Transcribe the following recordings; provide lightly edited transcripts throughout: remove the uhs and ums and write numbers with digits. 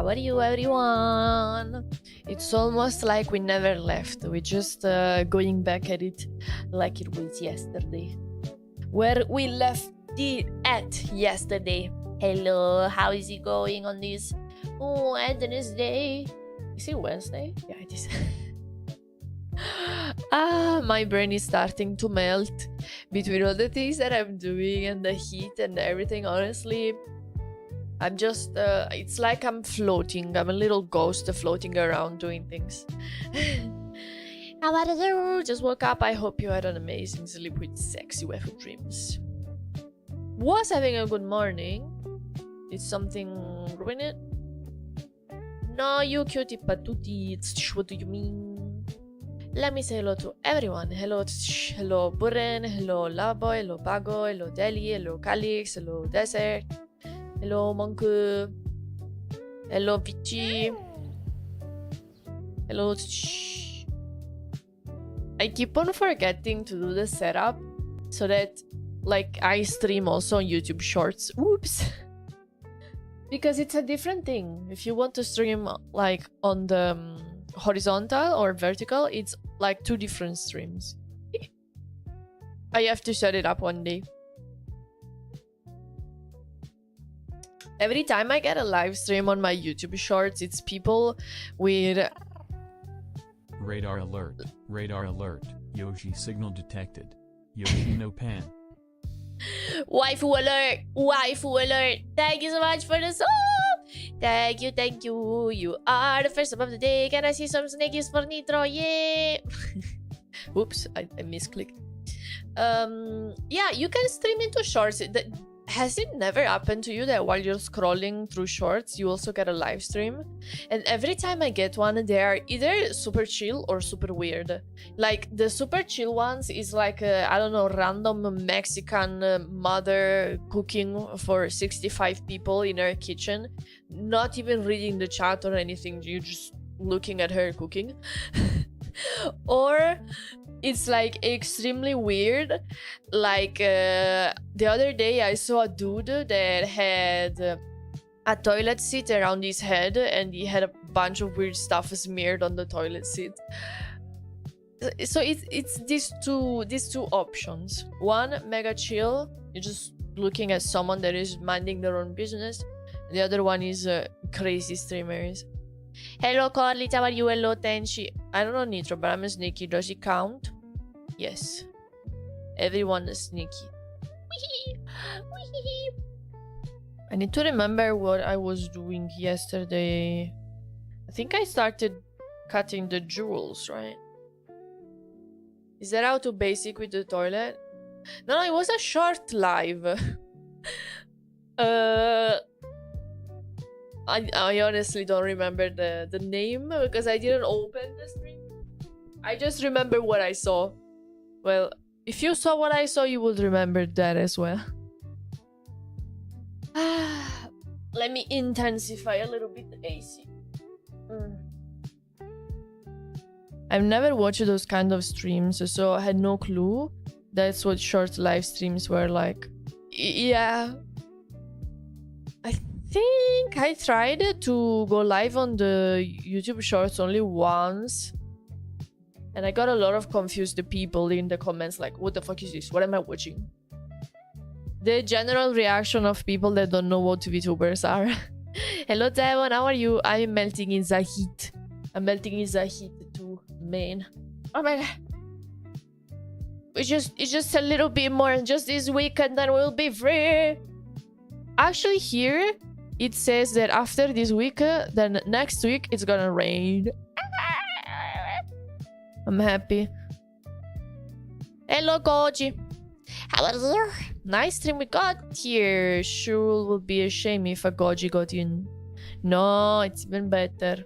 How are you, everyone? It's almost like we never left. We're just going back at it like it was yesterday. Where we left it at yesterday. Hello, how is it going on this Wednesday? Is it Wednesday? Yeah, it is. My brain is starting to melt between all the things that I'm doing and the heat and everything. Honestly, I'm just, it's like I'm floating. I'm a little ghost floating around doing things. How about you? Just woke up. I hope you had an amazing sleep with sexy waifu dreams. Was having a good morning. Did something ruin it? No, you cutie patootie. What do you mean? Let me say hello to everyone. Hello, hello Buren, hello Lavaboy, hello Bago, hello Deli, hello Calix, hello Desert, hello Monku, hello Vici, hello. I keep on forgetting to do the setup so that, like, I stream also on YouTube Shorts. Oops. Because it's a different thing. If you want to stream like on the horizontal or vertical, it's like two different streams. I have to set it up one day. Every time I get a live stream on my YouTube Shorts, it's people with... Radar alert, radar alert, Yoshi signal detected. Yoshi no pan. Waifu alert! Waifu alert! Thank you so much for the sub! Thank you, thank you. You are the first sub of the day. Can I see some snakes for Nitro? Yeah! Oops, I misclicked. Yeah, you can stream into shorts. Has it never happened to you that while you're scrolling through shorts, you also get a live stream? And every time I get one, they are either super chill or super weird. Like, the super chill ones is like, I don't know, random Mexican mother cooking for 65 people in her kitchen. Not even reading the chat or anything, you're just looking at her cooking. Or... it's like extremely weird. Like the other day I saw a dude that had a toilet seat around his head and he had a bunch of weird stuff smeared on the toilet seat. So it's these two options. One, mega chill, you're just looking at someone that is minding their own business. The other one is crazy streamers. Hello Carly, how are you? Hello Tenchi. I don't know Nitro, but I'm a sneaky. Does it count? Yes. Everyone is sneaky. I need to remember what I was doing yesterday. I think I started cutting the jewels, right? Is that how to basic with the toilet? No, it was a short live. I honestly don't remember the name because I didn't open the stream. I just remember what I saw. Well, if you saw what I saw, you would remember that as well. Let me intensify a little bit the AC. I've never watched those kind of streams, so I had no clue that's what short live streams were like. Yeah. I think I tried to go live on the YouTube Shorts only once. And I got a lot of confused people in the comments like, what the fuck is this? What am I watching? The general reaction of people that don't know what VTubers are. Hello Devon, how are you? I'm melting in the heat. I'm melting in the heat too, man. Oh my god. It's just a little bit more just this week and then we'll be free. Actually here, it says that after this week, then next week it's gonna rain. I'm happy. Hello, Goji. How are you? Nice stream we got here. Sure would be a shame if a Goji got in. No, it's even better.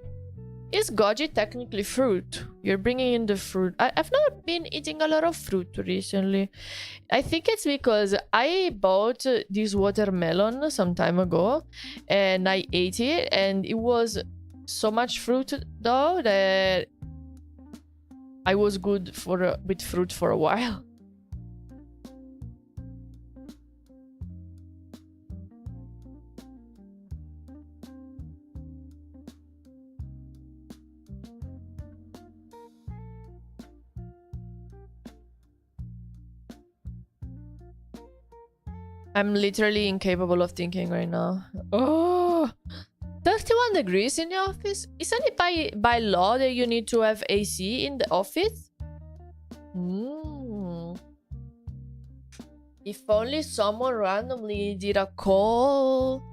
Is Goji technically fruit? You're bringing in the fruit. I've not been eating a lot of fruit recently. I think it's because I bought this watermelon some time ago and I ate it and it was so much fruit though that I was good for with fruit for a while. I'm literally incapable of thinking right now. Oh, 31 degrees in the office? Isn't it by law that you need to have AC in the office? If only someone randomly did a call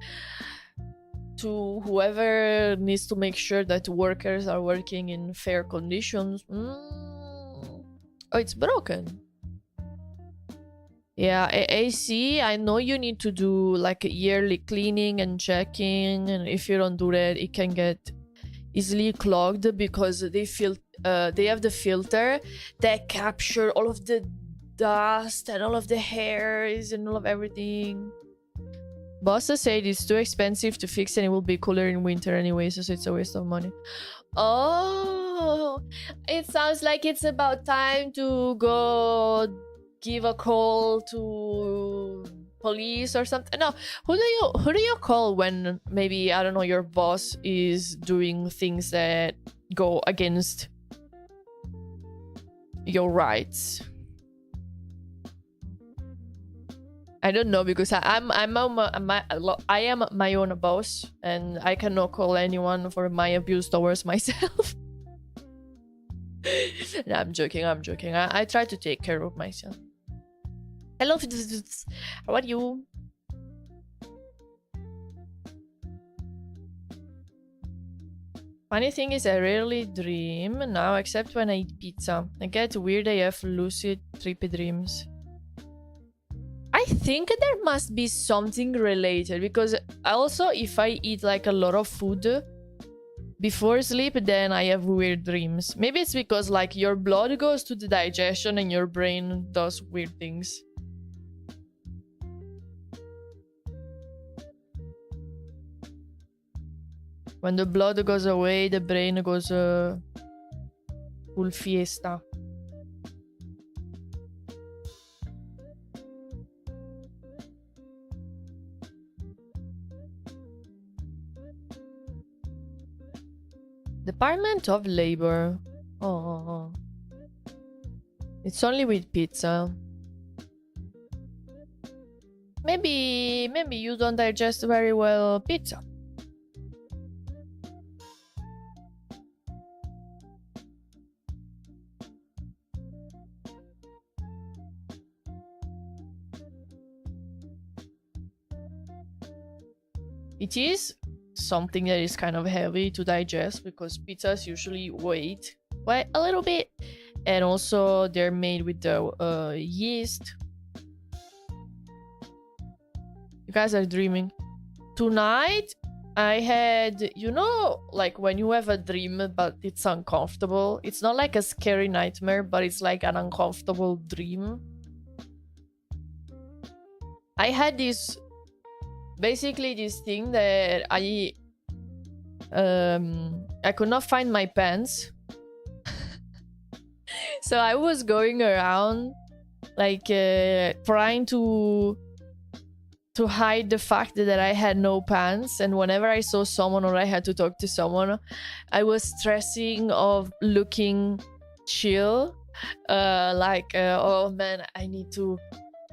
to whoever needs to make sure that workers are working in fair conditions. Oh, it's broken. Yeah, AC, I know you need to do like a yearly cleaning and checking, and if you don't do that, it can get easily clogged because they have the filter that capture all of the dust and all of the hairs and all of everything. Bosses said it's too expensive to fix and it will be cooler in winter anyway, so it's a waste of money. Oh, it sounds like it's about time to go give a call to police or something. No, who do you call when maybe, I don't know, your boss is doing things that go against your rights? I don't know, because I am my own boss and I cannot call anyone for my abuse towards myself. No, I'm joking. I try to take care of myself. Hello, how are you? Funny thing is, I rarely dream now except when I eat pizza. I get weird AF lucid trippy dreams. I think there must be something related, because also if I eat like a lot of food before sleep, then I have weird dreams. Maybe it's because like your blood goes to the digestion and your brain does weird things. When the blood goes away, the brain goes full fiesta. Department of Labor. Oh. It's only with pizza. Maybe you don't digest very well pizza. It is something that is kind of heavy to digest because pizzas usually weigh a little bit, and also they're made with the yeast. You guys are dreaming. Tonight I had, you know, like when you have a dream but it's uncomfortable. It's not like a scary nightmare, but it's like an uncomfortable dream. I had this, basically this thing that I could not find my pants. So I was going around like trying to hide the fact that I had no pants, and whenever I saw someone or I had to talk to someone, I was stressing of looking chill, oh man, I need to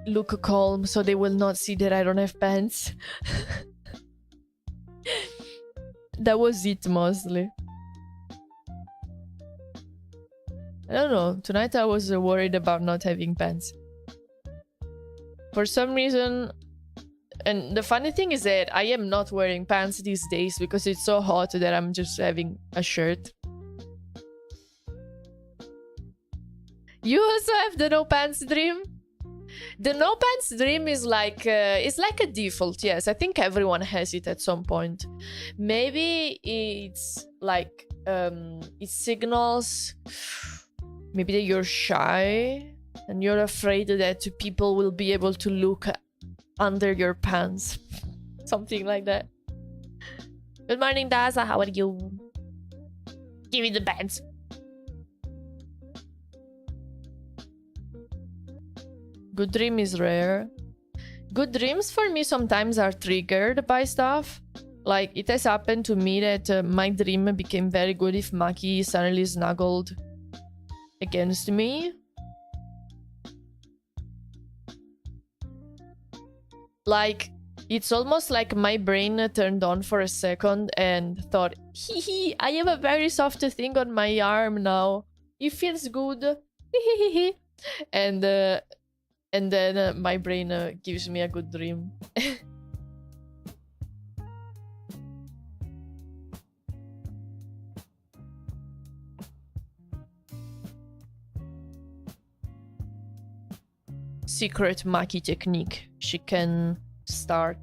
look calm so they will not see that I don't have pants. That was it mostly. I don't know, tonight I was worried about not having pants for some reason. And the funny thing is that I am not wearing pants these days because it's so hot that I'm just having a shirt. You also have the no pants dream? The no pants dream is like it's like a default. Yes, I think everyone has it at some point. Maybe it's like it signals maybe that you're shy and you're afraid that people will be able to look under your pants. Something like that. Good morning, Daza. How are you? Give me the pants. Good dream is rare. Good dreams for me sometimes are triggered by stuff. Like, it has happened to me that my dream became very good if Maki suddenly snuggled against me. Like, it's almost like my brain turned on for a second and thought, hee hee, I have a very soft thing on my arm now. It feels good. and then my brain gives me a good dream. Secret Maki technique. She can start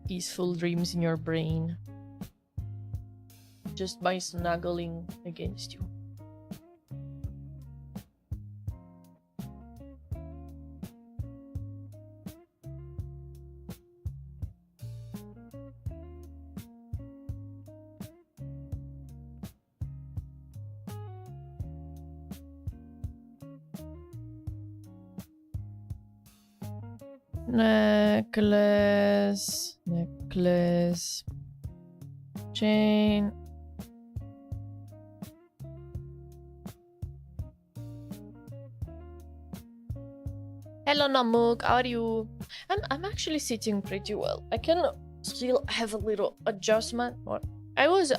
peaceful dreams in your brain just by snuggling against you. Necklace, chain. Hello Namuk, how are you? I'm actually sitting pretty well. I can still have a little adjustment, but I was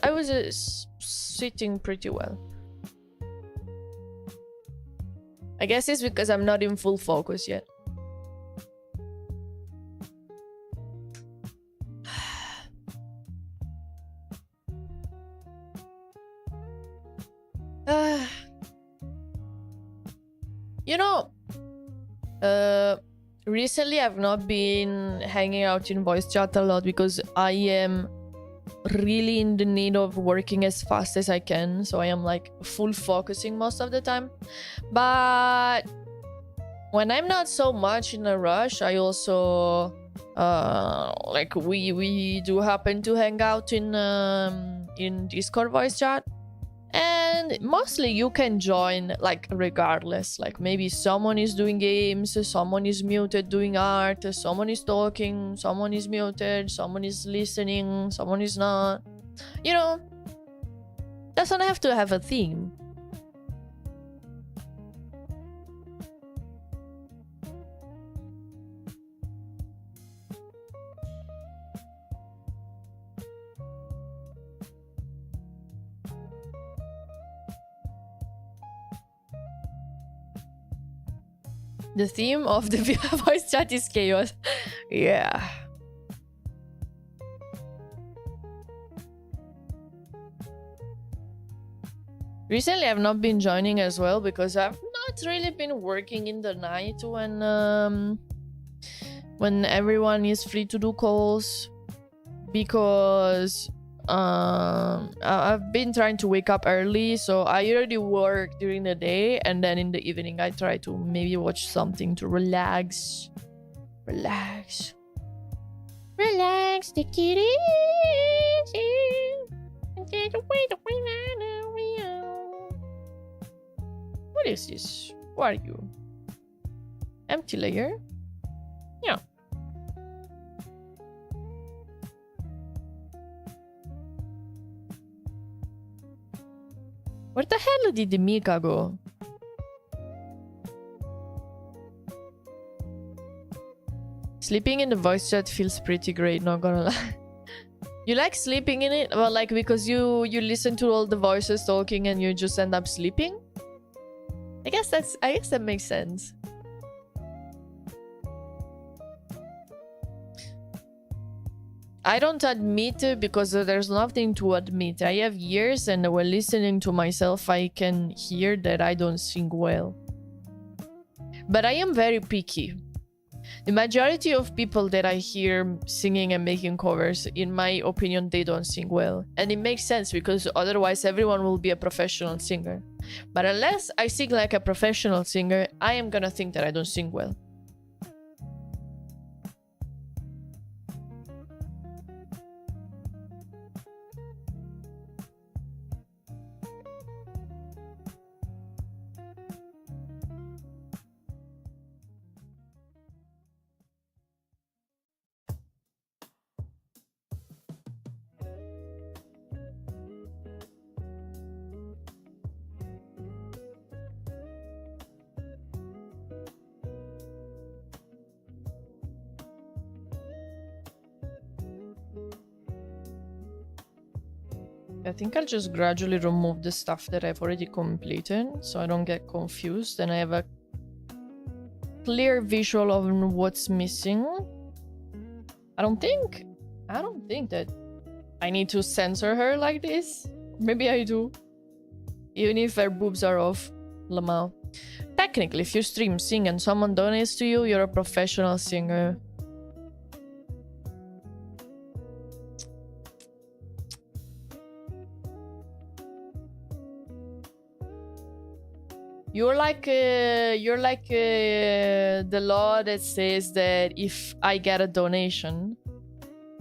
sitting pretty well. I guess it's because I'm not in full focus yet. You know, recently I've not been hanging out in voice chat a lot because I am really in the need of working as fast as I can, so I am like full focusing most of the time. But when I'm not so much in a rush, I also like we do happen to hang out in Discord voice chat. And mostly you can join like regardless. Like maybe someone is doing games, someone is muted doing art, someone is talking, someone is muted, someone is listening, someone is not. You know, doesn't have to have a theme. The theme of the voice chat is chaos. Yeah. Recently, I've not been joining as well because I've not really been working in the night when everyone is free to do calls, because I've been trying to wake up early, so I already work during the day, and then in the evening I try to maybe watch something to relax. Relax. Relax, take it easy. And take away the What is this? Who are you? Empty layer? Yeah. Where the hell did Mika go? Sleeping in the voice chat feels pretty great, not gonna lie. You like sleeping in it? Well, like because you listen to all the voices talking and you just end up sleeping? I guess that makes sense. I don't admit because there's nothing to admit. I have ears, and when listening to myself, I can hear that I don't sing well. But I am very picky. The majority of people that I hear singing and making covers, in my opinion, they don't sing well. And it makes sense because otherwise everyone will be a professional singer. But unless I sing like a professional singer, I am gonna think that I don't sing well. I think I'll just gradually remove the stuff that I've already completed so I don't get confused and I have a clear visual of what's missing. I don't think that I need to censor her like this. Maybe I do. Even if her boobs are off. Lamau. Technically, if you stream, sing, and someone donates to you, you're a professional singer. You're like the law that says that if I get a donation,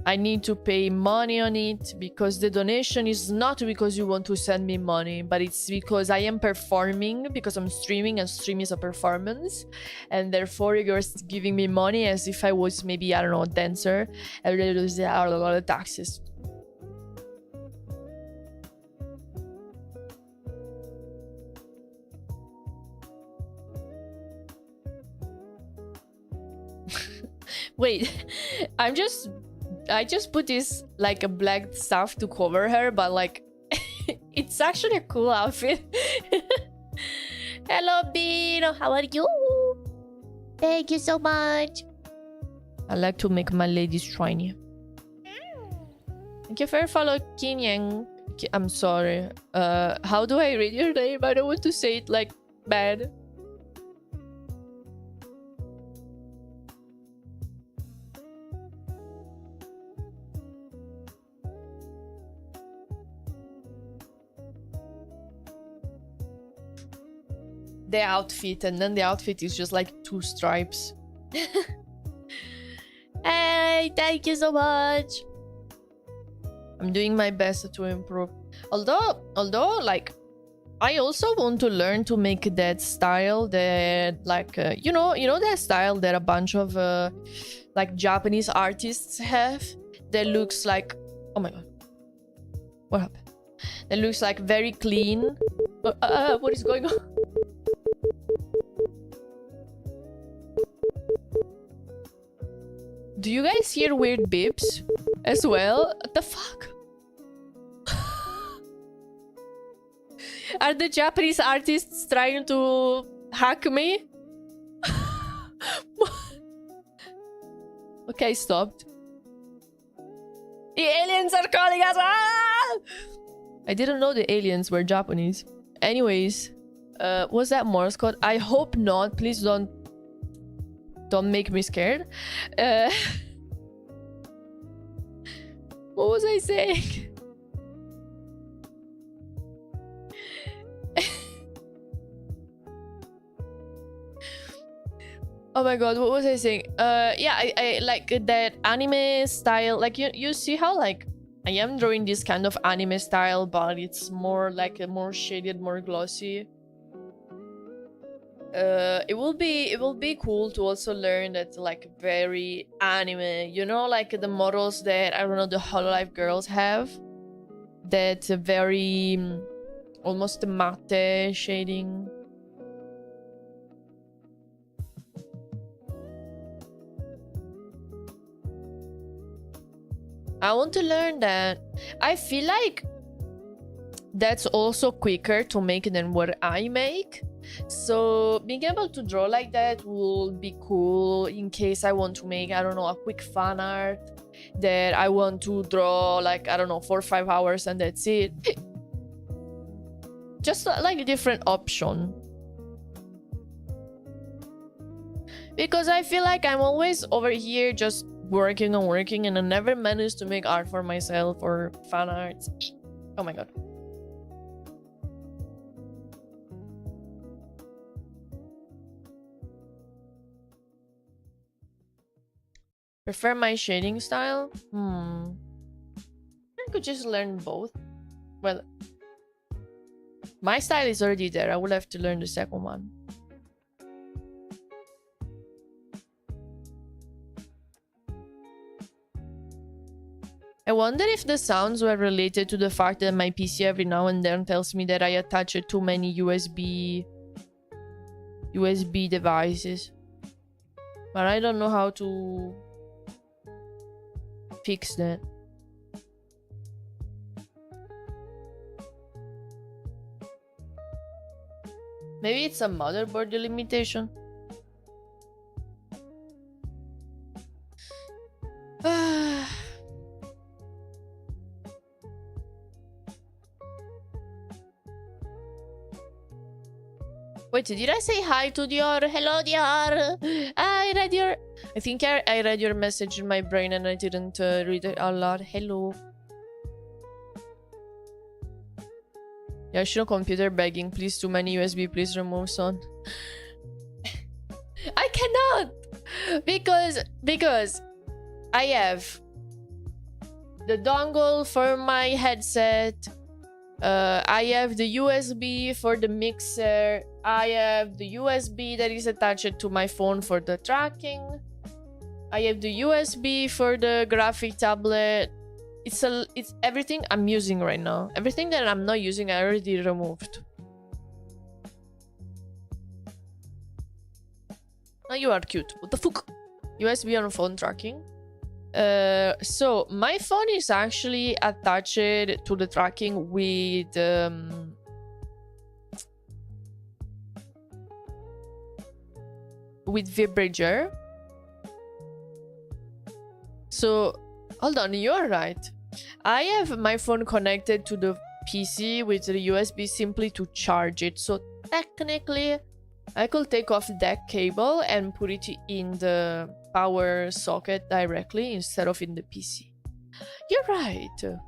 I need to pay money on it because the donation is not because you want to send me money, but it's because I am performing, because I'm streaming and stream is a performance, and therefore you're giving me money as if I was maybe, I don't know, a dancer, and there are a lot of taxes. Wait, I just put this like a black stuff to cover her, but like it's actually a cool outfit. Hello, Bino, how are you? Thank you so much. I like to make my ladies shiny. Thank you for your follow, Kinyang. I'm sorry. How do I read your name? I don't want to say it like bad. The outfit, and then the outfit is just like 2 stripes. Hey, thank you so much. I'm doing my best to improve. Although, like, I also want to learn to make that style that, like, you know that style that a bunch of like Japanese artists have. That looks like, oh my god, what happened? That looks like very clean. What is going on? Do you guys hear weird beeps as well? What the fuck? Are the Japanese artists trying to hack me? Okay, stopped. The aliens are calling us! Ah! I didn't know the aliens were Japanese. Anyways, was that Morse code? I hope not. Please don't make me scared. What was I saying? Oh my god, what was I saying? Yeah, I like that anime style. Like, you see how, like, I am drawing this kind of anime style, but it's more like a more shaded, more glossy. It will be cool to also learn that, like, very anime, you know, like the models that, I don't know, the Hololive girls have, that very almost matte shading. I want to learn that. I feel like that's also quicker to make than what I make. So being able to draw like that will be cool in case I want to make, I don't know, a quick fan art that I want to draw, like, I don't know, 4 or 5 hours and that's it. Just like a different option. Because I feel like I'm always over here just working and working and I never managed to make art for myself or fan arts. Oh my god. Prefer my shading style? I could just learn both. Well, my style is already there. I will have to learn the second one. I wonder if the sounds were related to the fact that my PC every now and then tells me that I attach too many USB devices. But I don't know how to fix that. Maybe it's a motherboard limitation. Wait, did I say hi to Dior? Hello, Dior. I read your... I think I read your message in my brain and I didn't read it out loud. Hello. Yoshino computer begging. Please, too many USB. Please remove son. I cannot! Because I have the dongle for my headset. I have the USB for the mixer. I have the USB that is attached to my phone for the tracking. I have the USB for the graphic tablet. It's everything I'm using right now. Everything that I'm not using, I already removed. Oh, you are cute. What the fuck? USB on phone tracking. So my phone is actually attached to the tracking with Vibrager. So hold on, you're right. I have my phone connected to the PC with the USB simply to charge it. So technically I could take off that cable and put it in the power socket directly instead of in the PC. You're right.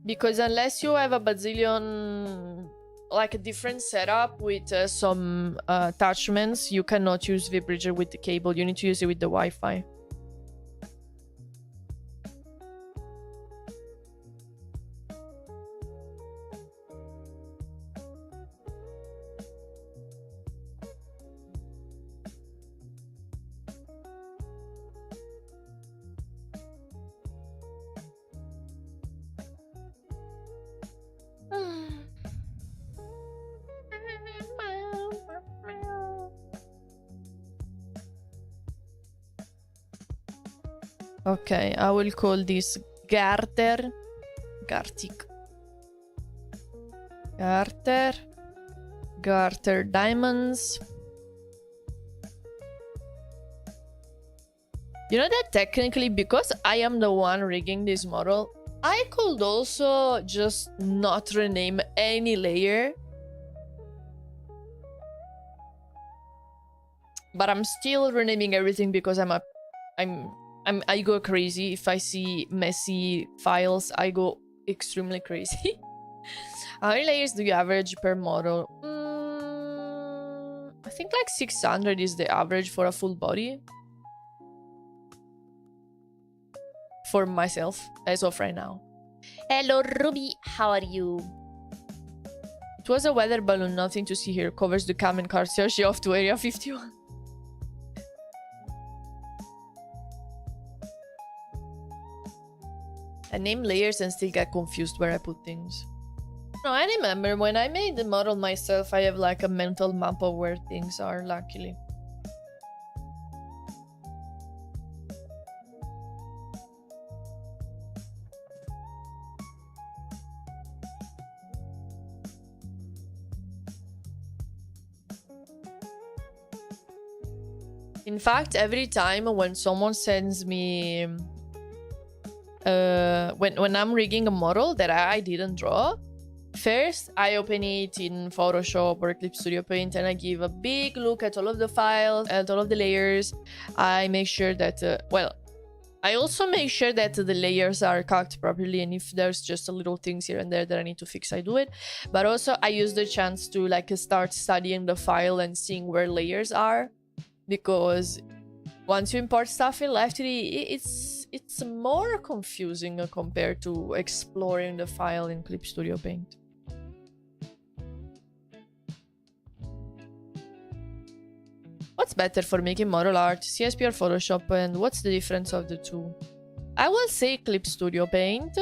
Because unless you have a bazillion, like a different setup with some attachments, you cannot use Vibrager with the cable. You need to use it with the Wi-Fi. Okay, I will call this Garter. Garter Diamonds. You know that technically, because I am the one rigging this model, I could also just not rename any layer. But I'm still renaming everything because I go crazy. If I see messy files, I go extremely crazy. How many layers do you average per model? I think like 600 is the average for a full body. For myself, as of right now. Hello, Ruby. How are you? It was a weather balloon. Nothing to see here. Covers the cam and car. Seriously, off to Area 51. I name layers and still get confused where I put things. No, I remember when I made the model myself, I have like a mental map of where things are, luckily. In fact, every time when someone sends me when I'm rigging a model that I didn't draw, first I open it in Photoshop or Clip Studio Paint and I give a big look at all of the files, at all of the layers. I make sure that I also make sure that the layers are calced properly, and if there's just a little things here and there that I need to fix, I do it. But also I use the chance to like start studying the file and seeing where layers are, because once you import stuff in Live 3D, it's more confusing compared to exploring the file in Clip Studio Paint. What's better for making model art, CSP or Photoshop, and what's the difference of the two? I will say Clip Studio Paint,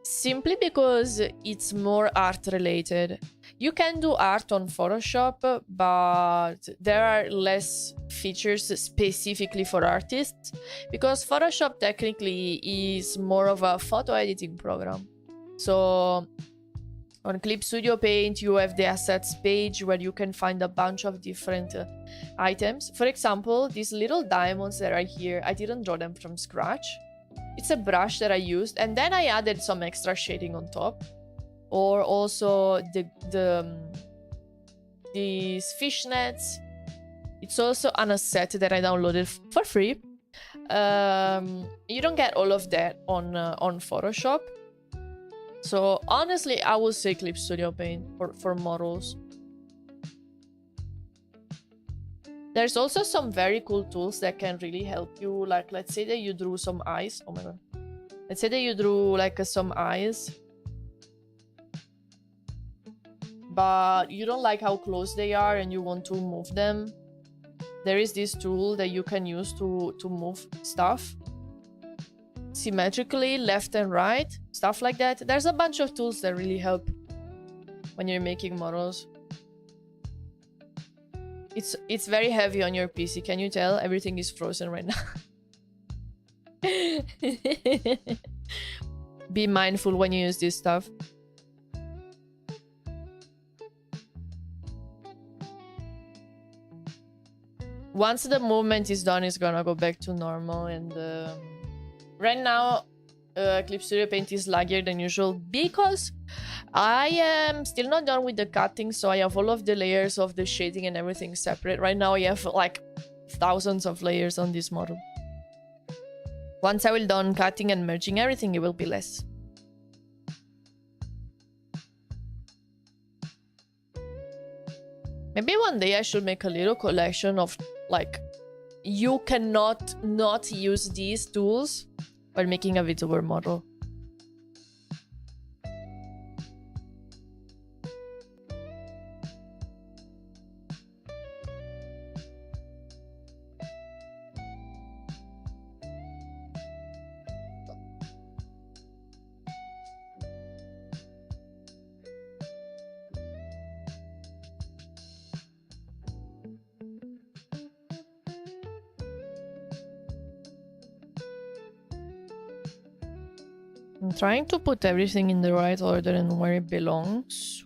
simply because it's more art related. You can do art on Photoshop, but there are less features specifically for artists, because Photoshop technically is more of a photo editing program. So On Clip Studio Paint, you have the assets page where you can find a bunch of different items. For example, these little diamonds that are here, I didn't draw them from scratch. It's a brush that I used, and then I added some extra shading on top. Or also these fishnets. It's also an asset that I downloaded for free. You don't get all of that on Photoshop. So honestly, I would say Clip Studio Paint for models. There's also some very cool tools that can really help you. Like, let's say that you drew some eyes. Oh my god. Let's say that you drew like some eyes, but you don't like how close they are and you want to move them. There is this tool that you can use to move stuff symmetrically, left and right, stuff like that. There's a bunch of tools that really help when you're making models. It's very heavy on your PC. Can you tell? Everything is frozen right now. Be mindful when you use this stuff. Once the movement is done, it's gonna go back to normal. And right now, Clip Studio Paint is laggier than usual because I am still not done with the cutting, so I have all of the layers of the shading and everything separate. Right now I have like thousands of layers on this model. Once I will done cutting and merging everything, it will be less. Maybe one day I should make a little collection of, like, you cannot not use these tools while making a Vtuber model. I'm trying to put everything in the right order and where it belongs.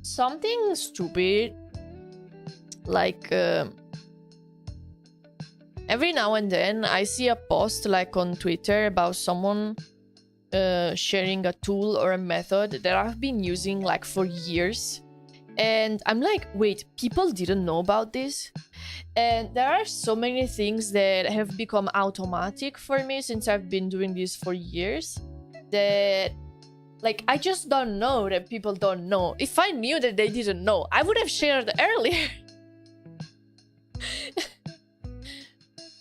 Something stupid, like every now and then I see a post like on Twitter about someone sharing a tool or a method that I've been using like for years, and I'm like, wait, people didn't know about this? And there are so many things that have become automatic for me since I've been doing this for years that, like, I just don't know that people don't know. If I knew that they didn't know, I would have shared earlier.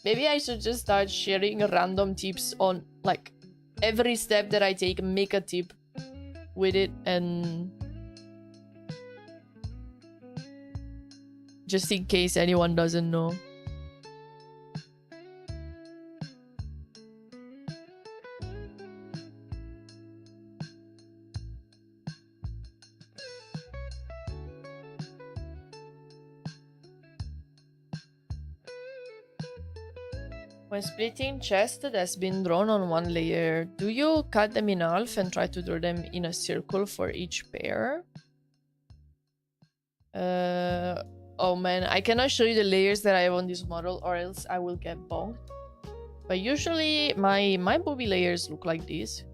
Maybe I should just start sharing random tips on, like, every step that I take, make a tip with it, and just in case anyone doesn't know. When splitting chest that's been drawn on one layer, do you cut them in half and try to draw them in a circle for each pair? Oh man, I cannot show you the layers that I have on this model or else I will get bonked. But usually my booby layers look like this.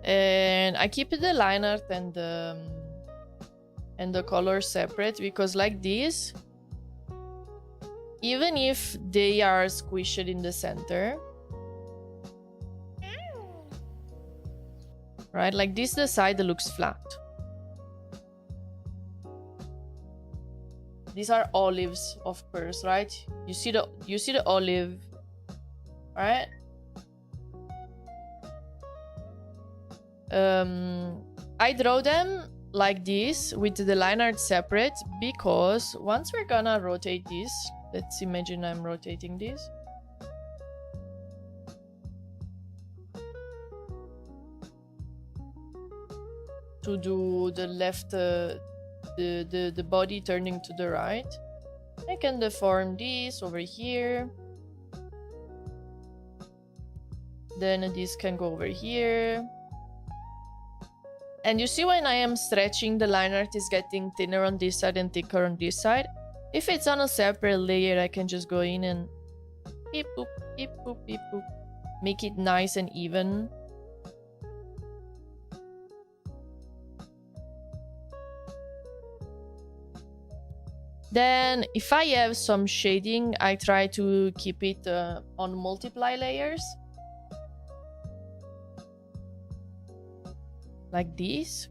And I keep the line art and the color separate because, like this, even if they are squished in the center, right? Like this, the side that looks flat. These are olives, of course, right? You see the olive, right? I draw them like this with the line art separate because once we're gonna rotate this, let's imagine I'm rotating this. To do the left, the body turning to the right. I can deform this over here. Then this can go over here. And you see when I am stretching, the line art is getting thinner on this side and thicker on this side. If it's on a separate layer, I can just go in and beep boop, beep boop, beep boop. Make it nice and even. Then if I have some shading, I try to keep it on multiply layers. Like this.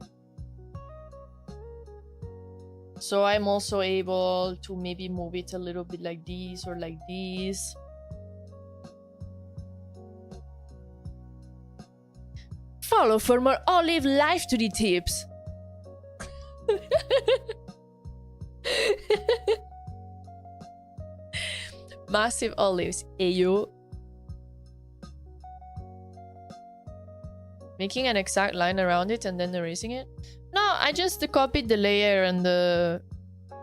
So I'm also able to maybe move it a little bit like this or like this. Follow for more olive life to the tips. Massive olives. Ayo. Making an exact line around it and then erasing it? No, I just copied the layer and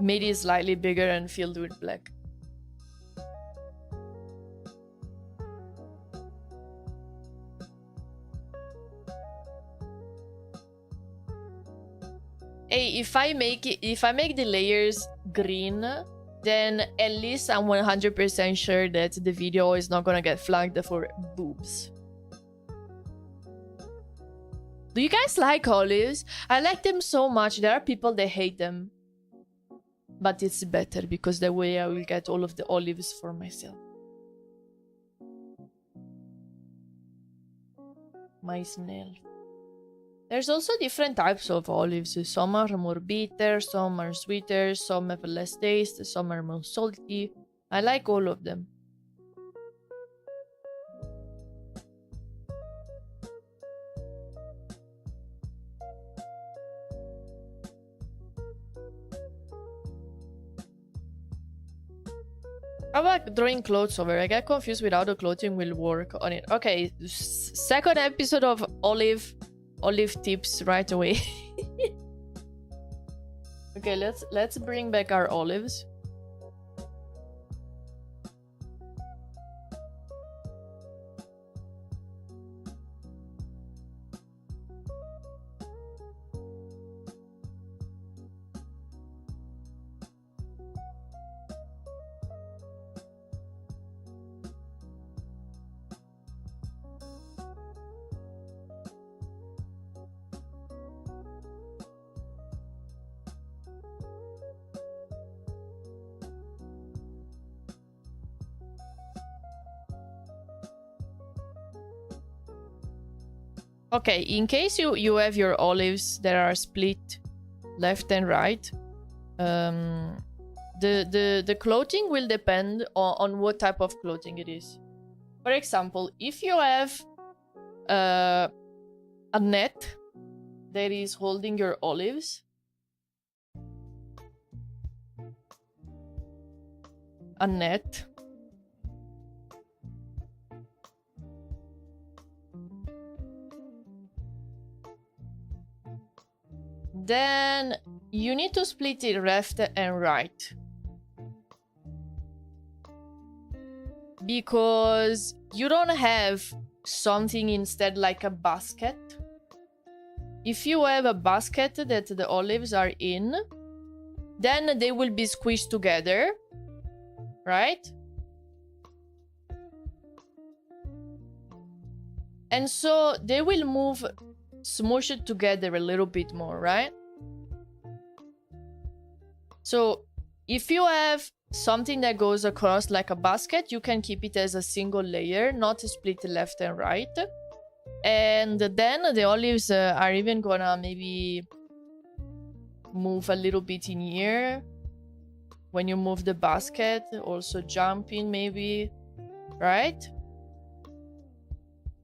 made it slightly bigger and filled with black. Hey, if I make the layers green, then at least I'm 100% sure that the video is not gonna get flagged for boobs. Do you guys like olives? I like them so much. There are people that hate them. But it's better because that way I will get all of the olives for myself. My snail. There's also different types of olives. Some are more bitter, some are sweeter, some have less taste, some are more salty. I like all of them. How about drawing clothes over? I get confused with how the clothing will work on it. Okay, second episode of olive tips right away. Okay, let's bring back our olives. Okay, in case you have your olives that are split left and right, the clothing will depend on what type of clothing it is. For example, if you have a net that is holding your olives, a net, then you need to split it left and right. Because you don't have something instead like a basket. If you have a basket that the olives are in, then they will be squished together, right? And so they will move, smush it together a little bit more, right? So if you have something that goes across like a basket, you can keep it as a single layer, not split left and right. And then the olives are even gonna maybe move a little bit in here. When you move the basket, also jump in maybe, right?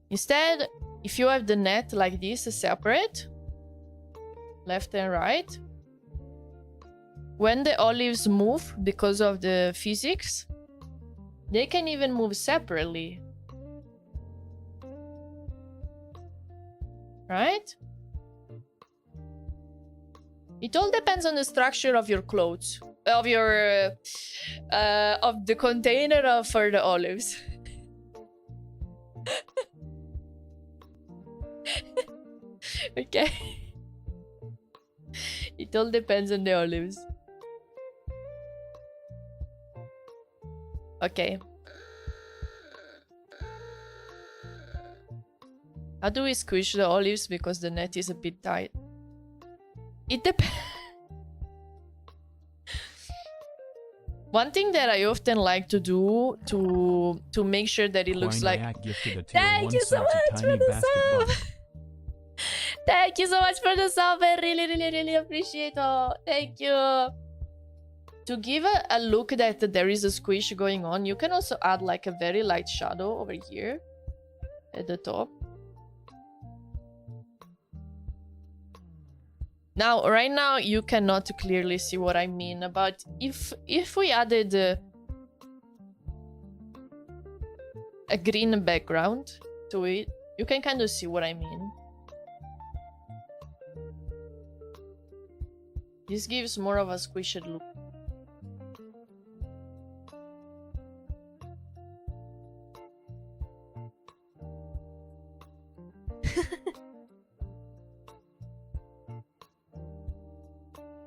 Instead, if you have the net like this, separate, left and right, when the olives move because of the physics, they can even move separately. Right? It all depends on the structure of your clothes, of your of the container for the olives. Okay. It all depends on the olives. Okay. How do we squish the olives because the net is a bit tight? It depends. One thing that I often like to do to make sure that it looks like... Thank you so much for the sub! Thank you so much for the sub. I really, really, really appreciate it. Thank you. To give a look that there is a squish going on, you can also add like a very light shadow over here at the top. Now, right now, you cannot clearly see what I mean, but if we added a green background to it, you can kind of see what I mean. This gives more of a squished look.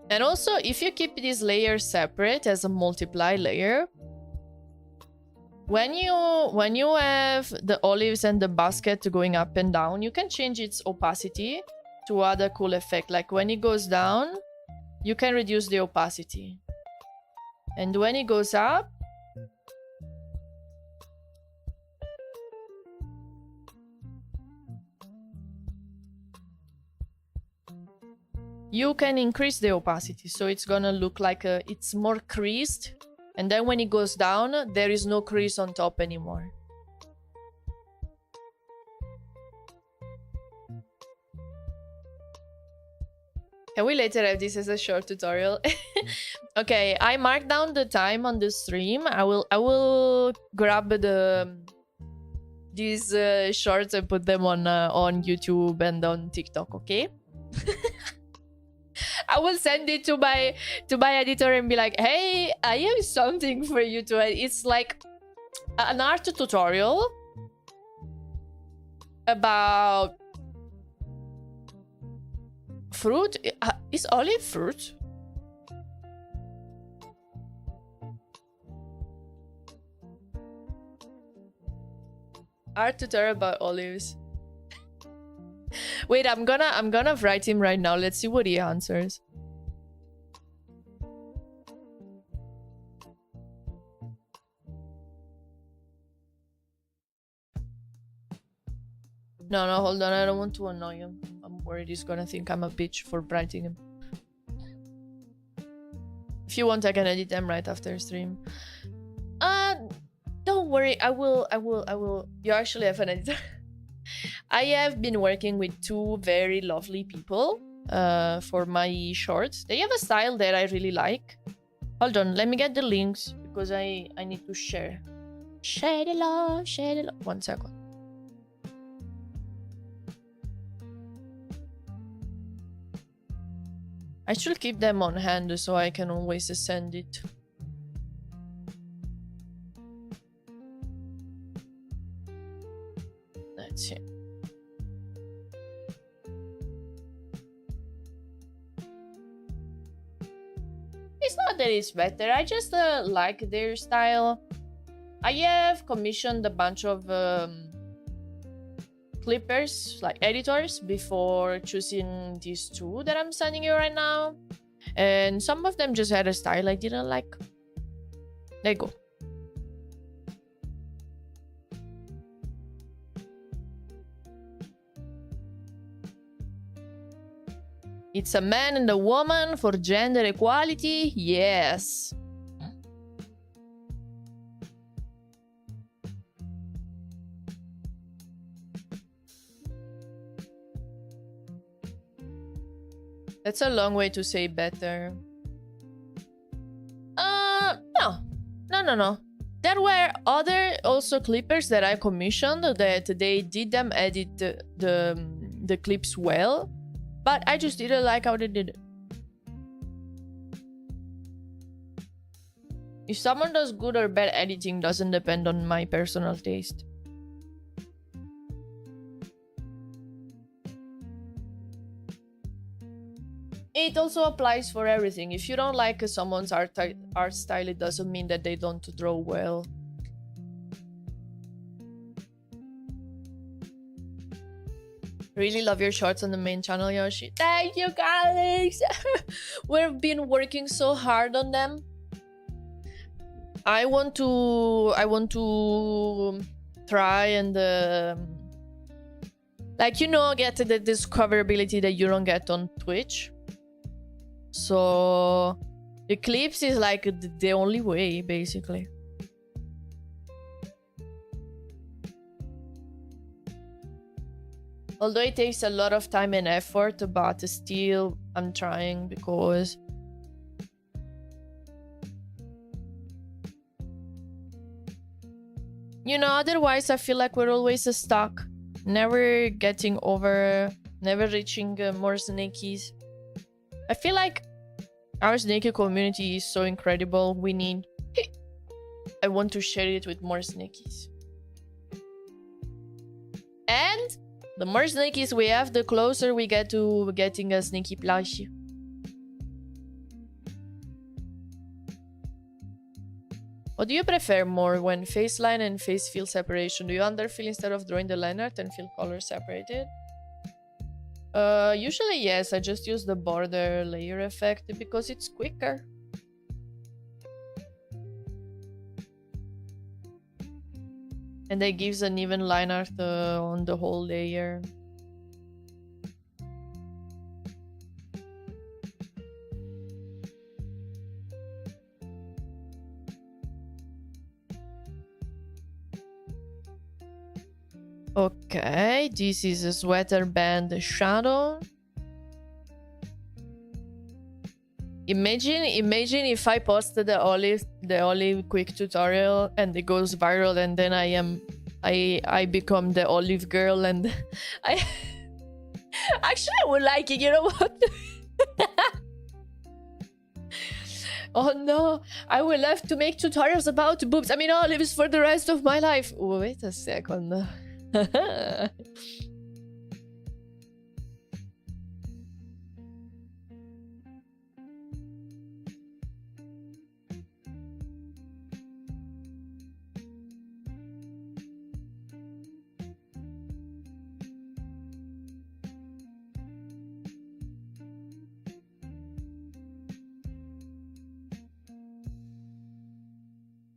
And also, if you keep this layer separate as a multiply layer, when you have the olives and the basket going up and down, you can change its opacity to add a cool effect. Like when it goes down, you can reduce the opacity. And when it goes up, you can increase the opacity, so it's gonna look like it's more creased, and then when it goes down, there is no crease on top anymore. Can we later have this as a short tutorial? Okay, I marked down the time on the stream. I will grab these shorts and put them on YouTube and on TikTok. Okay. I will send it to my editor and be like, hey, I have something for you to add. It's like an art tutorial about fruit. Is olive fruit? Art tutorial about olives. Wait, I'm gonna write him right now. Let's see what he answers. No, hold on. I don't want to annoy him. I'm worried he's gonna think I'm a bitch for writing him. If you want, I can edit them right after stream. Don't worry. I will. You actually have an editor. I have been working with two very lovely people for my shorts. They have a style that I really like. Hold on, let me get the links because I need to share. Share the love, share the love. 1 second. I should keep them on hand so I can always send it. Let's see. It's not that it's better, I just like their style. I have commissioned a bunch of clippers, like editors, before choosing these two that I'm sending you right now. And some of them just had a style I didn't like. There you go. It's a man and a woman for gender equality. Yes. That's a long way to say better. No. No. There were other also clippers that I commissioned that they did them edit the clips well, but I just didn't like how they did it. If someone does good or bad editing doesn't depend on my personal taste. It also applies for everything. If you don't like someone's art style, it doesn't mean that they don't draw well. Really love your shorts on the main channel, Yoshi. Thank you, Alex. We've been working so hard on them. I want to try and like, you know, get the discoverability that you don't get on Twitch. So the clips is like the only way, basically. Although it takes a lot of time and effort, but still I'm trying because you know, otherwise I feel like we're always stuck, never getting over, never reaching more snakies. I feel like our snaky community is so incredible. We need... I want to share it with more snakies. And the more snakies we have, the closer we get to getting a snaky plushie. What do you prefer more when face line and face fill separation? Do you underfill instead of drawing the line art and fill color separated? Usually yes, I just use the border layer effect because it's quicker. And it gives an even line art on the whole layer. Okay, this is a sweater band shadow. Imagine if I posted the olive quick tutorial and it goes viral, and then I become the olive girl, and I actually I would like it. You know what? Oh no, I will have to make tutorials about boobs. I mean olives for the rest of my life. Wait a second.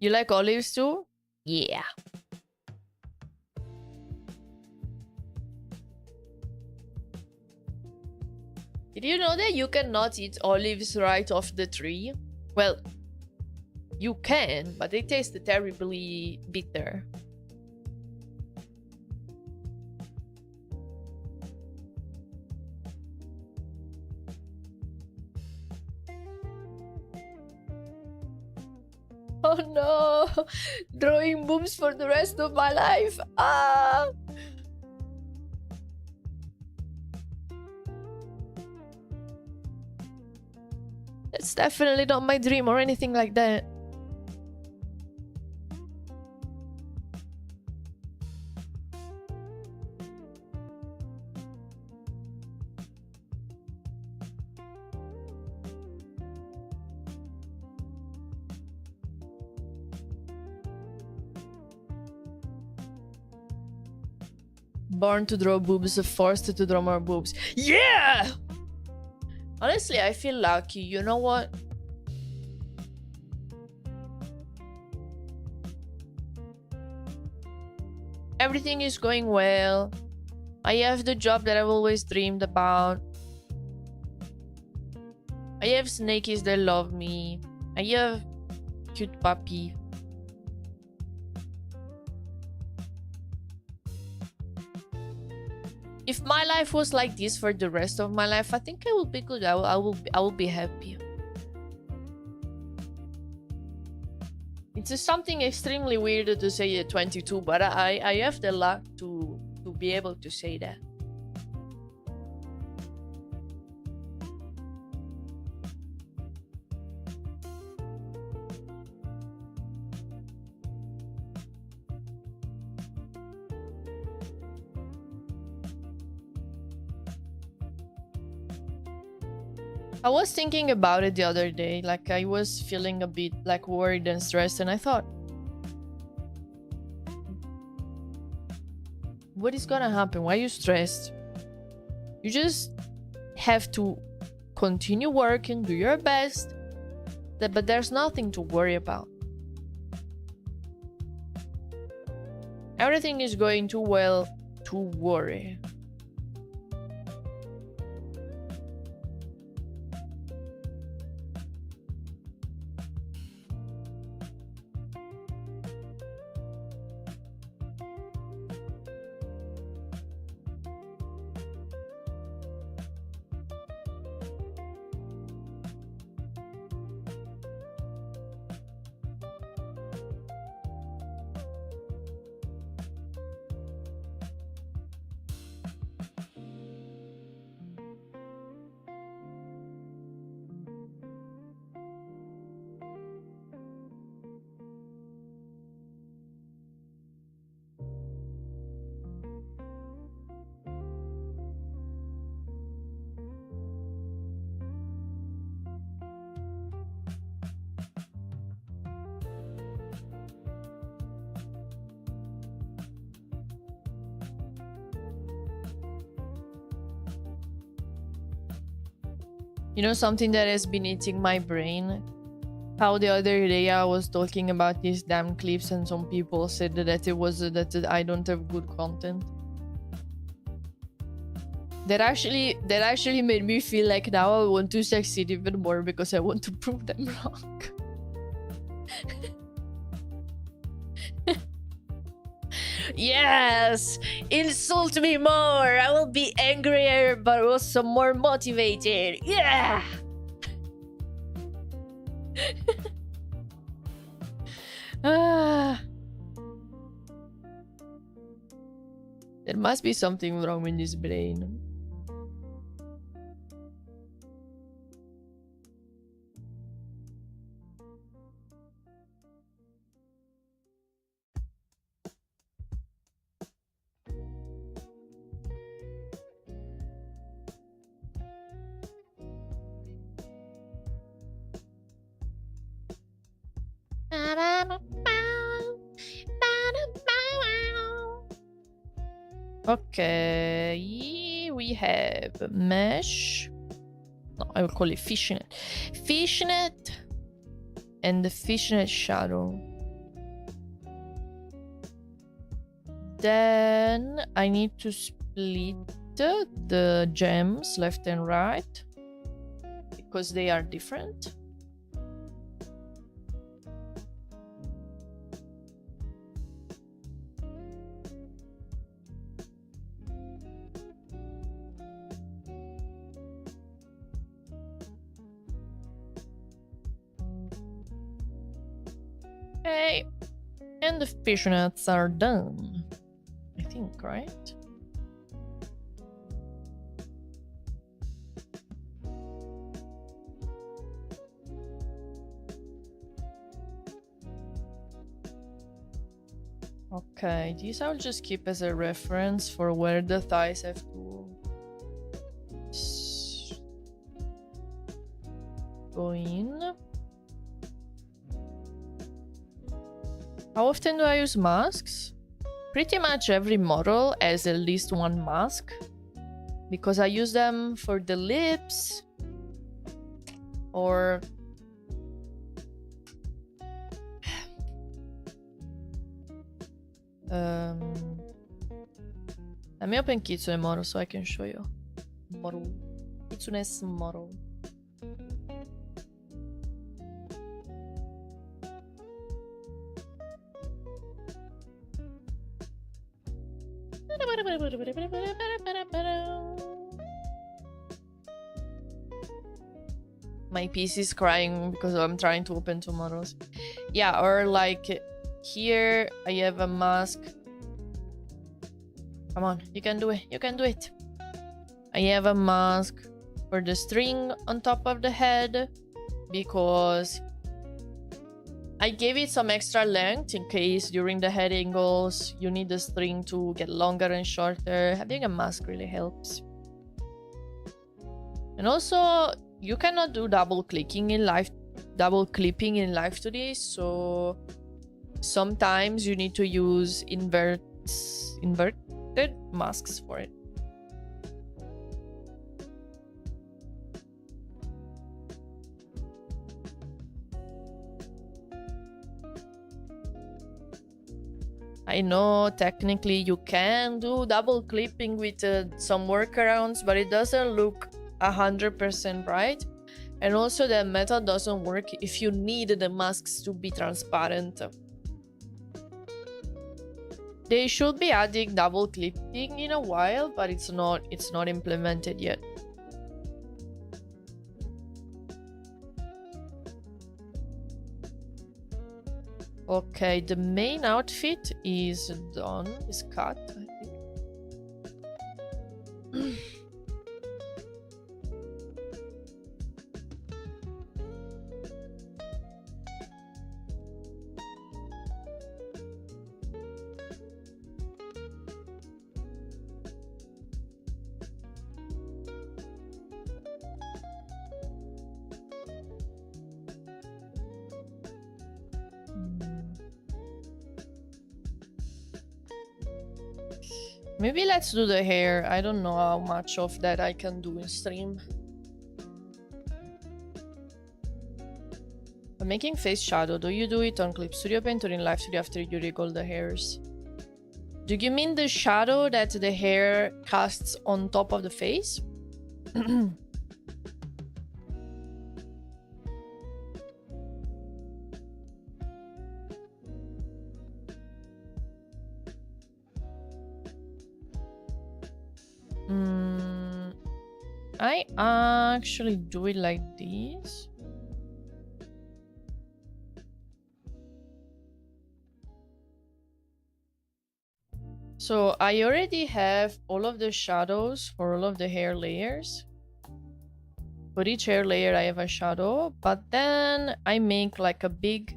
You like olives too? Yeah. Did you know that you cannot eat olives right off the tree? Well, you can, but they taste terribly bitter. Oh no! Drawing boobs for the rest of my life! Ah! That's definitely not my dream or anything like that. Born to draw boobs, forced to draw more boobs. Yeah! Honestly, I feel lucky. You know what? Everything is going well. I have the job that I've always dreamed about. I have snakies that love me. I have cute puppy. If my life was like this for the rest of my life, I think I will be good. I will be happy. It's just something extremely weird to say at 22, but I have the luck to be able to say that. I was thinking about it the other day, like I was feeling a bit like worried and stressed, and I thought, what is gonna happen? Why are you stressed? You just have to continue working, do your best, but there's nothing to worry about. Everything is going too well to worry. You know something that has been eating my brain? How the other day I was talking about these damn clips and some people said that it was that I don't have good content. That actually made me feel like now I want to succeed even more because I want to prove them wrong. Yes! Insult me more! I will be angrier but also more motivated. Yeah! Ah. There must be something wrong with this brain. Okay, we have mesh. No, I will call it fishnet. Fishnet and the fishnet shadow. Then I need to split the gems left and right because they are different. Okay, and the fishnets are done. I think, right? Okay, these I'll just keep as a reference for where the thighs have to go in. How often do I use masks? Pretty much every model has at least one mask because I use them for the lips or let me open Kitsune model so I can show you. Model. Kitsune's model. My PC is crying because I'm trying to open tomorrow's. Yeah, or like here I have a mask. Come on, you can do it. You can do it. I have a mask for the string on top of the head because I gave it some extra length in case during the head angles you need the string to get longer and shorter. Having a mask really helps. And also, you cannot do double clipping in live today, so sometimes you need to use inverted masks for it. I know technically you can do double clipping with some workarounds, but it doesn't look 100% right. And also the method doesn't work if you need the masks to be transparent. They should be adding double clipping in a while, but it's not implemented yet. Okay, the main outfit is done, is cut, I think. Maybe let's do the hair. I don't know how much of that I can do in stream. I'm making face shadow. Do you do it on Clip Studio Paint or in Live Studio after you rig all the hairs? Do you mean the shadow that the hair casts on top of the face? I actually do it like this. So I already have all of the shadows for all of the hair layers. For each hair layer I have a shadow, but then I make like a big...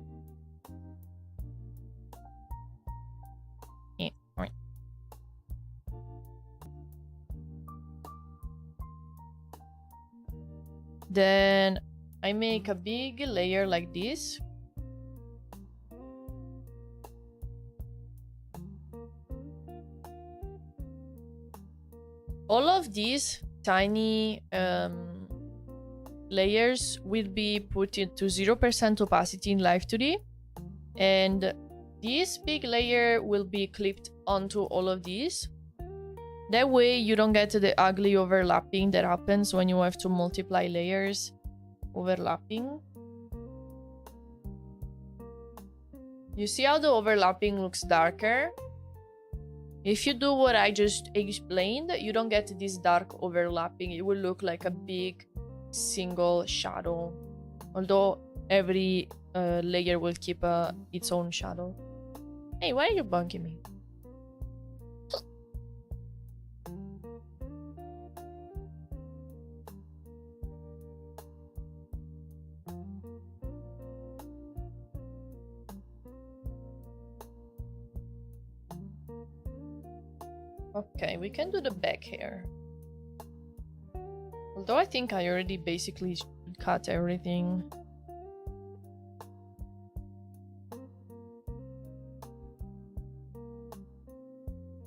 Then I make a big layer like this. All of these tiny layers will be put into 0% opacity in Live 2D. And this big layer will be clipped onto all of these. That way you don't get the ugly overlapping that happens when you have to multiply layers overlapping. You see how the overlapping looks darker? If you do what I just explained, you don't get this dark overlapping. It will look like a big single shadow. Although every layer will keep its own shadow. Hey, why are you bunking me? Okay, we can do the back hair. Although I think I already basically cut everything.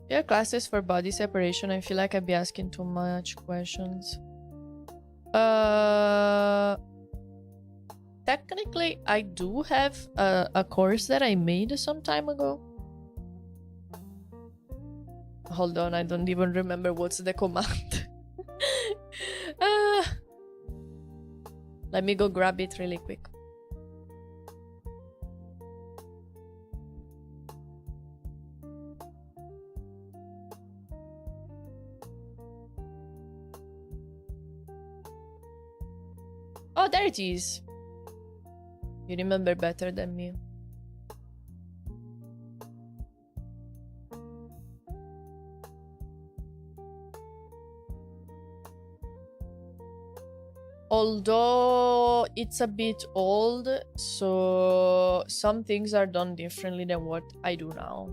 Your classes for body separation. I feel like I'd be asking too much questions. Technically, I do have a course that I made some time ago. Hold on, I don't even remember what's the command. Let me go grab it really quick. Oh, there it is. You remember better than me. Although it's a bit old, so some things are done differently than what I do now.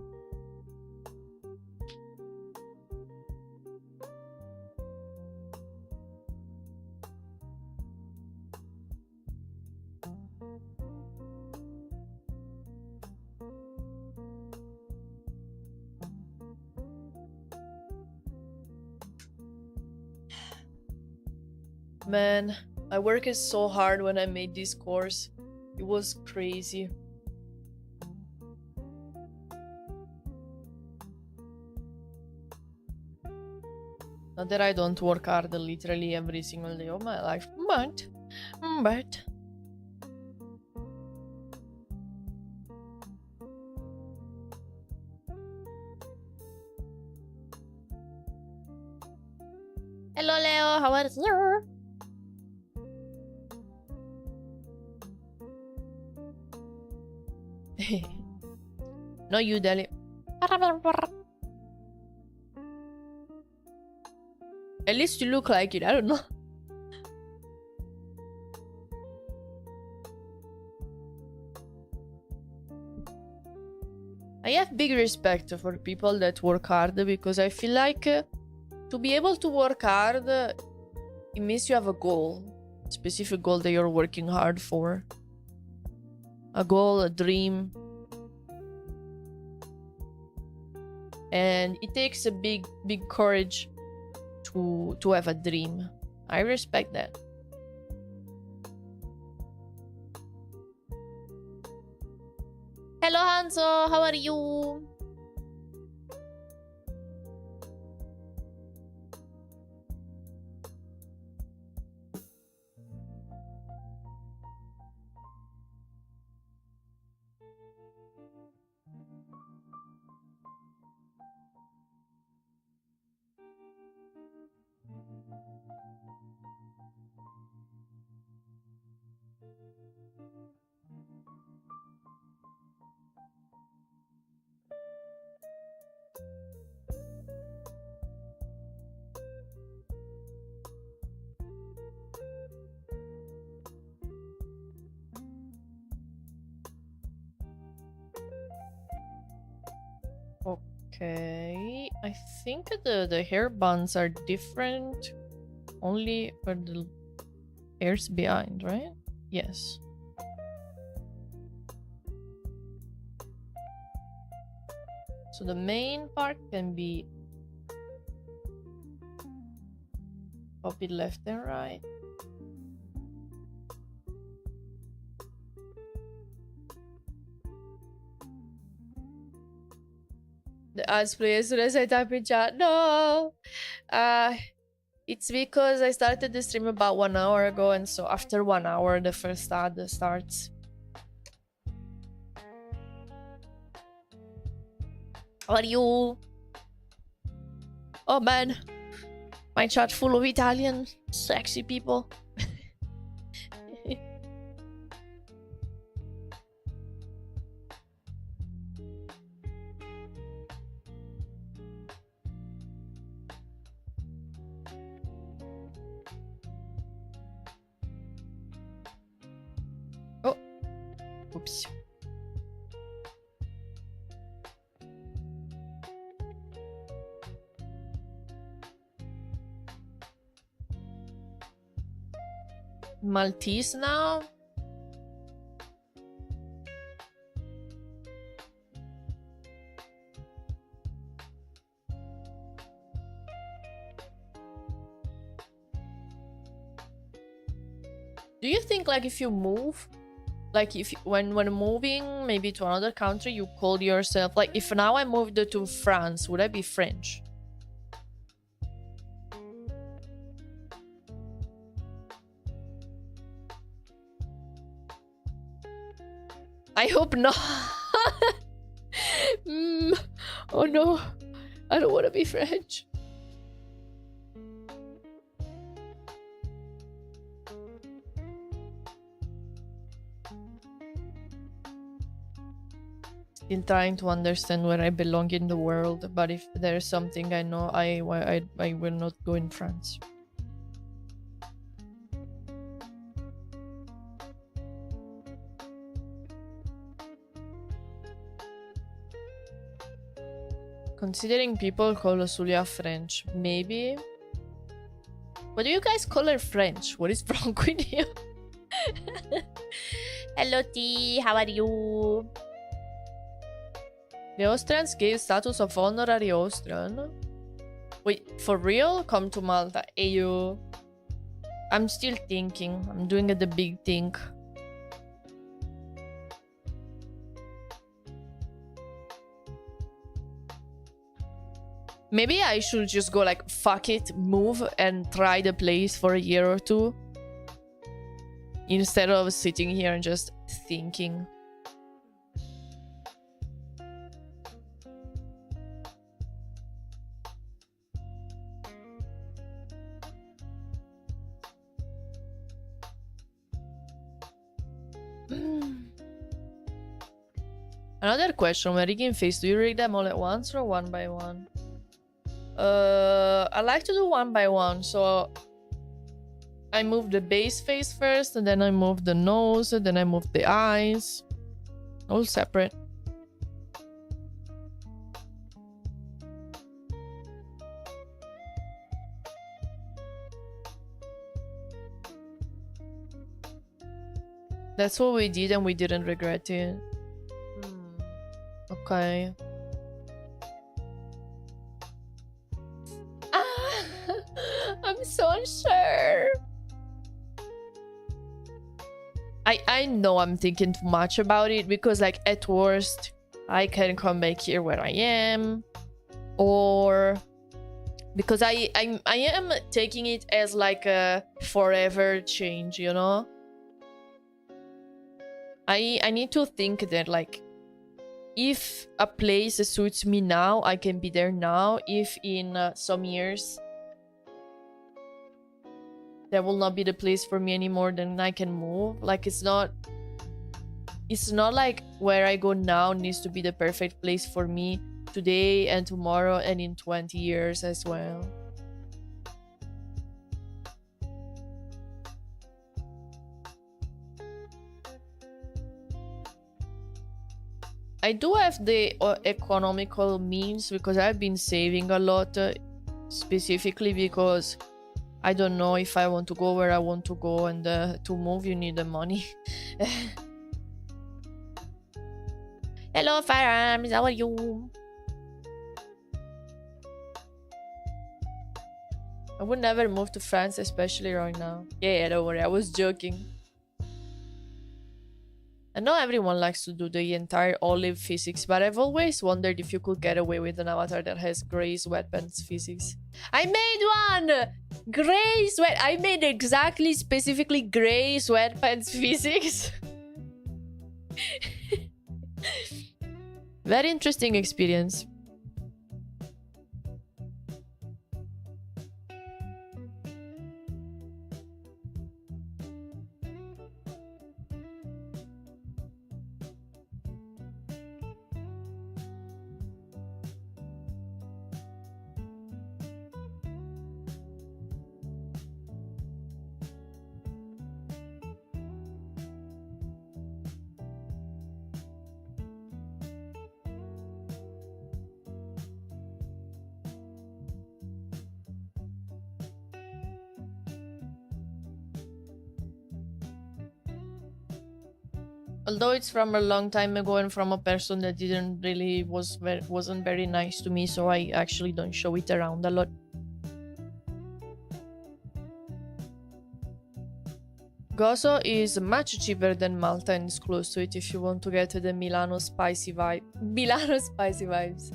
Man, I worked so hard when I made this course. It was crazy. Not that I don't work hard literally every single day of my life, but... Hello, Leo. How are you? No, you, Deli. At least you look like it. I don't know. I have big respect for people that work hard because I feel like to be able to work hard, it means you have a goal, a specific goal that you're working hard for. A goal, a dream. And it takes a big courage to have a dream. I respect that. Hello, Hanzo. How are you? Okay, I think the hair bands are different only for the hairs behind, right? Yes. So the main part can be copied left and right. The ads play as soon as I type in chat. No! It's because I started the stream about 1 hour ago, and so after 1 hour, the first ad starts. How are you? Oh man, my chat full of Italian sexy people. Oh, oops. Maltese now? Do you think like if you move, like if when moving maybe to another country, you call yourself like if now I moved to France, would I be French? I hope not. Oh no, I don't want to be French. Still trying to understand where I belong in the world, but if there's something I know, I will not go in France. Considering people call Zulia French, maybe. What do you guys call her French? What is wrong with you? Hello T, how are you? The Austrians gave status of honorary Austrian. Wait, for real? Come to Malta. Ayo. I'm still thinking. I'm doing the big thing. Maybe I should just go like, fuck it, move and try the place for a year or two. Instead of sitting here and just thinking. Another question, when rigging face, do you rig them all at once or one by one? I like to do one by one, so I move the base face first, and then I move the nose, and then I move the eyes. All separate. That's what we did, and we didn't regret it. Okay. I'm so unsure. I know I'm thinking too much about it, because like at worst I can come back here where I am, or because I am taking it as like a forever change, you know. I need to think that like, if a place suits me now, I can be there now. If in some years that will not be the place for me anymore, then I can move. Like, it's not like where I go now needs to be the perfect place for me today and tomorrow and in 20 years as well. I do have the economical means, because I've been saving a lot, specifically because I don't know if I want to go where I want to go, and to move you need the money. Hello Firearms, how are you? I would never move to France, especially right now. Yeah, don't worry, I was joking. I know everyone likes to do the entire olive physics, but I've always wondered if you could get away with an avatar that has gray sweatpants physics. I made one! Gray sweat... I made exactly, specifically gray sweatpants physics. Very interesting experience. Although it's from a long time ago and from a person that wasn't very nice to me, so I actually don't show it around a lot. Gozo is much cheaper than Malta and is close to it if you want to get the Milano spicy vibe. Milano spicy vibes.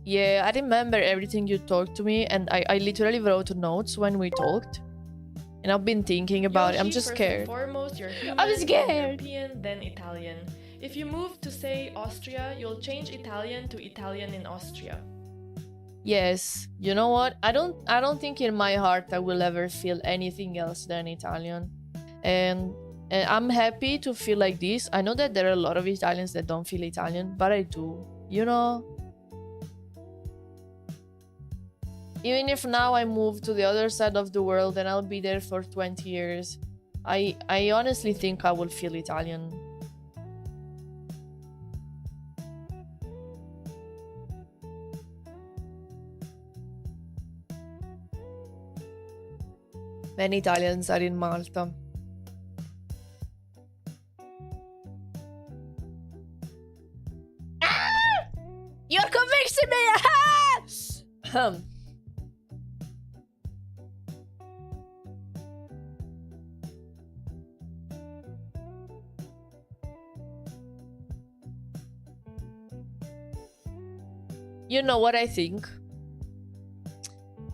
Yeah, I remember everything you talked to me, and I literally wrote notes when we talked. And I've been thinking about it. I'm just scared. First and foremost, you're human, I'm scared. European, then Italian. If you move to, say, Austria, you'll change Italian to Italian in Austria. Yes. You know what? I don't think in my heart I will ever feel anything else than Italian. And And I'm happy to feel like this. I know that there are a lot of Italians that don't feel Italian, but I do. You know? Even if now I move to the other side of the world and I'll be there for 20 years, I honestly think I will feel Italian. Many Italians are in Malta. Ah! You're convincing me! You know what I think?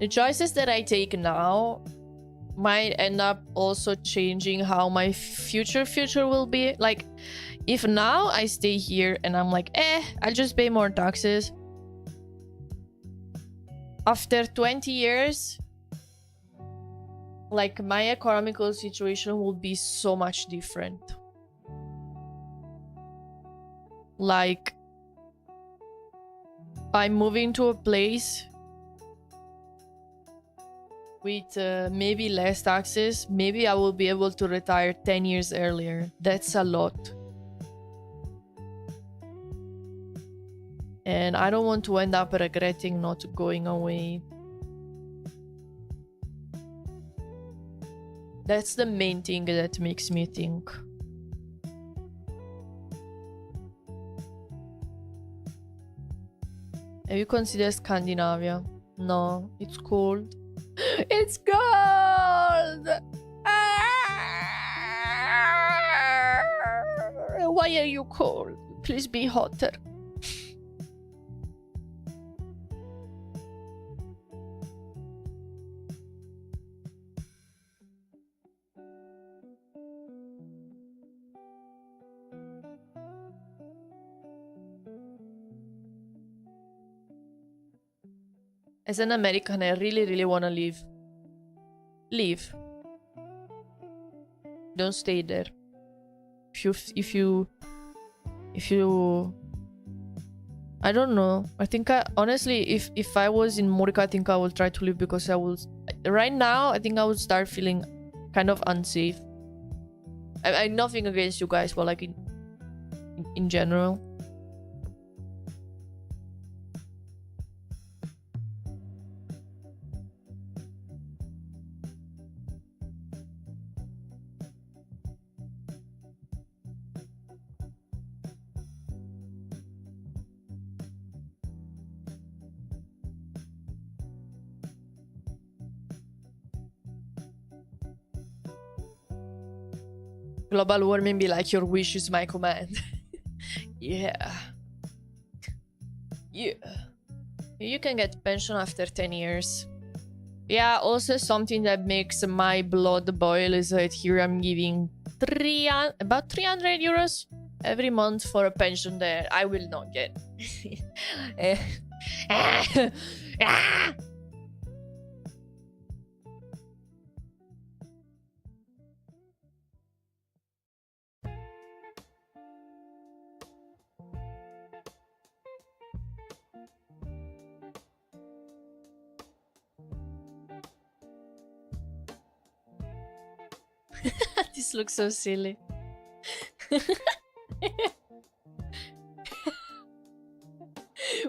The choices that I take now might end up also changing how my future will be. Like, if now I stay here and I'm like, I'll just pay more taxes. After 20 years, like, my economical situation will be so much different. Like, I'm moving to a place with maybe less taxes. Maybe I will be able to retire 10 years earlier. That's a lot. And I don't want to end up regretting not going away. That's the main thing that makes me think. Have you considered Scandinavia? No, it's cold. It's cold! Why are you cold? Please be hotter. As an American, I really want to leave. Leave. Don't stay there. If you I don't know. I think honestly, if I was in Morica, I think I will try to leave, because I will. Right now, I think I would start feeling kind of unsafe. I nothing against you guys, but like in general. Global warming be like, your wish is my command. Yeah. Yeah. You can get pension after 10 years. Yeah, also something that makes my blood boil is that here I'm giving about 300 euros every month for a pension that I will not get. This looks so silly.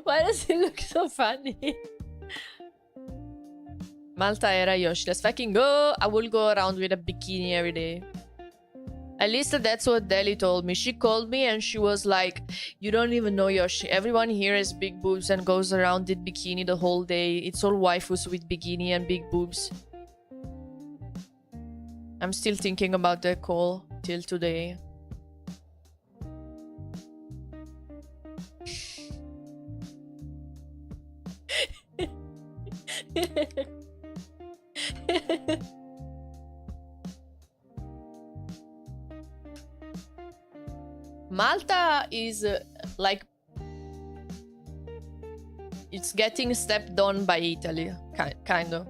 Why does it look so funny? Malta era Yoshi. Let's fucking go. I will go around with a bikini every day. At least that's what Deli told me. She called me and she was like, you don't even know Yoshi. Everyone here has big boobs and goes around in bikini the whole day. It's all waifus with bikini and big boobs. I'm still thinking about that call till today. Malta is like, it's getting stepped on by Italy, kind of.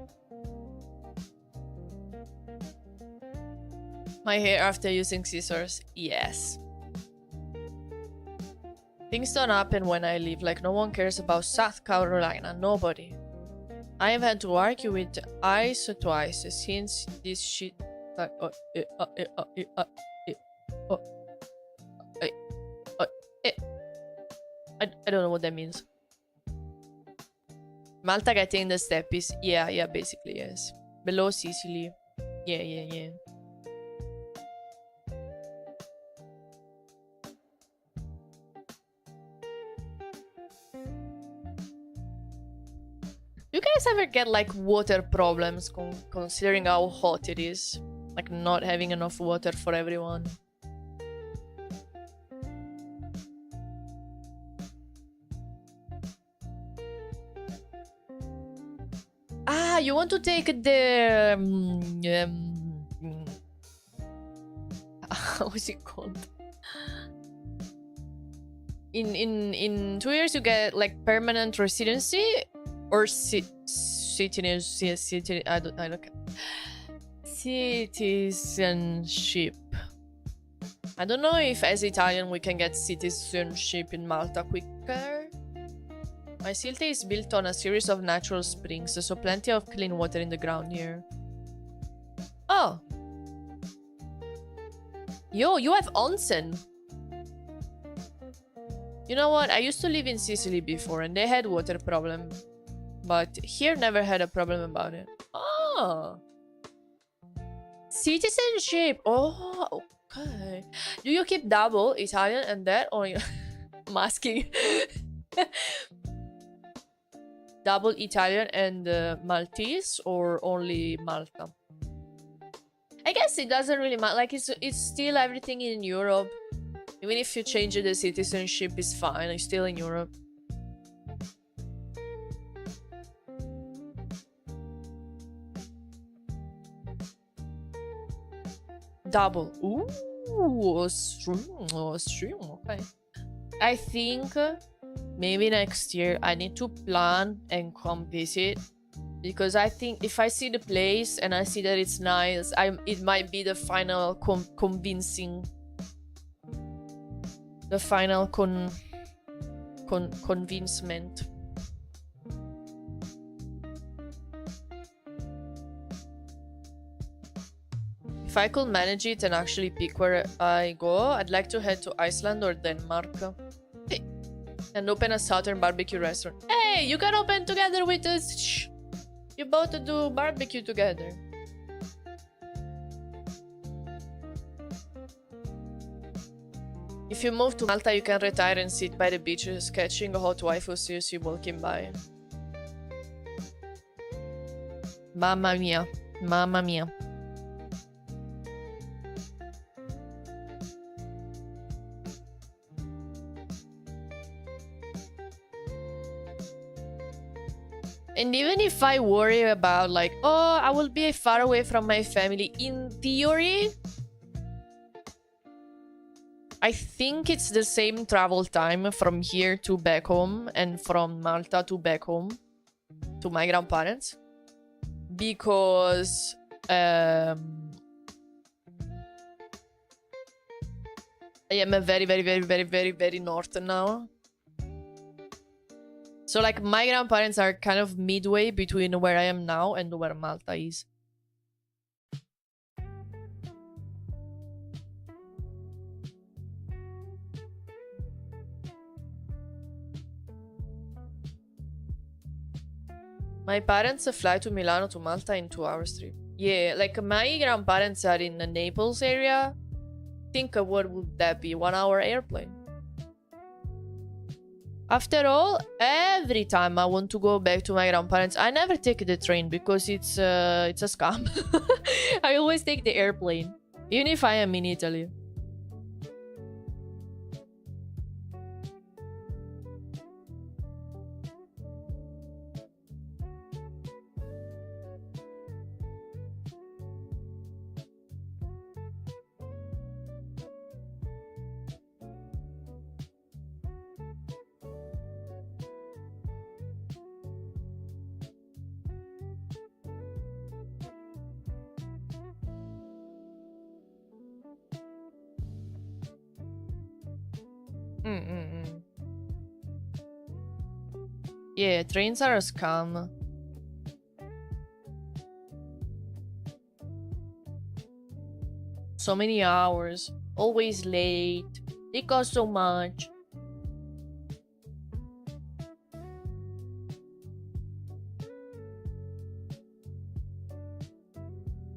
My hair after using scissors. Yes. Things don't happen when I leave. Like, no one cares about South Carolina. Nobody. I have had to argue with Ice twice since this shit. Like, oh, I don't know what that means. Malta getting the steppies. Yeah, basically, yes. Below Sicily. Yeah. Do you guys ever get like water problems considering how hot it is? Like not having enough water for everyone? Ah, you want to take the how is it called? In 2 years you get like permanent residency or citizenship. I don't citizenship. I don't know if as Italian we can get citizenship in Malta quicker. My Silte is built on a series of natural springs, so plenty of clean water in the ground here. Oh. Yo, you have onsen. You know what? I used to live in Sicily before and they had water problem. But here never had a problem about it. Oh. Citizenship. Oh, okay. Do you keep double Italian and that or I'm asking? Double Italian and Maltese or only Malta? I guess it doesn't really matter. Like it's still everything in Europe. Even if you change the citizenship, it's fine. It's still in Europe. Double. Ooh, stream. Okay. I think maybe next year I need to plan and come visit. Because I think if I see the place and I see that it's nice, it might be the final convincing. The final convincement. If I could manage it and actually pick where I go, I'd like to head to Iceland or Denmark. Hey. And open a southern barbecue restaurant. Hey, you can open together with us. Shh. You both do barbecue together. If you move to Malta, you can retire and sit by the beach sketching a hot waifus you see walking by. Mamma mia. Mamma mia. And even if I worry about like, oh, I will be far away from my family, in theory, I think it's the same travel time from here to back home and from Malta to back home to my grandparents. Because I am a very north now. So like my grandparents are kind of midway between where I am now and where Malta is. My parents fly to Milano to Malta in 2 hours trip. Yeah, like my grandparents are in the Naples area. Think what would that be? 1 hour airplane. After all, every time I want to go back to my grandparents, I never take the train because it's a scam. I always take the airplane, even if I am in Italy. Mm-mm-mm. Yeah, trains are a scam. So many hours, always late. They cost so much.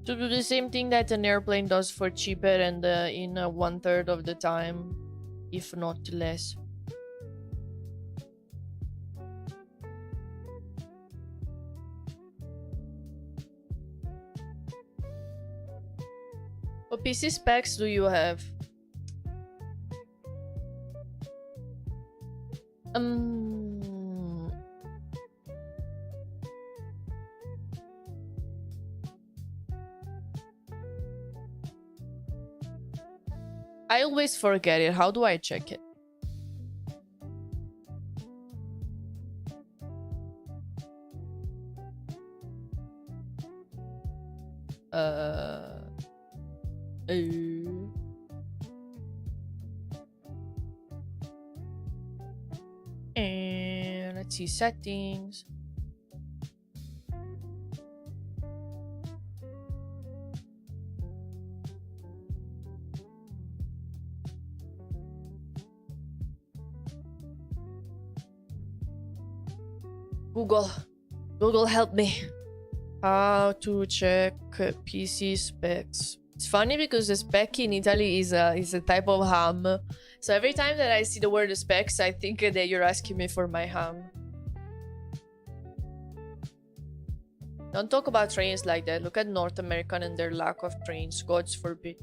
To do the same thing that an airplane does for cheaper and in 1/3 of the time, if not less. What PC specs do you have? I always forget it. How do I check it? And let's see, settings. Google help me. How to check PC specs. It's funny because the spec in Italy is a type of ham. So every time that I see the word specs, I think that you're asking me for my ham. Don't talk about trains like that. Look at North American and their lack of trains. Gods forbid.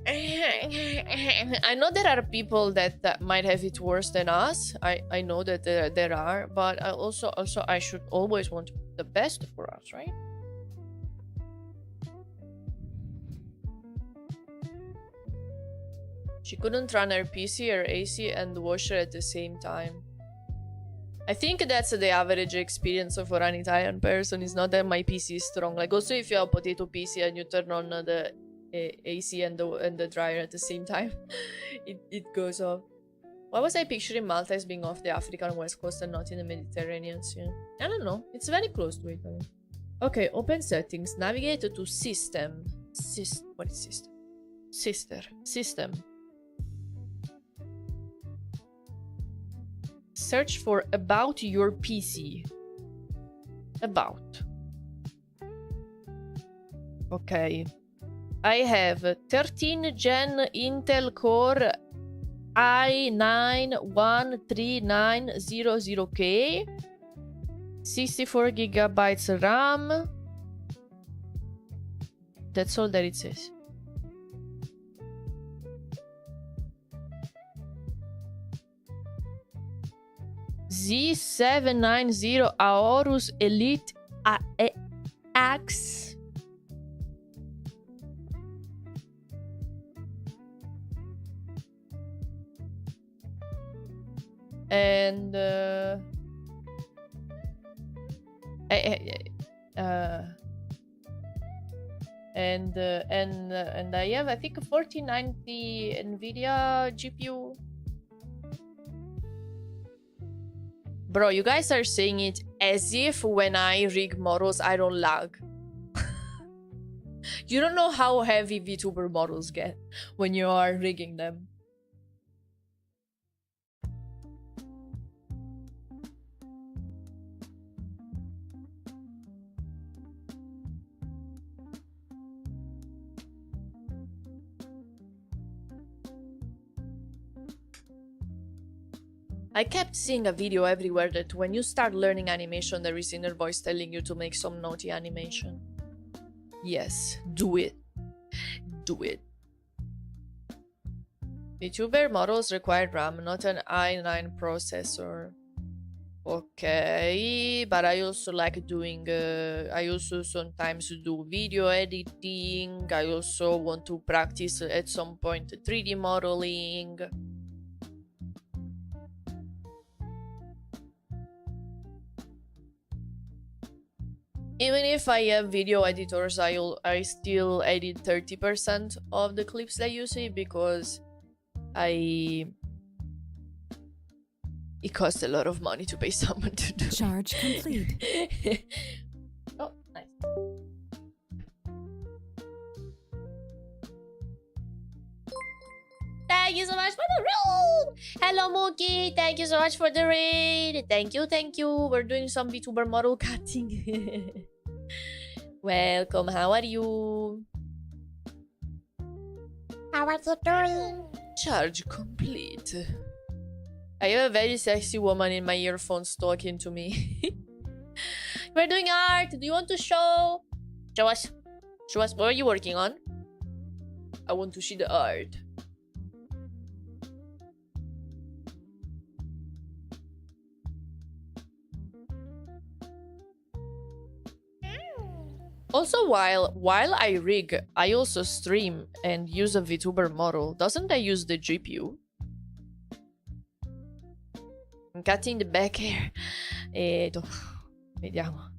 I know there are people that might have it worse than us. I know that there are, but also I should always want the best for us, right? She couldn't run her PC, her AC, and the washer at the same time. I think that's the average experience for an Italian person. It's not that my PC is strong. Like, also if you have a potato PC and you turn on the AC and the dryer at the same time, it goes off. Why was I picturing Malta as being off the African west coast and not in the Mediterranean Sea? I don't know. It's very close to Italy. Okay, open settings. Navigate to system. What is system? System. Search for about your PC. About. Okay. I have 13 Gen Intel Core i9-13900K, 64 gigabytes RAM. That's all that it says. Z790 Aorus Elite X. And and I have, I think, a 4090 Nvidia GPU. Bro, you guys are saying it as if when I rig models I don't lag. You don't know how heavy VTuber models get when you are rigging them. I kept seeing a video everywhere that when you start learning animation, there is inner voice telling you to make some naughty animation. Yes, do it. Do it. VTuber models require RAM, not an i9 processor. Okay, but I also like doing, I also sometimes do video editing. I also want to practice at some point 3D modeling. Even if I have video editors, I still edit 30% of the clips that you see because It costs a lot of money to pay someone to do. Charge complete. Oh, nice. Thank you so much for the raid! Hello, Mookie! Thank you so much for the raid! Thank you, thank you! We're doing some VTuber model cutting. Welcome, how are you? How are you doing? Charge complete. I have a very sexy woman in my earphones talking to me. We're doing art! Do you want to show? Show us. Show us. What are you working on? I want to see the art. Also, while I rig, I also stream and use a VTuber model. Doesn't I use the GPU? I'm cutting the back hair. Vediamo.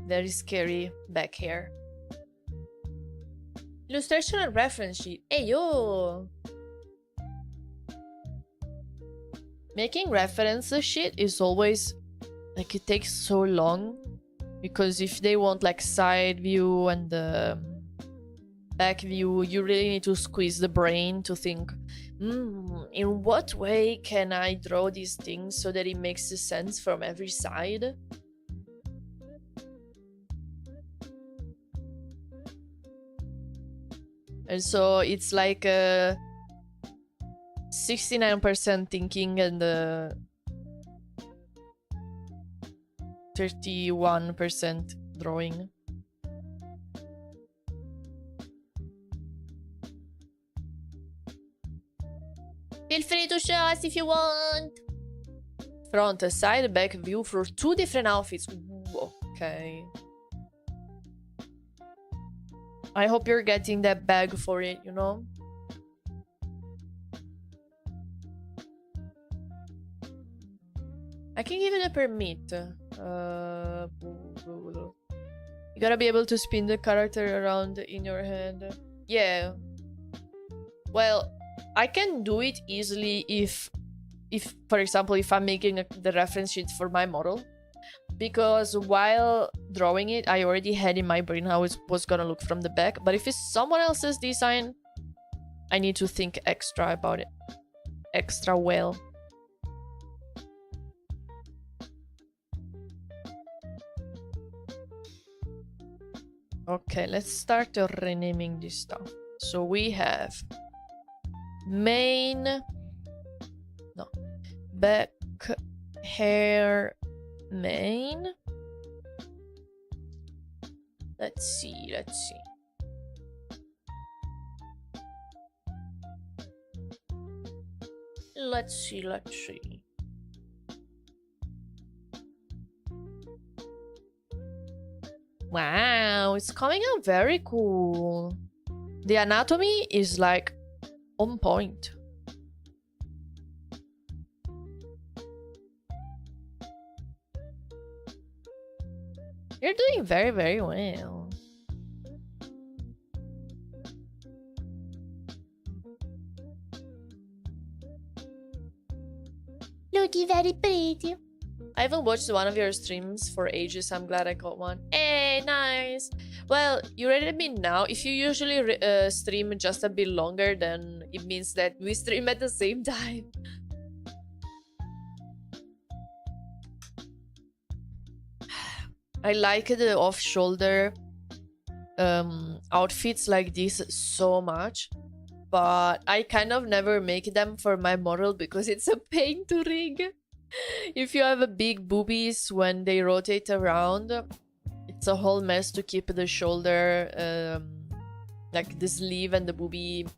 Very scary back hair. Illustration and reference sheet. Hey yo! Making reference sheet is always like it takes so long because if they want like side view and the back view, you really need to squeeze the brain to think, in what way can I draw these things so that it makes sense from every side? And so it's like 69% thinking and 31% drawing. Feel free to show us if you want. Front, side, back view for 2 different outfits. Ooh, okay. I hope you're getting that bag for it, you know? I can give it a permit. You gotta be able to spin the character around in your head. Yeah. Well, I can do it easily if for example, if I'm making the reference sheet for my model. Because while drawing it, I already had in my brain how it was gonna look from the back. But if it's someone else's design, I need to think extra about it. Extra well. Okay, let's start renaming this stuff. So we have main, no, back hair main. Let's see. Let's see. Wow, it's coming out very cool. The anatomy is like on point. You're doing very, very well. Looking very pretty. I haven't watched one of your streams for ages. I'm glad I caught one. Hey, nice. Well, you rated me now. If you usually stream just a bit longer, then it means that we stream at the same time. I like the off-shoulder outfits like this so much, but I kind of never make them for my model because it's a pain to rig. If you have a big boobies when they rotate around, it's a whole mess to keep the shoulder, like the sleeve and the boobie,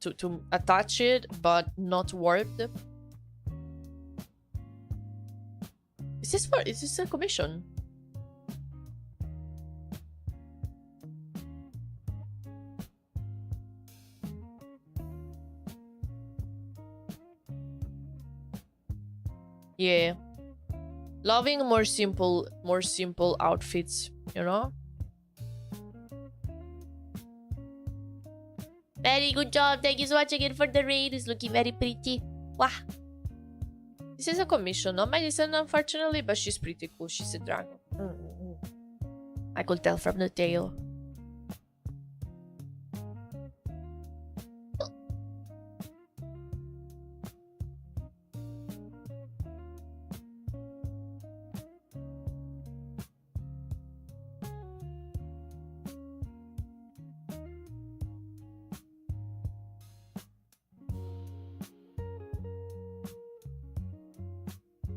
to attach it, but not warped. Is this a commission? Yeah. Loving more simple outfits, you know? Very good job. Thank you so much again for the raid. It's looking very pretty. Wow. This is a commission, not my descent, unfortunately, but she's pretty cool. She's a dragon. I could tell from the tail.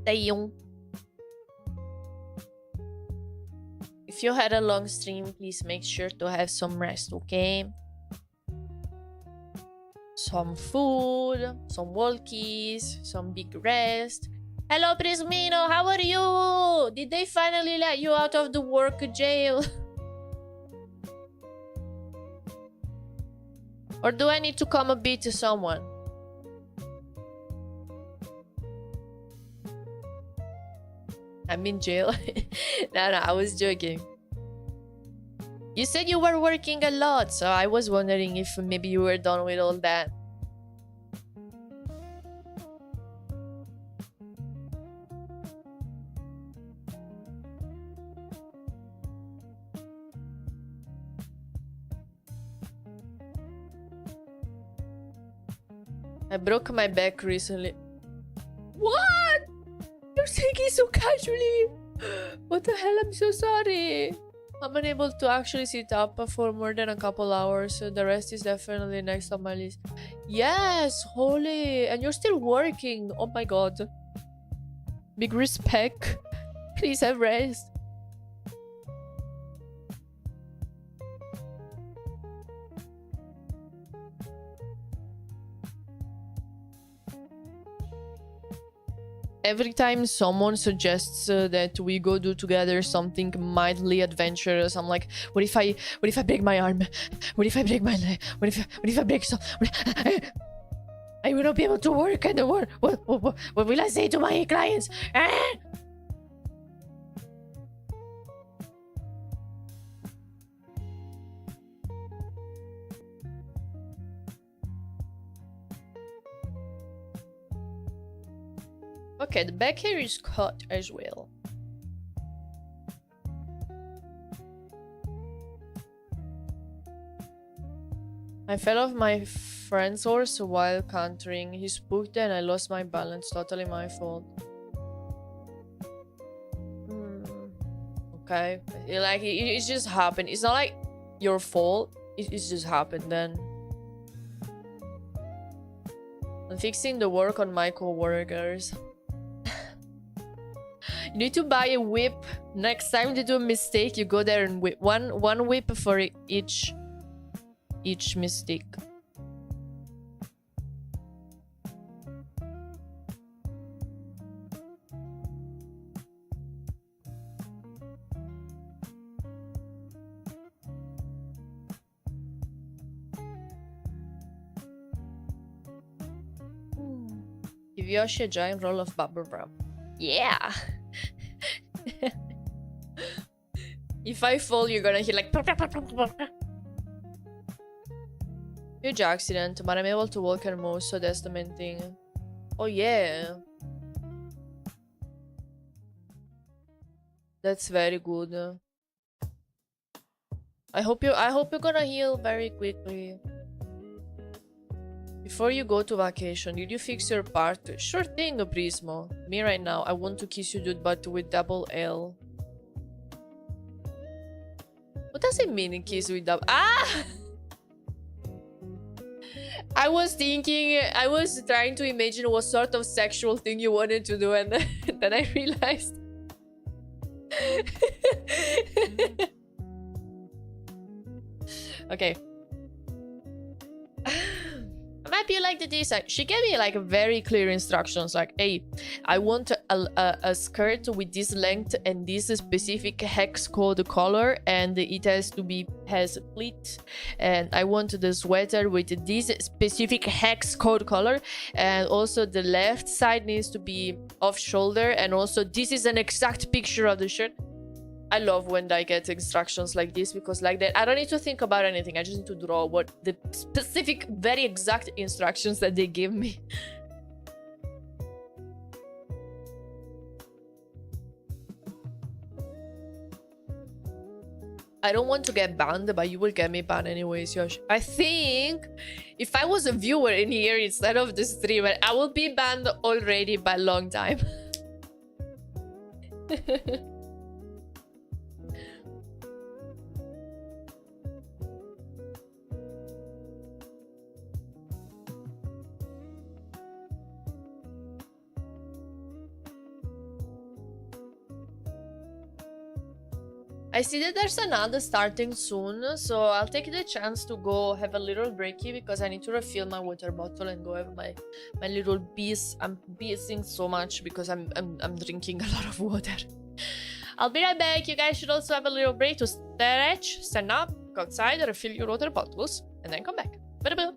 Damn. If you had a long stream, please make sure to have some rest, okay? Some food, some walkies, some big rest. Hello, Prismino, how are you? Did they finally let you out of the work jail? Or do I need to come a bit to someone? I'm in jail. No, I was joking. You said you were working a lot, so I was wondering if maybe you were done with all that. I broke my back recently. What? You're taking so casually. What the hell? I'm so sorry. I'm unable to actually sit up for more than a couple hours, so the rest is definitely next on my list. Yes, holy. And you're still working. Oh my god. Big respect. Please have rest. Every time someone suggests that we go do together something mildly adventurous, I'm like, what if I break my arm? What if I break my leg? What if I break some? I will not be able to work and what will I say to my clients? Okay, the back hair is cut as well. I fell off my friend's horse while cantering. He spooked and I lost my balance. Totally my fault. Okay. Like, it just happened. It's not like your fault. It's just happened then. I'm fixing the work on my co-workers. You need to buy a whip. Next time you do a mistake, you go there and whip one whip for each mistake. Give Yoshi a giant roll of bubble wrap. Yeah. If I fall, you're gonna hear like huge accident, but I'm able to walk and move, so that's the main thing. Oh yeah. That's very good. I hope you're gonna heal very quickly. Before you go to vacation, did you fix your part? Sure thing, Prismo. Me right now, I want to kiss you, dude, but with double L. What does it mean, kiss with double... Ah! I was trying to imagine what sort of sexual thing you wanted to do, and then I realized... Okay. happy you like the design. She gave me like very clear instructions, like, hey, I want a skirt with this length and this specific hex code color, and it has pleats, and I want the sweater with this specific hex code color, and also the left side needs to be off shoulder, and also this is an exact picture of the shirt. I love when I get instructions like this, because like that I don't need to think about anything. I just need to draw what the specific, very exact instructions that they give me. I don't want to get banned, but you will get me banned anyways, Yosh. I think if I was a viewer in here instead of the streamer, I will be banned already by a long time. I see that there's another starting soon, so I'll take the chance to go have a little breaky, because I need to refill my water bottle and go have my little bees. I'm beesing so much because I'm drinking a lot of water. I'll be right back. You guys should also have a little break to stretch, stand up, go outside, refill your water bottles, and then come back. Bye-bye.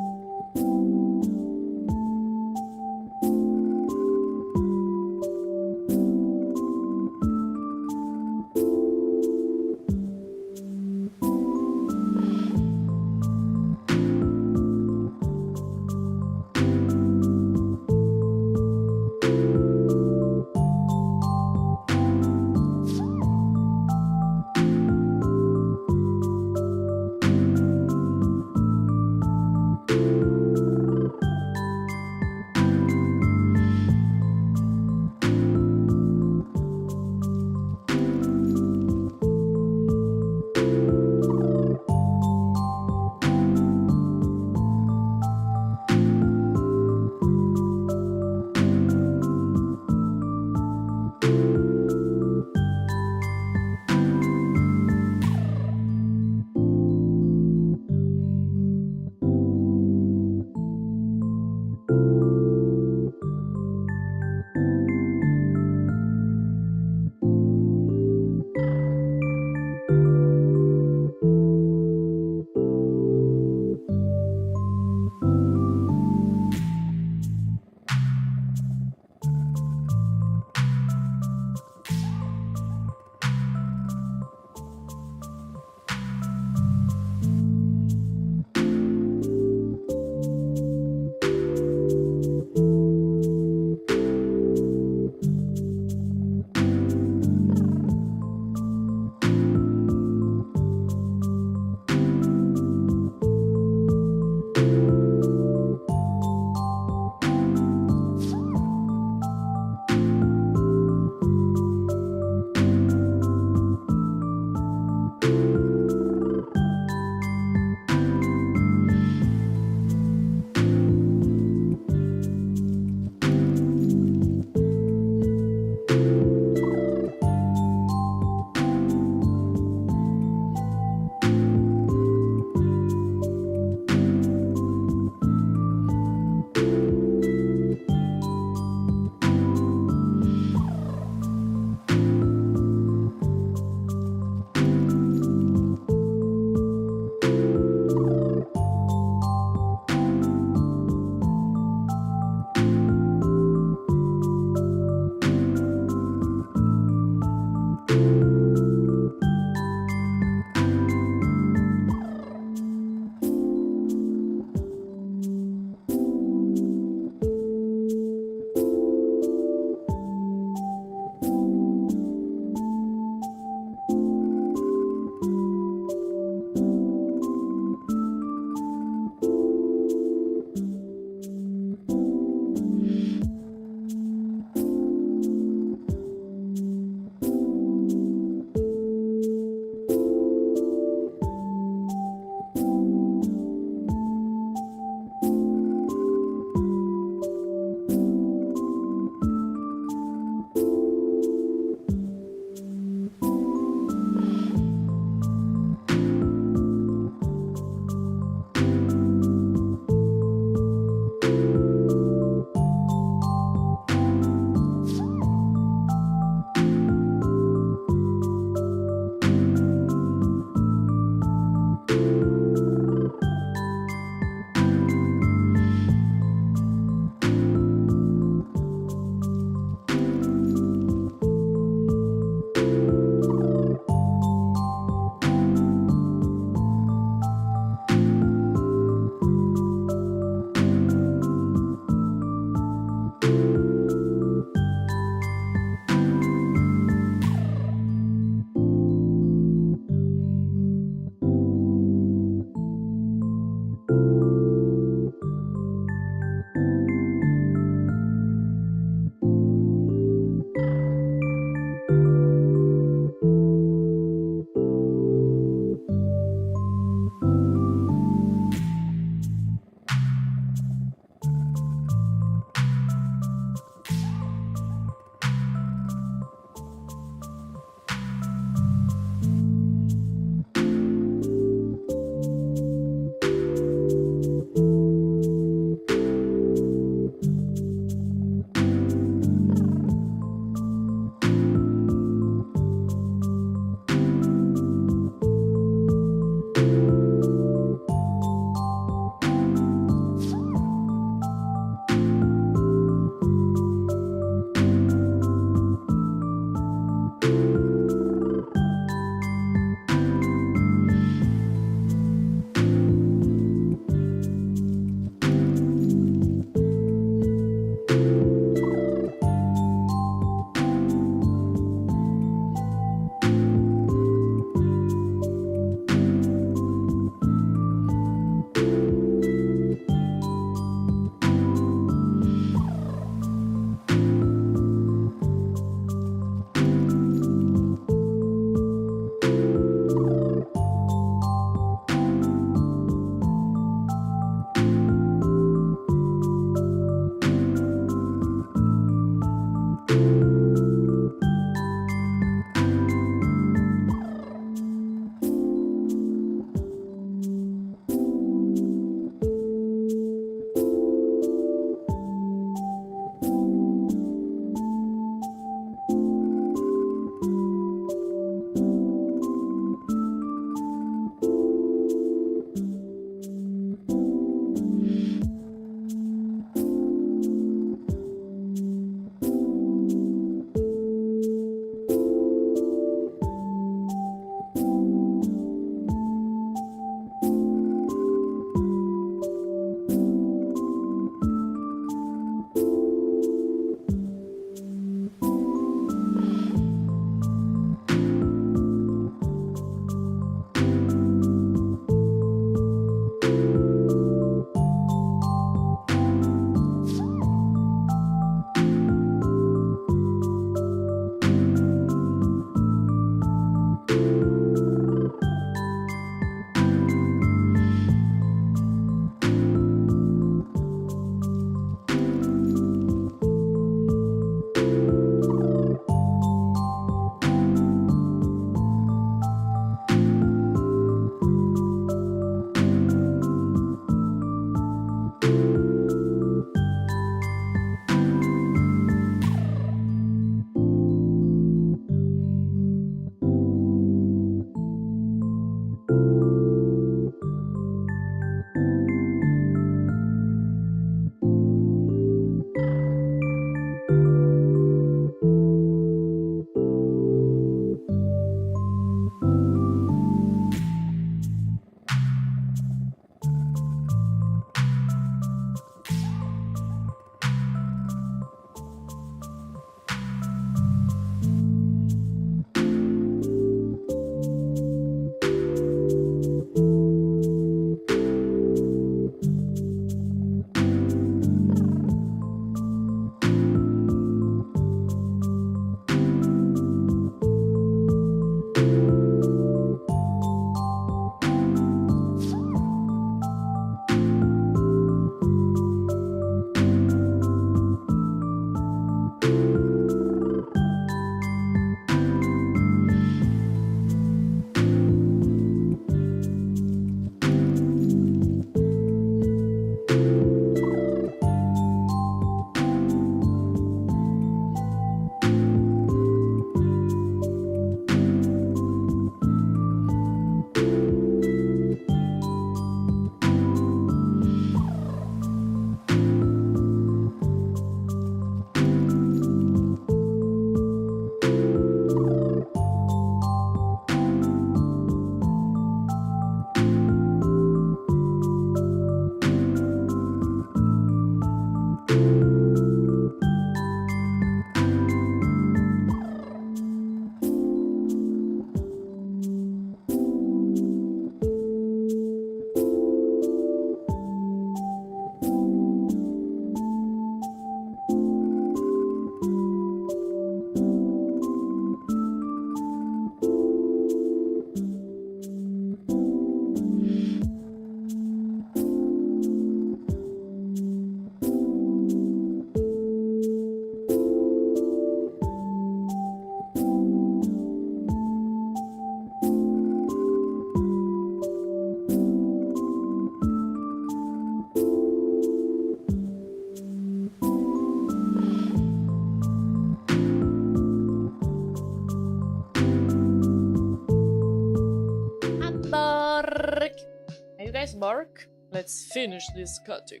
Nice bark. Let's finish this cutting.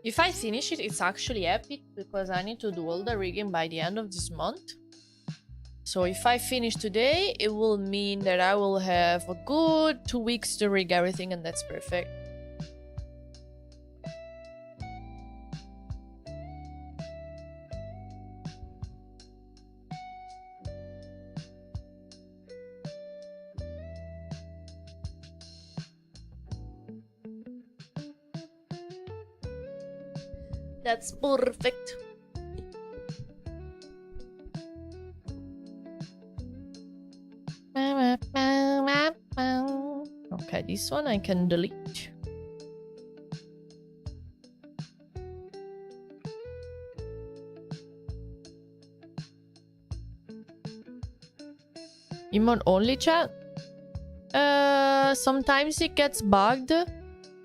If I finish it, it's actually epic because I need to do all the rigging by the end of this month. So if I finish today, it will mean that I will have a good 2 weeks to rig everything, and that's perfect. That's perfect. Okay, this one I can delete. Emote only chat? Sometimes it gets bugged.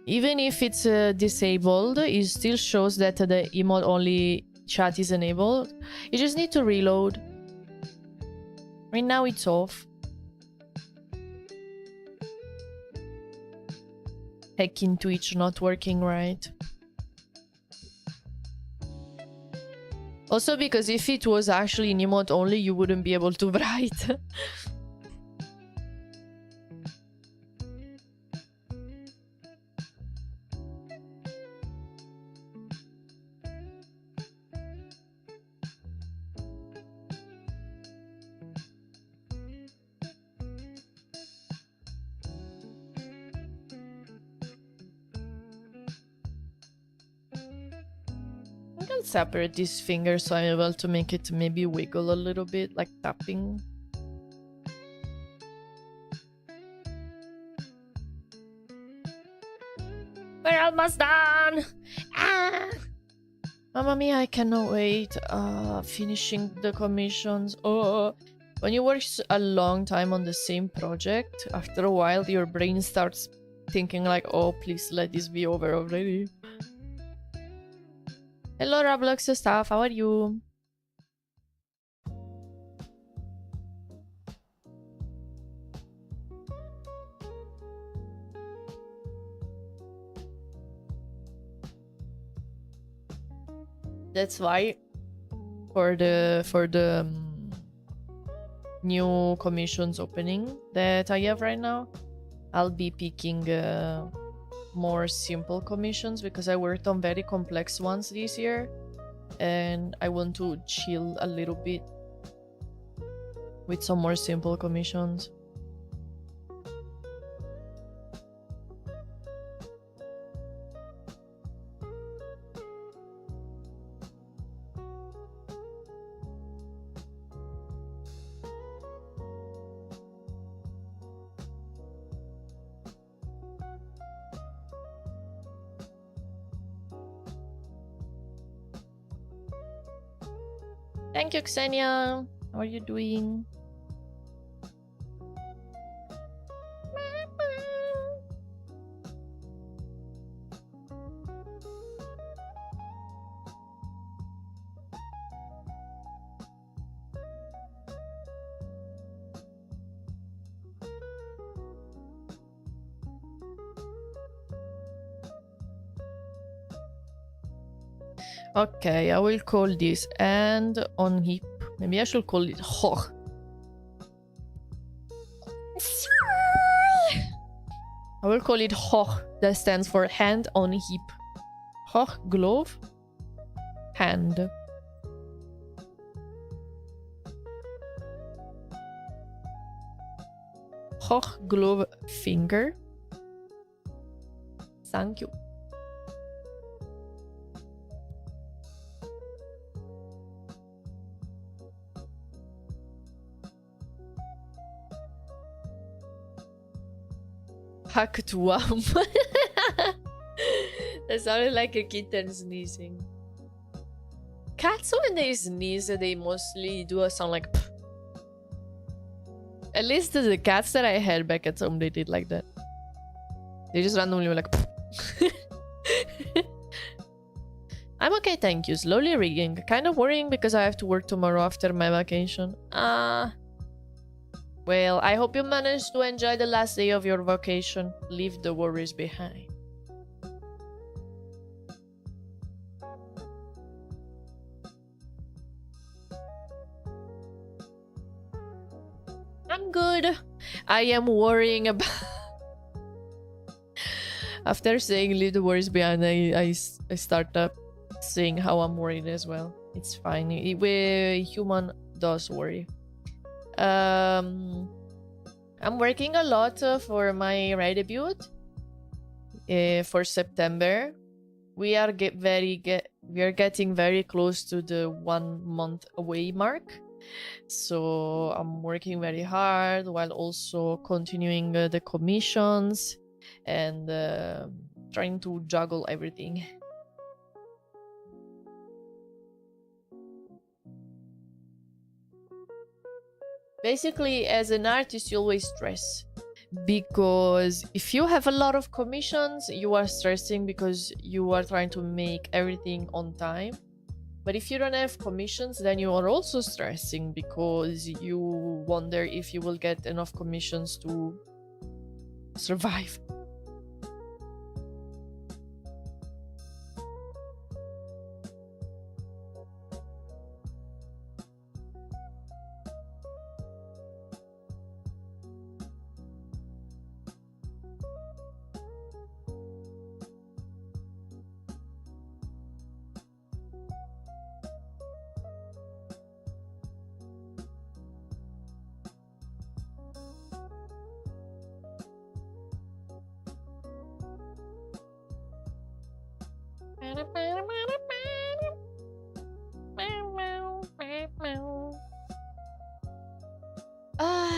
Even if it's disabled, it still shows that the emote only chat is enabled. You just need to reload. Right now it's off. Hacking Twitch not working right. Also because if it was actually an emote only, you wouldn't be able to write. Separate this finger so I'm able to make it maybe wiggle a little bit, like tapping. We're almost done! Ah! Mamma mia, I cannot wait. Finishing the commissions. Oh, when you work a long time on the same project, after a while your brain starts thinking like, oh, please let this be over already. Hello Roblox stuff, how are you? That's why for the new commissions opening that I have right now, I'll be picking more simple commissions because I worked on very complex ones this year and I want to chill a little bit with some more simple commissions. Thank you, Xenia. How are you doing? Okay, I will call this hand on hip. Maybe I should call it hoch. I will call it hoch. That stands for hand on hip. Hoch glove. Hand. Hoch glove finger. Thank you. Hack to wham. That sounded like a kitten sneezing. Cats, when they sneeze, they mostly do a sound like pff. At least the cats that I had back at home, they did like that. They just randomly were like pff. I'm okay, thank you. Slowly rigging. Kind of worrying because I have to work tomorrow after my vacation. Well, I hope you managed to enjoy the last day of your vacation. Leave the worries behind. I'm good. I am worrying about... After saying leave the worries behind, I start up saying how I'm worried as well. It's fine. Human does worry. I'm working a lot for my Rai debut for September. We are getting very close to the 1 month away mark. So I'm working very hard while also continuing the commissions and trying to juggle everything. Basically, as an artist, you always stress. Because if you have a lot of commissions, you are stressing because you are trying to make everything on time. But if you don't have commissions, then you are also stressing because you wonder if you will get enough commissions to survive.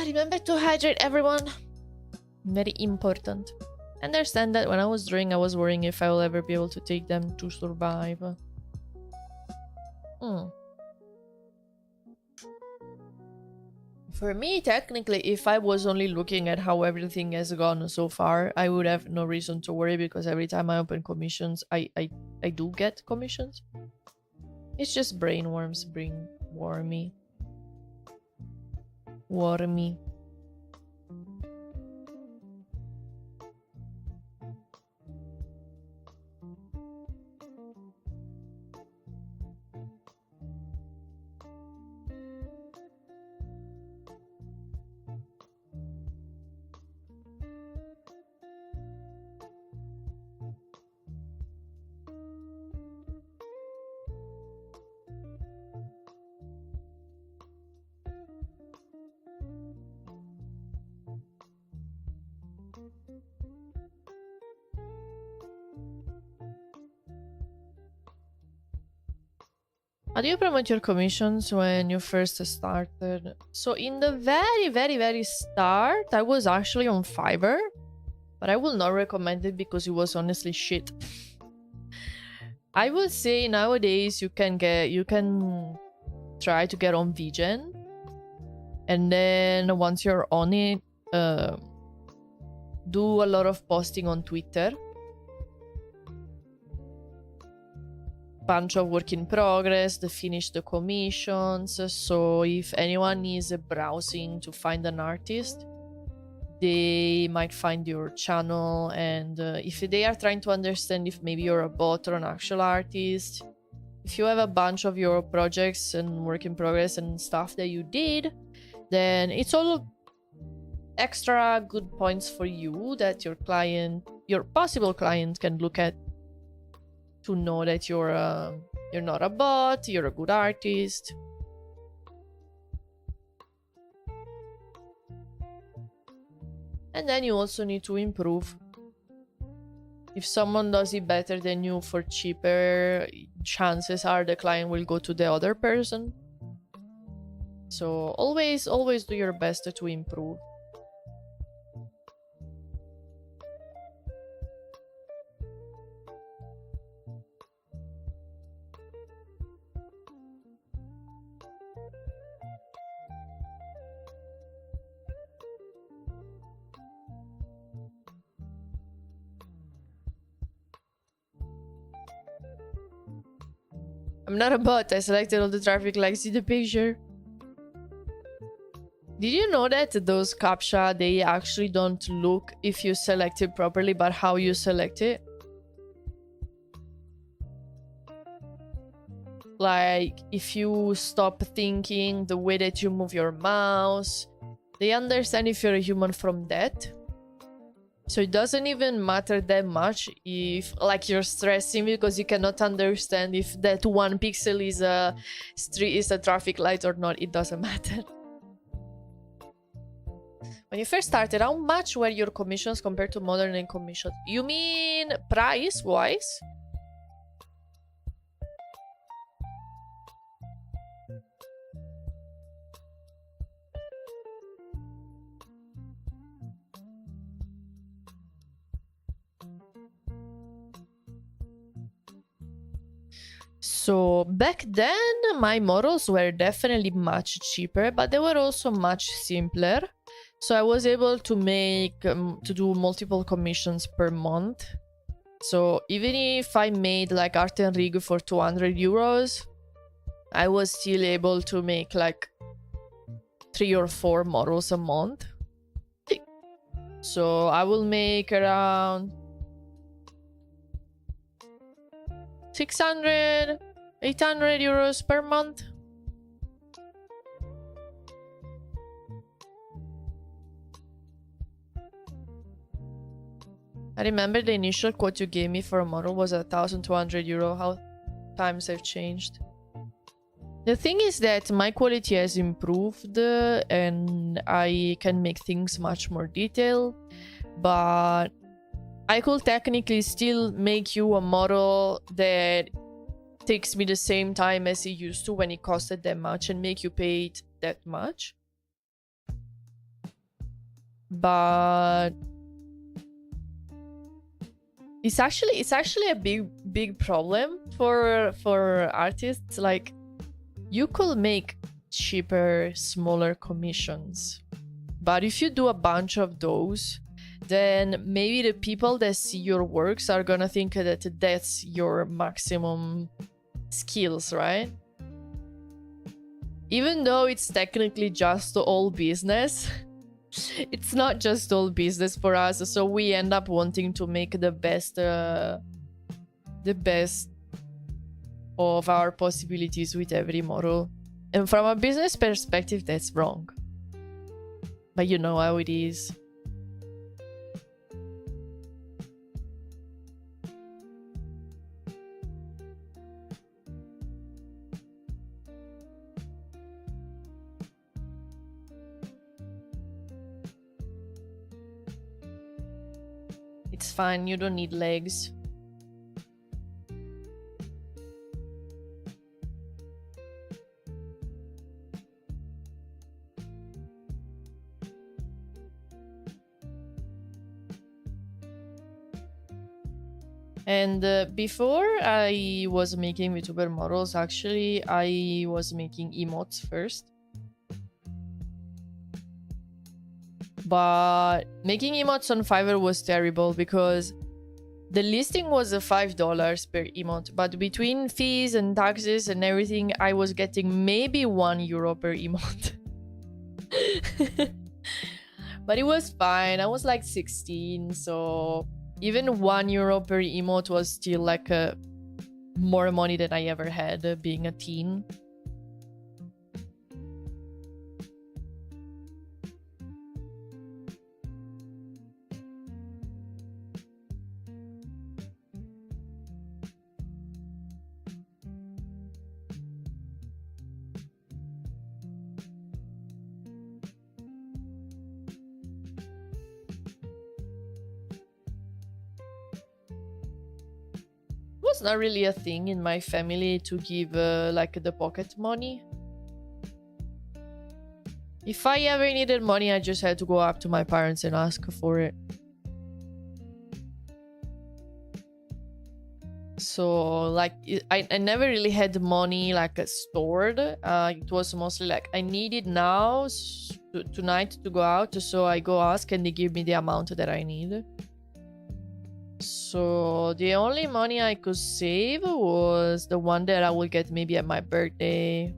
Remember to hydrate, everyone. Very important. Understand that when I was drawing, I was worrying if I will ever be able to take them to survive. For me, technically, if I was only looking at how everything has gone so far, I would have no reason to worry because every time I open commissions, I do get commissions. It's just brain worms bring wormy. How do you promote your commissions when you first started? So in the very start, I was actually on Fiverr, but I will not recommend it because it was honestly shit. I would say nowadays you can try to get on VGen, and then once you're on it, do a lot of posting on Twitter. Bunch of work in progress to finish the commissions. So if anyone is browsing to find an artist, they might find your channel, and if they are trying to understand if maybe you're a bot or an actual artist, if you have a bunch of your projects and work in progress and stuff that you did, then it's all extra good points for you that your possible client can look at to know that you're not a bot, you're a good artist. And then you also need to improve. If someone does it better than you for cheaper, chances are the client will go to the other person. So always do your best to improve. I'm not a bot. I selected all the traffic lights in the picture. Did you know that those captcha, they actually don't look if you select it properly, but how you select it? Like, if you stop thinking, the way that you move your mouse, they understand if you're a human from that. So it doesn't even matter that much if, like, you're stressing because you cannot understand if that one pixel is a street, is a traffic light or not. It doesn't matter. When you first started, how much were your commissions compared to modern and commissioned? You mean price-wise? So back then, my models were definitely much cheaper, but they were also much simpler. So I was able to make to do multiple commissions per month. So even if I made like art and rig for 200 euros, I was still able to make like 3 or 4 models a month. So I will make around 600, 800 euros per month. I remember the initial quote you gave me for a model was 1,200 euro. How times have changed. The thing is that my quality has improved and I can make things much more detailed, but I could technically still make you a model that takes me the same time as it used to when it costed that much and make you pay it that much. But it's actually a big problem for artists. Like, you could make cheaper, smaller commissions, but if you do a bunch of those, then maybe the people that see your works are gonna think that that's your maximum skills, right? Even though it's technically just all business, it's not just all business for us, so we end up wanting to make the best of our possibilities with every model. And from a business perspective, that's wrong. But you know how it is. It's fine, you don't need legs. And before I was making VTuber models, actually, I was making emotes first. But making emotes on Fiverr was terrible because the listing was $5 per emote, but between fees and taxes and everything, I was getting maybe €1 per emote. But it was fine. I was like 16, so even €1 per emote was still like more money than I ever had being a teen. Was not really a thing in my family to give like the pocket money. If I ever needed money, I just had to go up to my parents and ask for it. So like I never really had money like stored. It was mostly like I need it now tonight to go out, so I go ask and they give me the amount that I need. So the only money I could save was the one that I would get maybe at my birthday.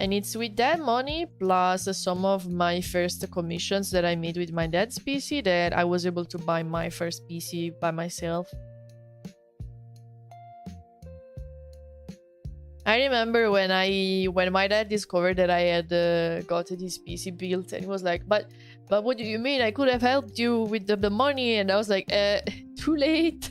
And it's with that money plus some of my first commissions that I made with my dad's PC that I was able to buy my first PC by myself. I remember when my dad discovered that I had got this PC built, and he was like, but what do you mean? I could have helped you with the money. And I was like, too late.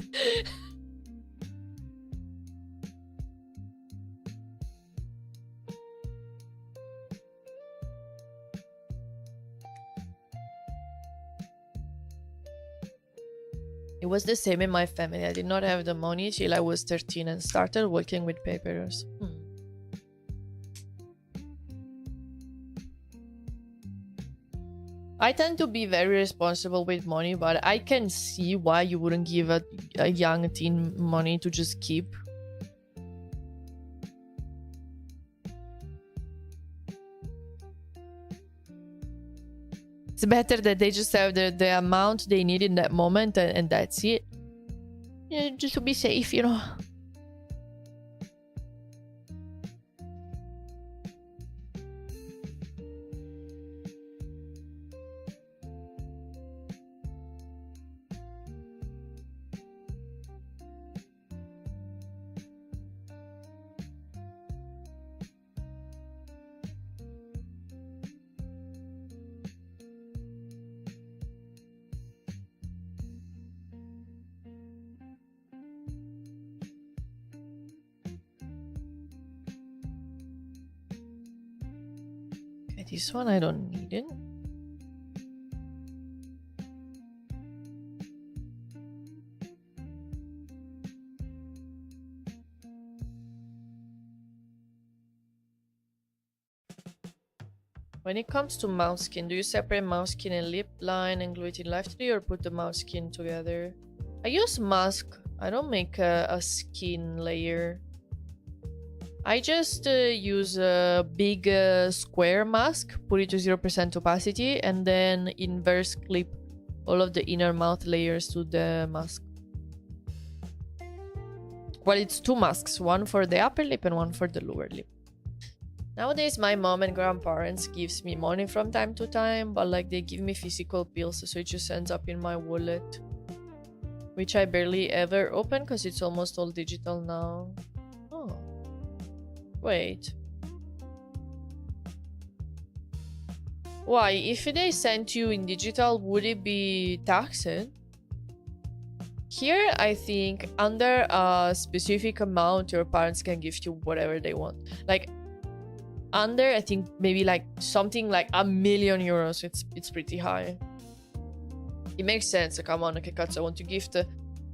It was the same in my family. I did not have the money till I was 13 and started working with papers. I tend to be very responsible with money, but I can see why you wouldn't give a young teen money to just keep. It's better that they just have the amount they need in that moment, and that's it. Yeah, just to be safe, you know. This one I don't need it. When it comes to mouse skin, do you separate mouse skin and lip line and glue it in Live 3 or put the mouse skin together? I use mask. I don't make a skin layer. I just use a big square mask, put it to 0% opacity, and then inverse clip all of the inner mouth layers to the mask. Well, it's two masks, one for the upper lip and one for the lower lip. Nowadays, my mom and grandparents gives me money from time to time, but like they give me physical bills, so it just ends up in my wallet, which I barely ever open because it's almost all digital now. Oh. Wait. Why? If they sent you in digital, would it be taxed? Here, I think under a specific amount, your parents can give you whatever they want. Like, under, I think maybe like something like €1,000,000. It's pretty high. It makes sense. Come on, okay, cazzo, I want to gift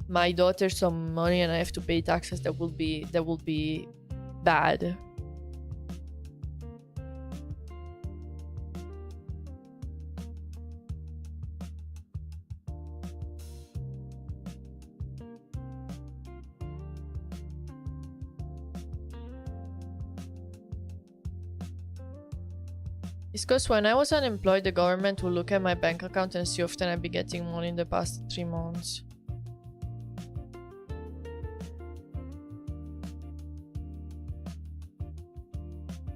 my daughter some money and I have to pay taxes. That will be bad. It's because when I was unemployed, the government will look at my bank account and see how often I've been getting money in the past 3 months.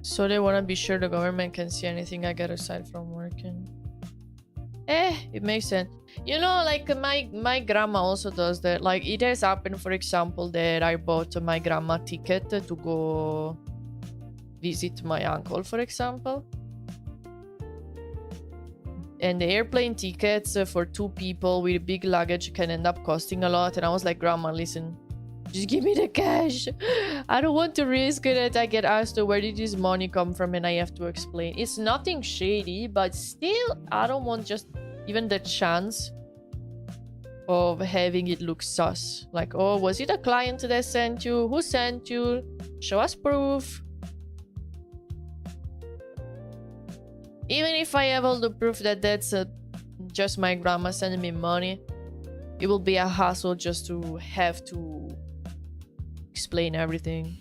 So they want to be sure the government can see anything I get aside from working. It makes sense. You know, like my grandma also does that. Like it has happened, for example, that I bought my grandma ticket to go visit my uncle, for example. And the airplane tickets for 2 people with big luggage can end up costing a lot. And I was like, Grandma, listen, just give me the cash. I don't want to risk it that I get asked where did this money come from and I have to explain. It's nothing shady, but still, I don't want just even the chance of having it look sus. Like, oh, was it a client that sent you? Who sent you? Show us proof. Even if I have all the proof that that's just my grandma sending me money, it will be a hassle just to have to explain everything.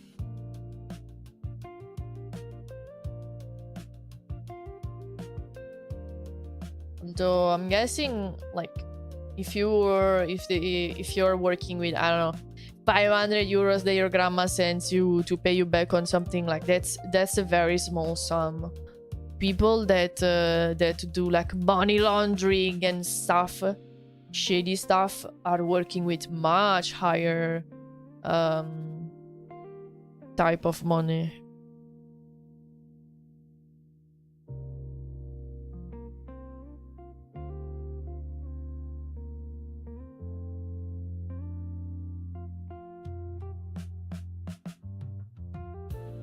Though I'm guessing, like, if you're working with, I don't know, 500 euros that your grandma sends you to pay you back on something like that's a very small sum. People that do like money laundering and stuff, shady stuff, are working with much higher type of money.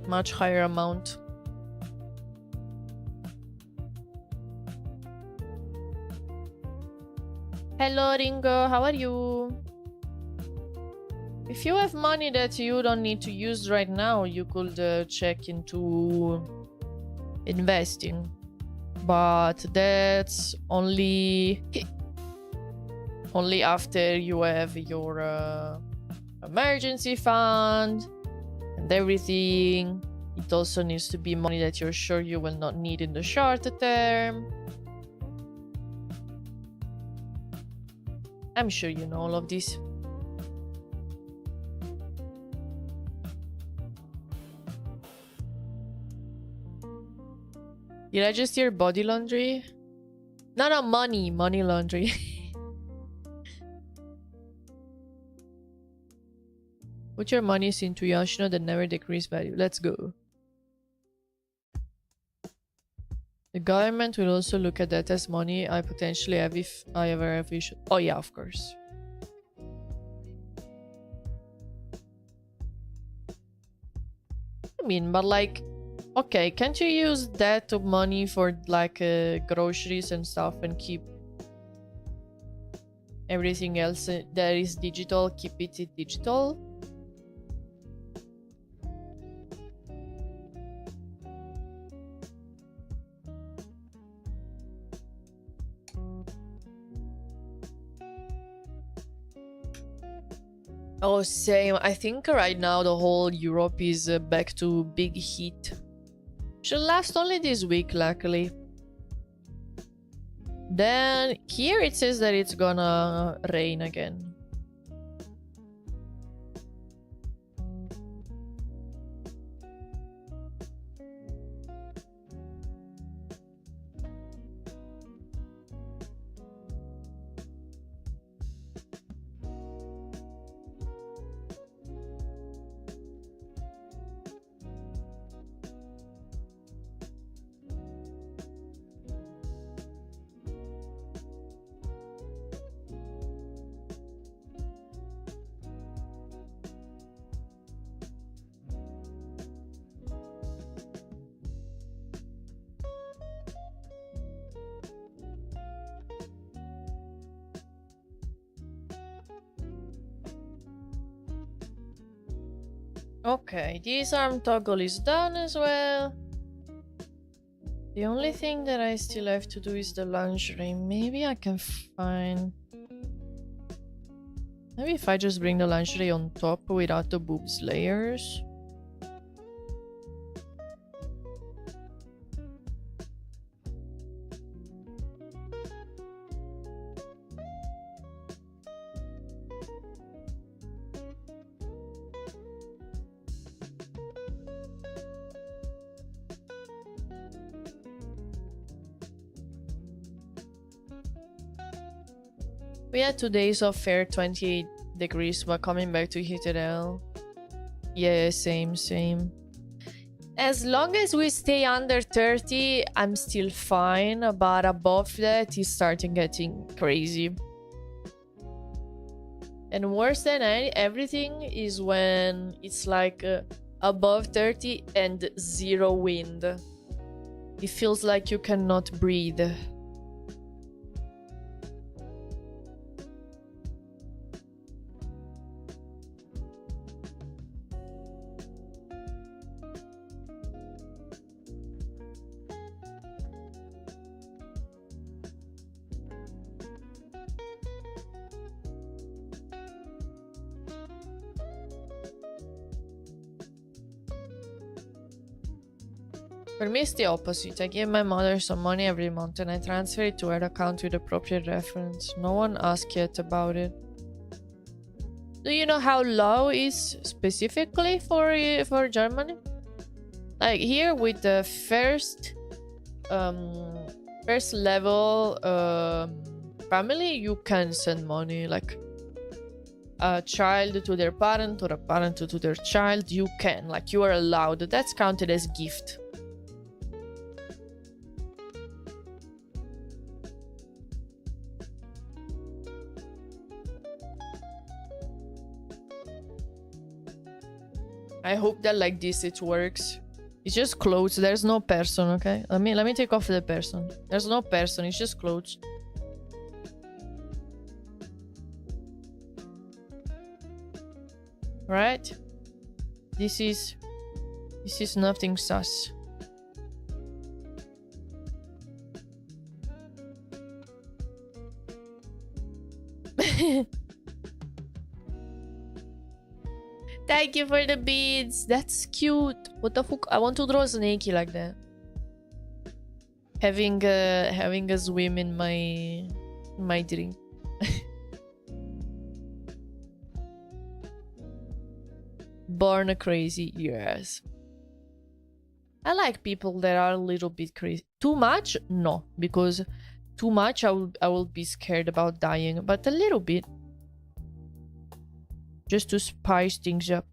Much higher amount. Hello Ringo, how are you? If you have money that you don't need to use right now, you could check into investing. But that's only after you have your emergency fund and everything. It also needs to be money that you're sure you will not need in the short term. I'm sure you know all of this. Did I just hear body laundry? No, money laundry. Put your monies into Yoshino that never decrease value. Let's go. The government will also look at that as money I potentially have if I ever have issue. Oh yeah, of course. I mean, but like, okay, can't you use that money for like groceries and stuff and keep everything else that is digital, keep it digital? Oh, same. I think right now the whole Europe is back to big heat. Should last only this week, luckily. Then here it says that it's gonna rain again. Okay, this arm toggle is done as well. The only thing that I still have to do is the lingerie. Maybe I can find... Maybe if I just bring the lingerie on top without the boobs layers. We had 2 days of fair 28 degrees, but coming back to heated hell. Yeah, same. As long as we stay under 30, I'm still fine, but above that, it's starting getting crazy. And worse than everything is when it's like above 30 and zero wind. It feels like you cannot breathe. For me, it's the opposite. I give my mother some money every month and I transfer it to her account with appropriate reference. No one asked yet about it. Do you know how low is specifically for Germany? Like here with the first level family, you can send money, like a child to their parent or a parent to their child. You can, like, you are allowed. That's counted as gift. I hope that like this it works. It's just clothes. There's no person, okay? Let me take off the person. There's no person. It's just clothes. Right? This is nothing sus. Thank you for the beads. That's cute. What the fuck? I want to draw a snakey like that. Having a swim in my drink. Born crazy, yes. I like people that are a little bit crazy. Too much? No, because too much I will be scared about dying, but a little bit. Just to spice things up.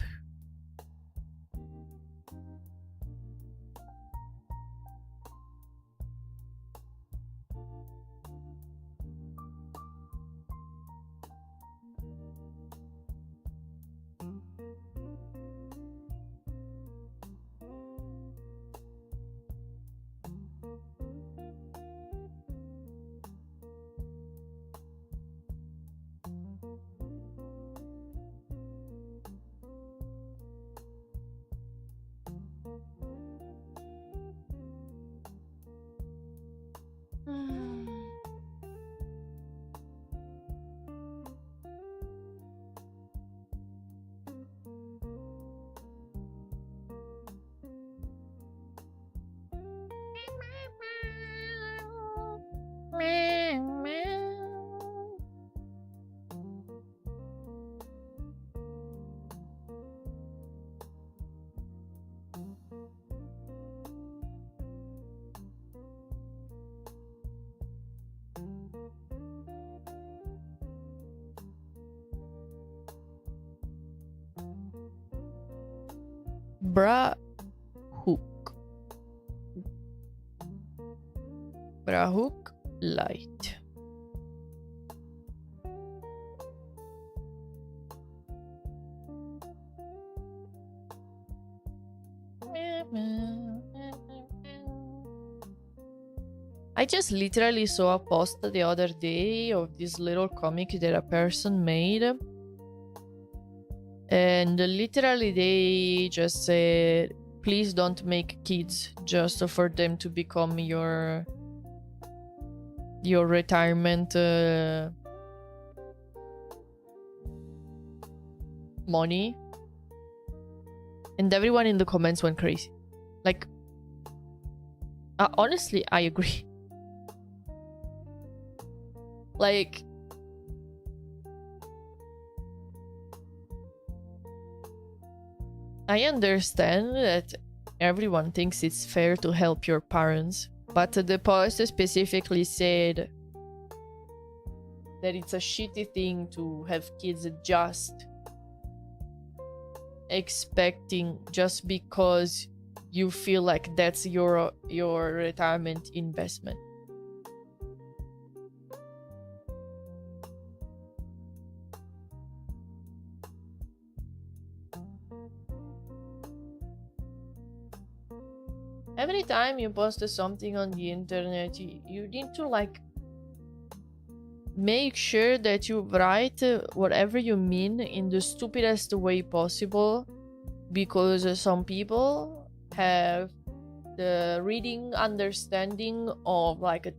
Brahook light. I just literally saw a post the other day of this little comic that a person made. And literally they just said, please don't make kids just for them to become your retirement money. And everyone in the comments went crazy. Like, honestly, I agree. Like, I understand that everyone thinks it's fair to help your parents, but the post specifically said that it's a shitty thing to have kids just expecting just because you feel like that's your retirement investment. Every time you post something on the internet, you need to like make sure that you write whatever you mean in the stupidest way possible, because some people have the reading understanding of like a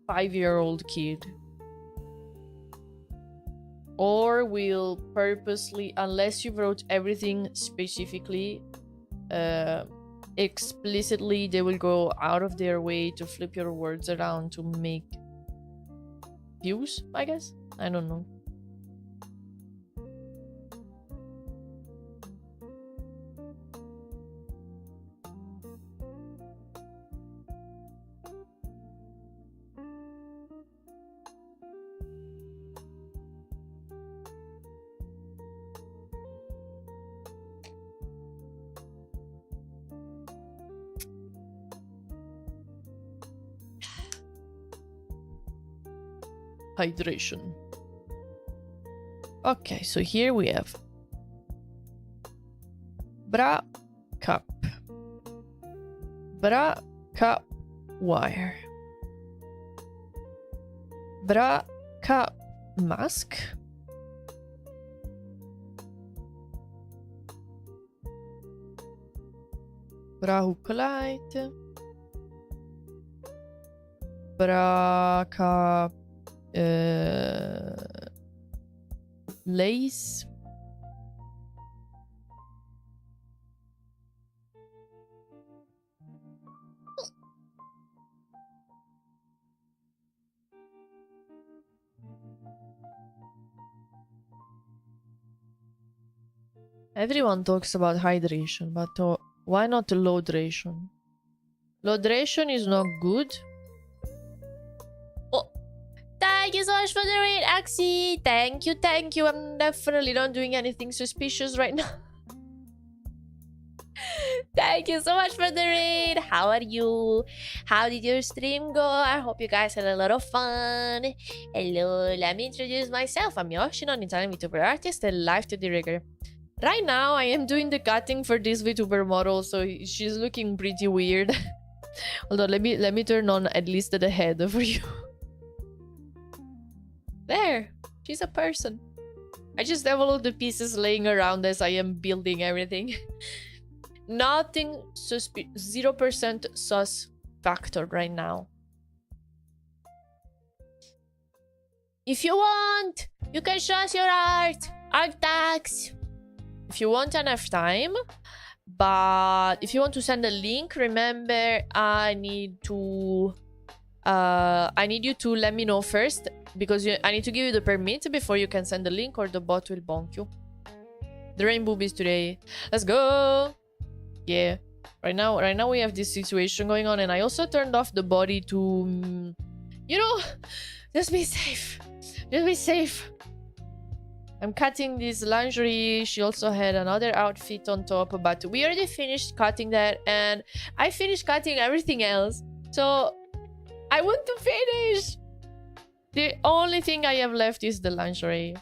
5-year-old kid, or will purposely, unless you wrote everything specifically explicitly, they will go out of their way to flip your words around to make views, I guess. I don't know. hydration. Okay, so here we have bra cup, bra cup wire, bra cup mask, bra hook light, bra cup lace, everyone talks about hydration, but why not low hydration? Low hydration is not good. Oh, thank you so much for the raid, Axie. Thank you, thank you. I'm definitely not doing anything suspicious right now. Thank you so much for the raid. How are you? How did your stream go? I hope you guys had a lot of fun. Hello, let me introduce myself. I'm Yoshino, an Italian VTuber artist and live 2D rigger. Right now, I am doing the cutting for this VTuber model, so she's looking pretty weird. Hold on, let me turn on at least the head for you. There, she's a person. I just have all of the pieces laying around as I am building everything. Nothing 0% sus factor right now. If you want, you can show us your art tags. If you want enough time, but if you want to send a link, remember I need you to let me know first, because I need to give you the permit before you can send the link, or the bot will bonk you. The rain boobies today. Let's go. Yeah. Right now we have this situation going on, and I also turned off the body to, you know, just be safe. Just be safe. I'm cutting this lingerie. She also had another outfit on top, but we already finished cutting that, and I finished cutting everything else. So I want to finish. The only thing I have left is the lingerie.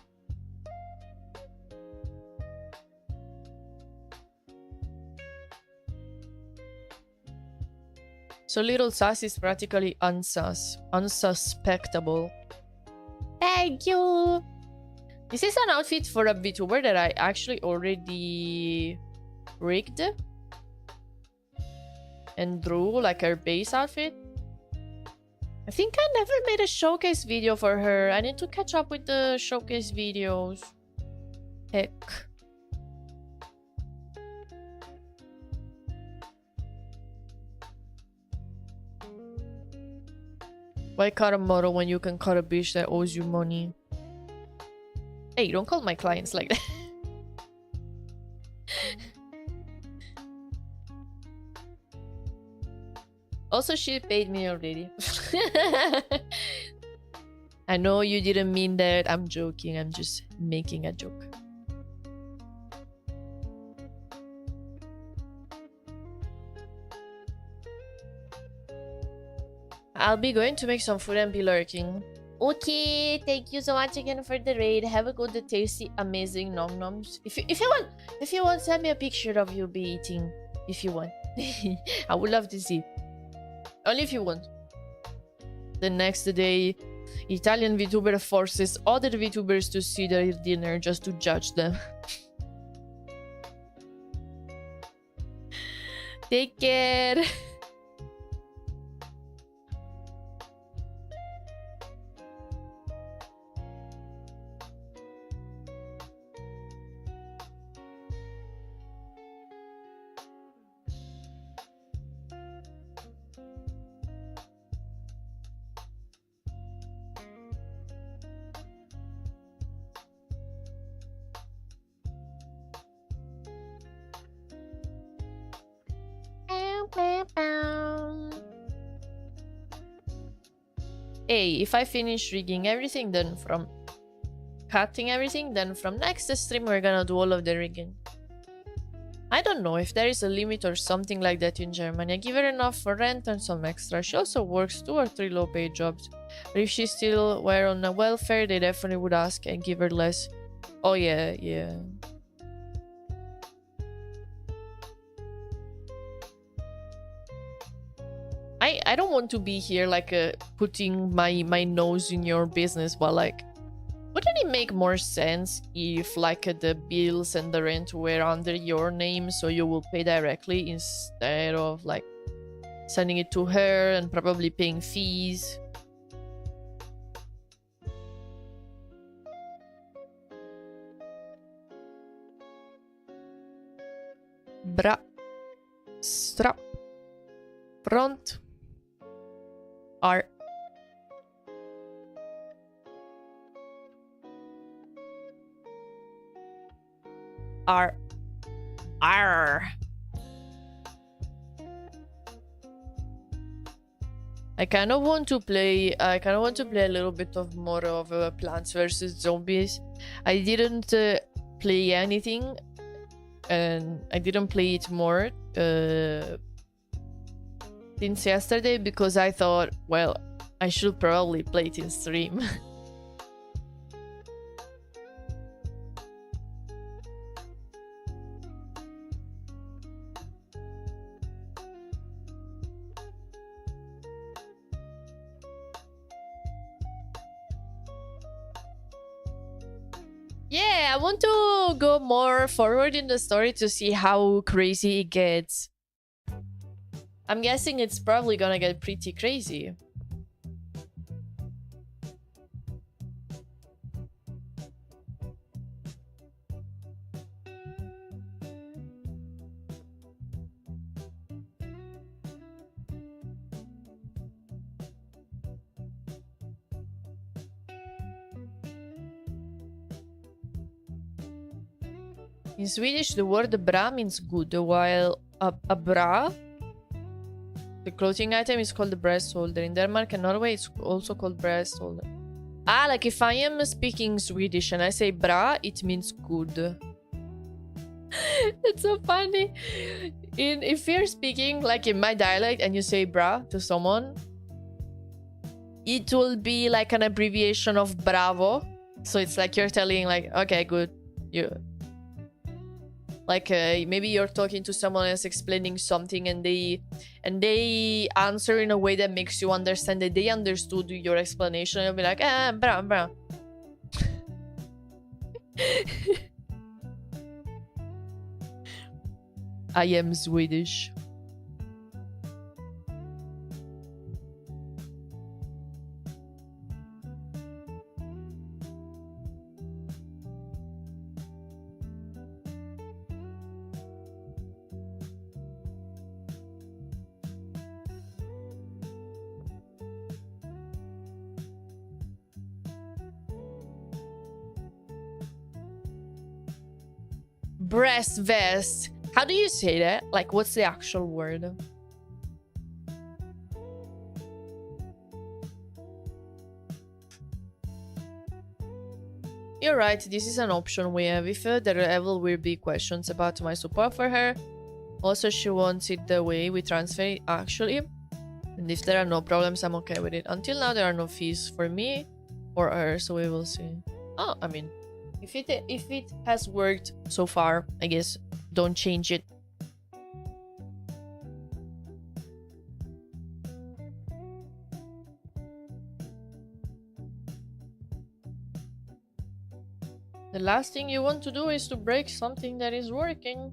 So little sus is practically unsuspectable. Thank you. This is an outfit for a VTuber that I actually already rigged and drew, like her base outfit. I think I never made a showcase video for her. I need to catch up with the showcase videos. Heck. Why cut a model when you can cut a bitch that owes you money? Hey, don't call my clients like that. Also, she paid me already. I know you didn't mean that. I'm joking. I'm just making a joke. I'll be going to make some food and be lurking. Okay, thank you so much again for the raid. Have a good, tasty, amazing nom noms. If you want, send me a picture of you be eating. If you want, I would love to see. Only if you want. The next day, Italian VTuber forces other VTubers to see their dinner just to judge them. Take care. Hey, if I finish rigging everything, then from cutting everything, then from next stream we're gonna do all of the rigging. I don't know if there is a limit or something like that in Germany. I give her enough for rent and some extra. She also works 2 or 3 low paid jobs. But if she still were on a welfare, they definitely would ask and give her less. Oh yeah, yeah. I don't want to be here like putting my nose in your business, but like, wouldn't it make more sense if like the bills and the rent were under your name, so you will pay directly instead of like sending it to her and probably paying fees? Bra. Strap. Front. Art. R. R. I kind of want to play a little bit of more of Plants vs Zombies. I didn't play anything, and I didn't play it more since yesterday because I thought, well, I should probably play it in stream. Yeah, I want to go more forward in the story to see how crazy it gets. I'm guessing it's probably gonna get pretty crazy. In Swedish, the word bra means good, while a bra, the clothing item, is called the breast holder. In Denmark and Norway, it's also called breast holder. Ah, like if I am speaking Swedish and I say bra, it means good. It's so funny. If you're speaking like in my dialect and you say bra to someone, it will be like an abbreviation of bravo. So it's like you're telling like, okay, good. You like maybe you're talking to someone else explaining something and they answer in a way that makes you understand that they understood your explanation. You'll be like, bra, bra. I am Swedish. Breast vest. How do you say that? Like, what's the actual word? You're right, this is an option we have if there ever will be questions about my support for her. Also, she wants it the way we transfer it, actually. And if there are no problems, I'm okay with it. Until now, there are no fees for me or her, so we will see. Oh, I mean, if it has worked so far, I guess don't change it. The last thing you want to do is to break something that is working.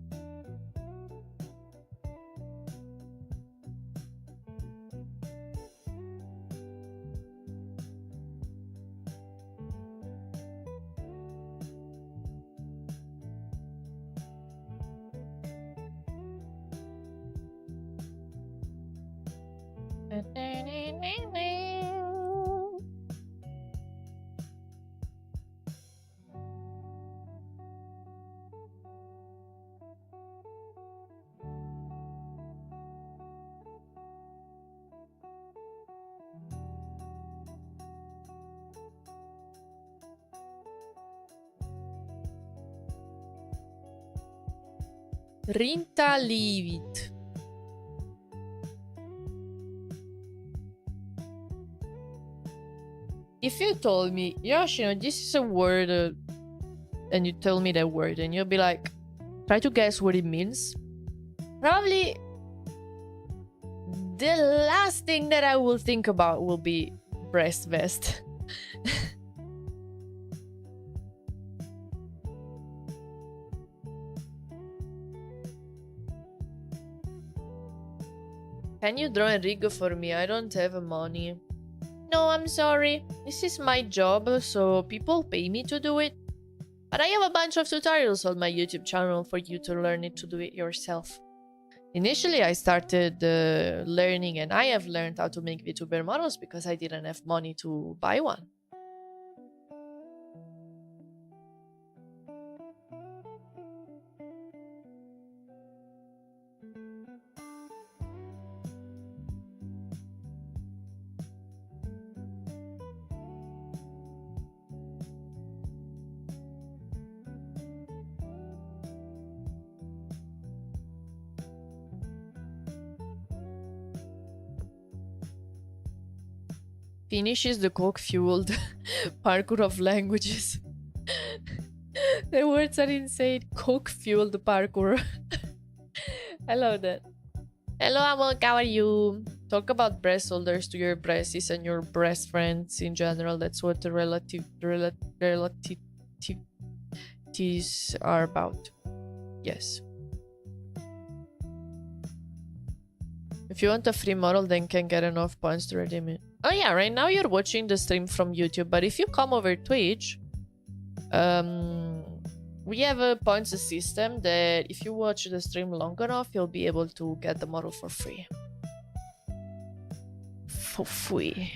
Rinta livit. If you told me, Yoshino, this is a word, and you tell me that word, and you'll be like, try to guess what it means. Probably the last thing that I will think about will be breast vest. Can you draw Enrico for me? I don't have money. No, I'm sorry. This is my job, so people pay me to do it. But I have a bunch of tutorials on my YouTube channel for you to learn it to do it yourself. Initially, I started learning, and I have learned how to make VTuber models because I didn't have money to buy one. Finnish is the coke-fueled parkour of languages. The words are insane. Coke-fueled parkour. I love that. Hello, Amok. How are you? Talk about breast holders to your breasties and your breast friends in general. That's what the relativities are about. Yes. If you want a free model, then can get enough points to redeem it. Oh yeah, right now you're watching the stream from YouTube, but if you come over Twitch, we have a points system that if you watch the stream long enough, you'll be able to get the model for free. For free.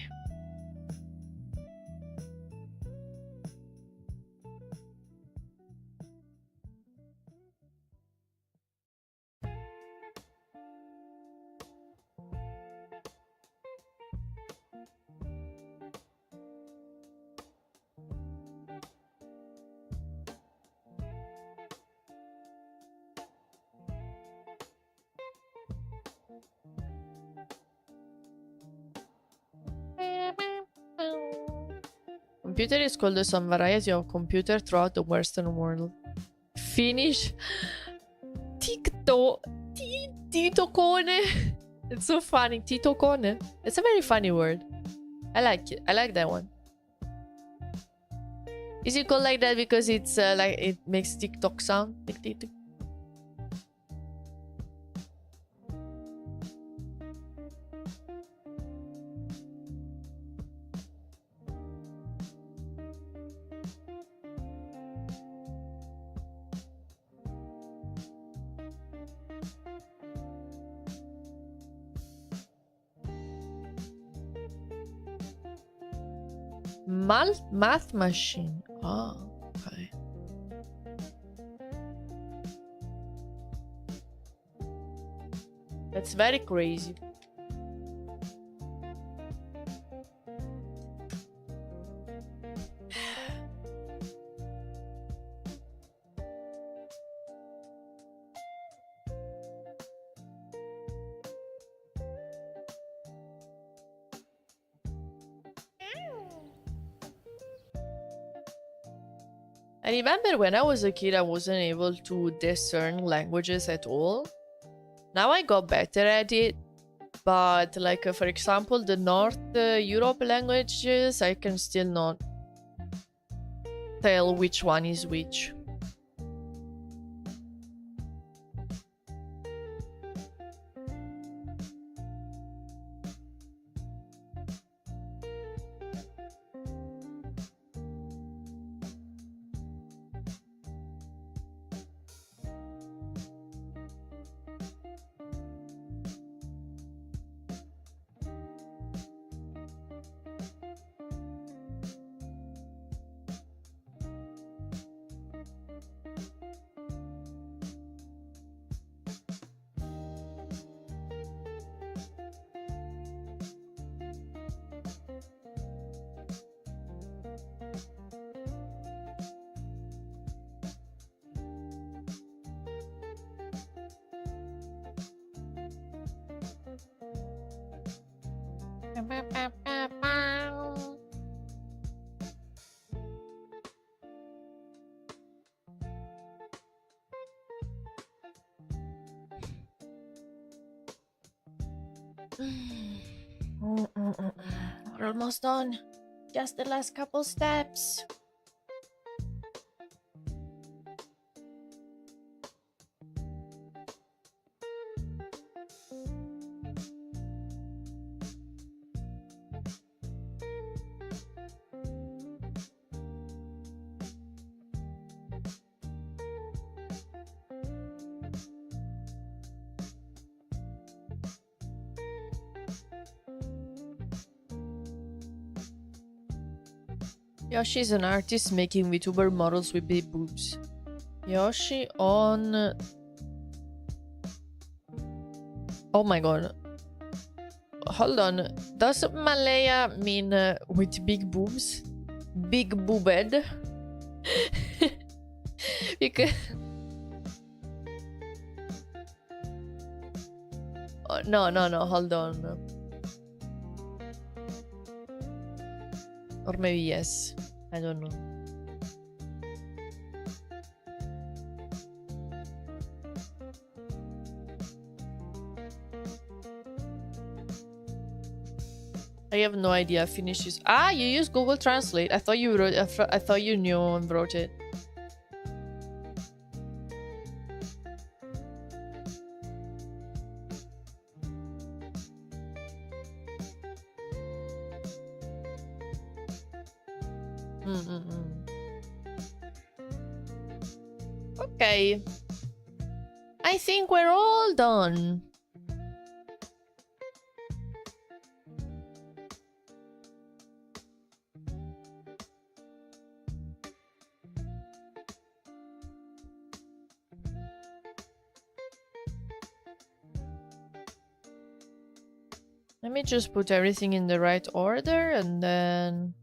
Computer is called some variety of computer throughout the Western world. Finnish. Titocone. It's so funny. Titocone. It's a very funny word. I like it. I like that one. Is it called like that because it's like it makes TikTok sound? Tick, tick, tick. Math machine. Oh, okay. That's very crazy. I remember when I was a kid, I wasn't able to discern languages at all. Now I got better at it, but like for example, the North Europe languages, I can still not tell which one is which. We're almost done. Just the last couple steps. Yoshi's an artist making VTuber models with big boobs. Yoshi on... Oh my god. Hold on. Does Malaya mean with big boobs? Big boobed? Because... Oh, no, hold on. Or maybe yes. I don't know. I have no idea. Finish this. Ah, you use Google Translate. I thought you wrote. I thought you knew and wrote it. Okay. I think we're all done. Let me just put everything in the right order and then...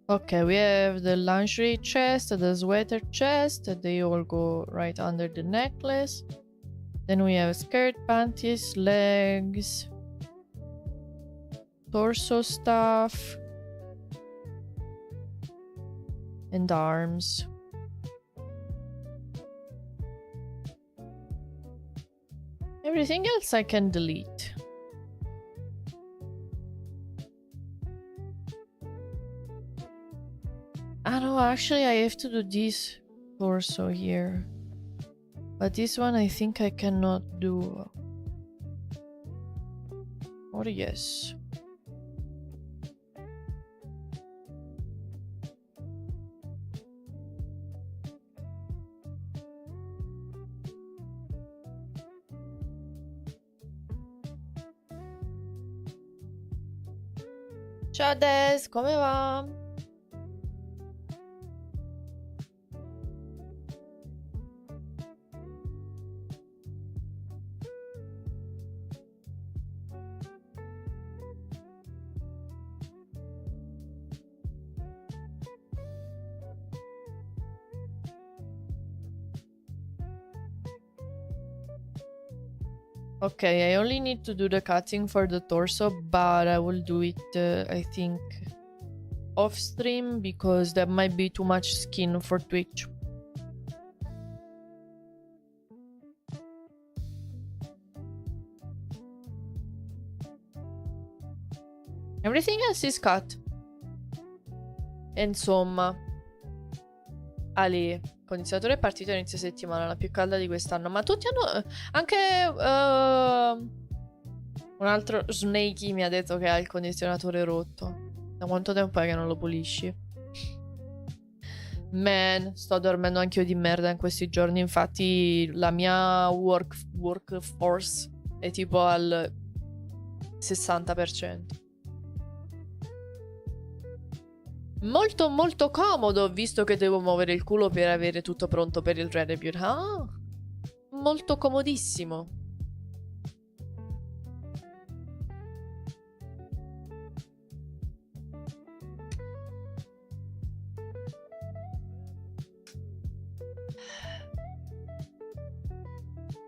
Okay, we have the lingerie chest, the sweater chest, they all go right under the necklace. Then we have skirt, panties, legs, torso stuff, and arms. Everything else I can delete. Ah no, actually I have to do this torso here. But this one I think I cannot do. Or yes. Ciao Des, come va? Okay, I only need to do the cutting for the torso, but I will do it, I think, off stream because that might be too much skin for Twitch. Everything else is cut. Insomma, Ali, condizzatore è partito a inizio settimana, la più calda di quest'anno. Ma tutti hanno... Anche un altro Snakey mi ha detto che ha il condizionatore rotto. Da quanto tempo è che non lo pulisci? Man, sto dormendo anch'io di merda in questi giorni. Infatti la mia workforce è tipo al 60%. Molto molto comodo, visto che devo muovere il culo per avere tutto pronto per il re-debut. Ah, molto comodissimo.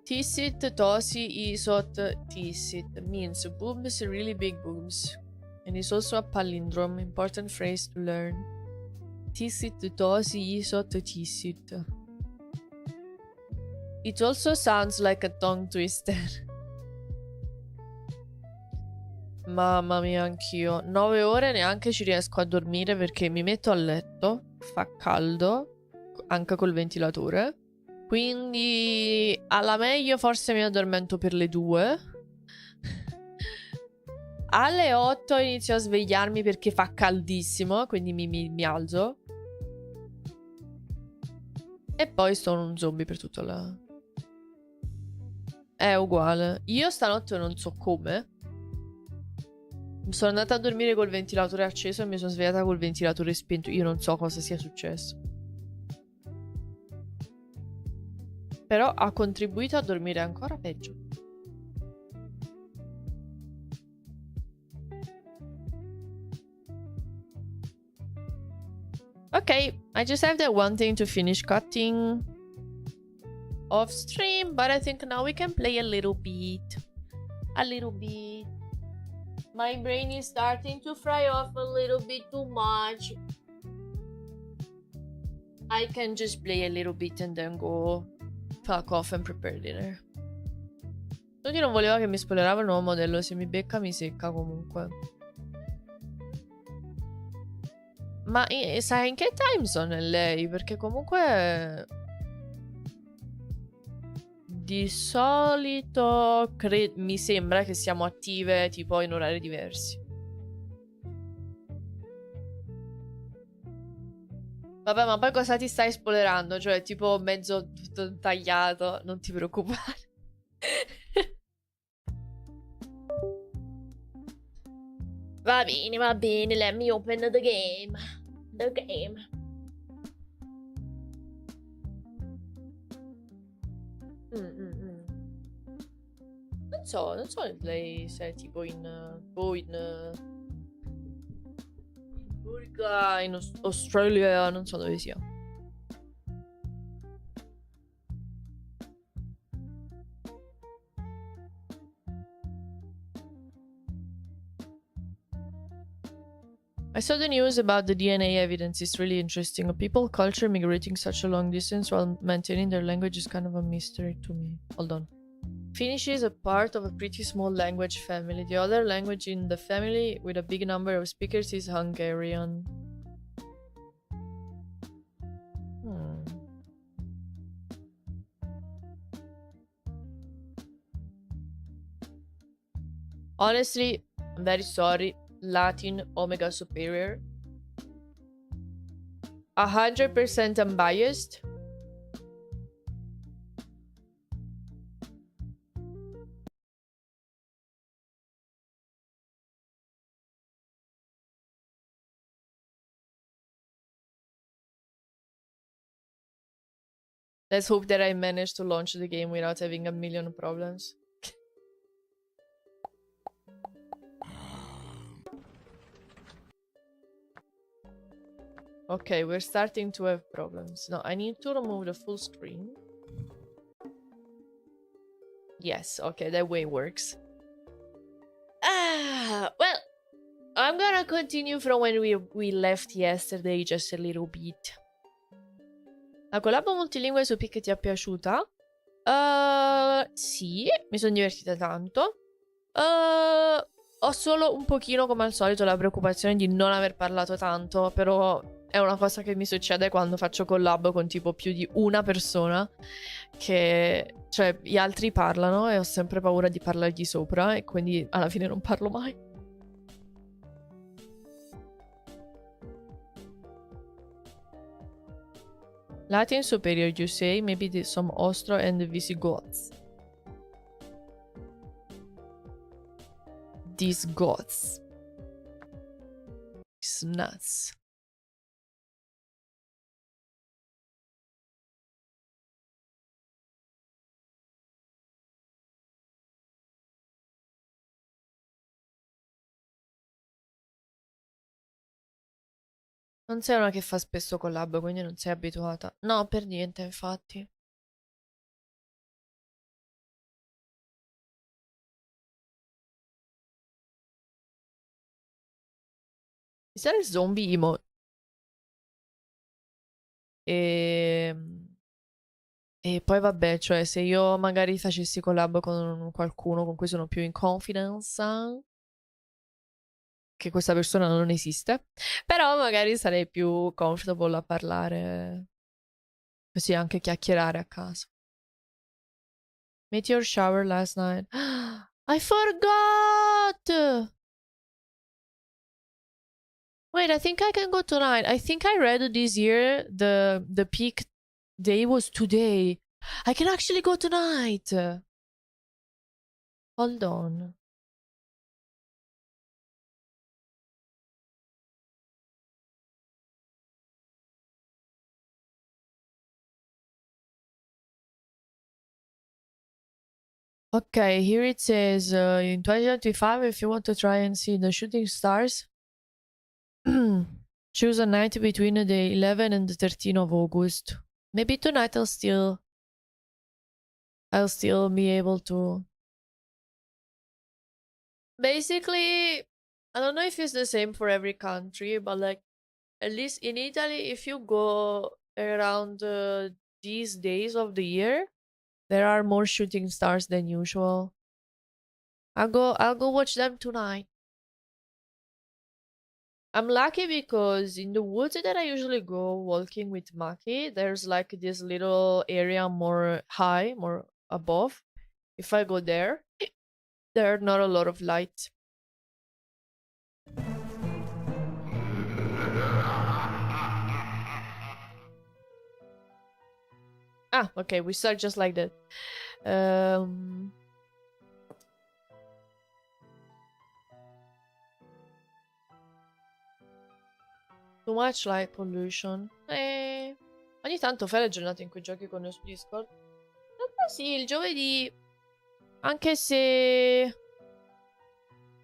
Tissit, Tosi, Isot, Tissit means boobs, really big boobs. And is also a palindrome, important phrase to learn. Tissit, Tosi, Isot, Tissit. It also sounds like a tongue twister. Mamma mia, anch'io. 9 ore neanche ci riesco a dormire perché mi metto a letto, fa caldo, anche col ventilatore. Quindi alla meglio forse mi addormento per le 2. Alle 8 inizio a svegliarmi perché fa caldissimo, quindi mi alzo. E poi sono un zombie per tutta la... È uguale. Io stanotte non so come. Sono andata a dormire col ventilatore acceso e mi sono svegliata col ventilatore spento. Io non so cosa sia successo. Però ha contribuito a dormire ancora peggio. Okay, I just have that one thing to finish cutting off stream, but I think now we can play a little bit. A little bit. My brain is starting to fry off a little bit too much. I can just play a little bit and then go fuck off and prepare dinner. Lui non voleva che mi spoilerava il nuovo modello, se mi becca mi secca comunque. Ma sai in che time zone è lei? Perché comunque di solito mi sembra che siamo attive tipo in orari diversi. Vabbè, ma poi cosa ti stai spoilerando? Cioè tipo mezzo tutto tagliato, non ti preoccupare. Va bene, let me open the game. The game. Non so lei se è tipo in Burga, in Australia, non so dove sia. I saw the news about the DNA evidence. It's really interesting. A people culture migrating such a long distance while maintaining their language is kind of a mystery to me. Hold on. Finnish is a part of a pretty small language family. The other language in the family with a big number of speakers is Hungarian. Honestly, I'm very sorry. Latin Omega Superior. 100% unbiased. Let's hope that I manage to launch the game without having a million problems. Okay, we're starting to have problems. No, I need to remove the full screen. Yes, okay, that way works. Well, I'm gonna continue from when we left yesterday just a little bit. La collab multilingue su Pic ti è piaciuta? Sì, mi sono divertita tanto. Ho solo un pochino, come al solito, la preoccupazione di non aver parlato tanto, però è una cosa che mi succede quando faccio collab con tipo più di una persona, che cioè gli altri parlano e ho sempre paura di parlargli sopra e quindi alla fine non parlo mai. Latin superior, you say? Maybe some Austro and the Visigoths. these gods. It's nuts. Non sei una che fa spesso collab, quindi non sei abituata. No, per niente, infatti. Mi sarà il zombie emo. E... e poi vabbè, cioè se io magari facessi collab con qualcuno con cui sono più in confidence, che questa persona non esiste, però magari sarei più comfortable a parlare, così anche chiacchierare a caso. Meteor shower last night. I forgot! Wait, I think I can go tonight. I think I read this year the peak day was today. I can actually go tonight. Hold on. Okay, here it says in 2025, if you want to try and see the shooting stars, choose a night between the 11 and the 13 of August. Maybe tonight I'll still be able to. Basically, I don't know if it's the same for every country, but like at least in Italy, if you go around these days of the year, there are more shooting stars than usual. I'll go watch them tonight. I'm lucky because in the woods that I usually go walking with Maki, there's like this little area more high, more above. If I go there, there are not a lot of lights. Ah, okay, we start just like that. Too much light pollution. Ogni tanto fai le giornate in cui giochi con noi su Discord. In realtà sì, il giovedì. Anche se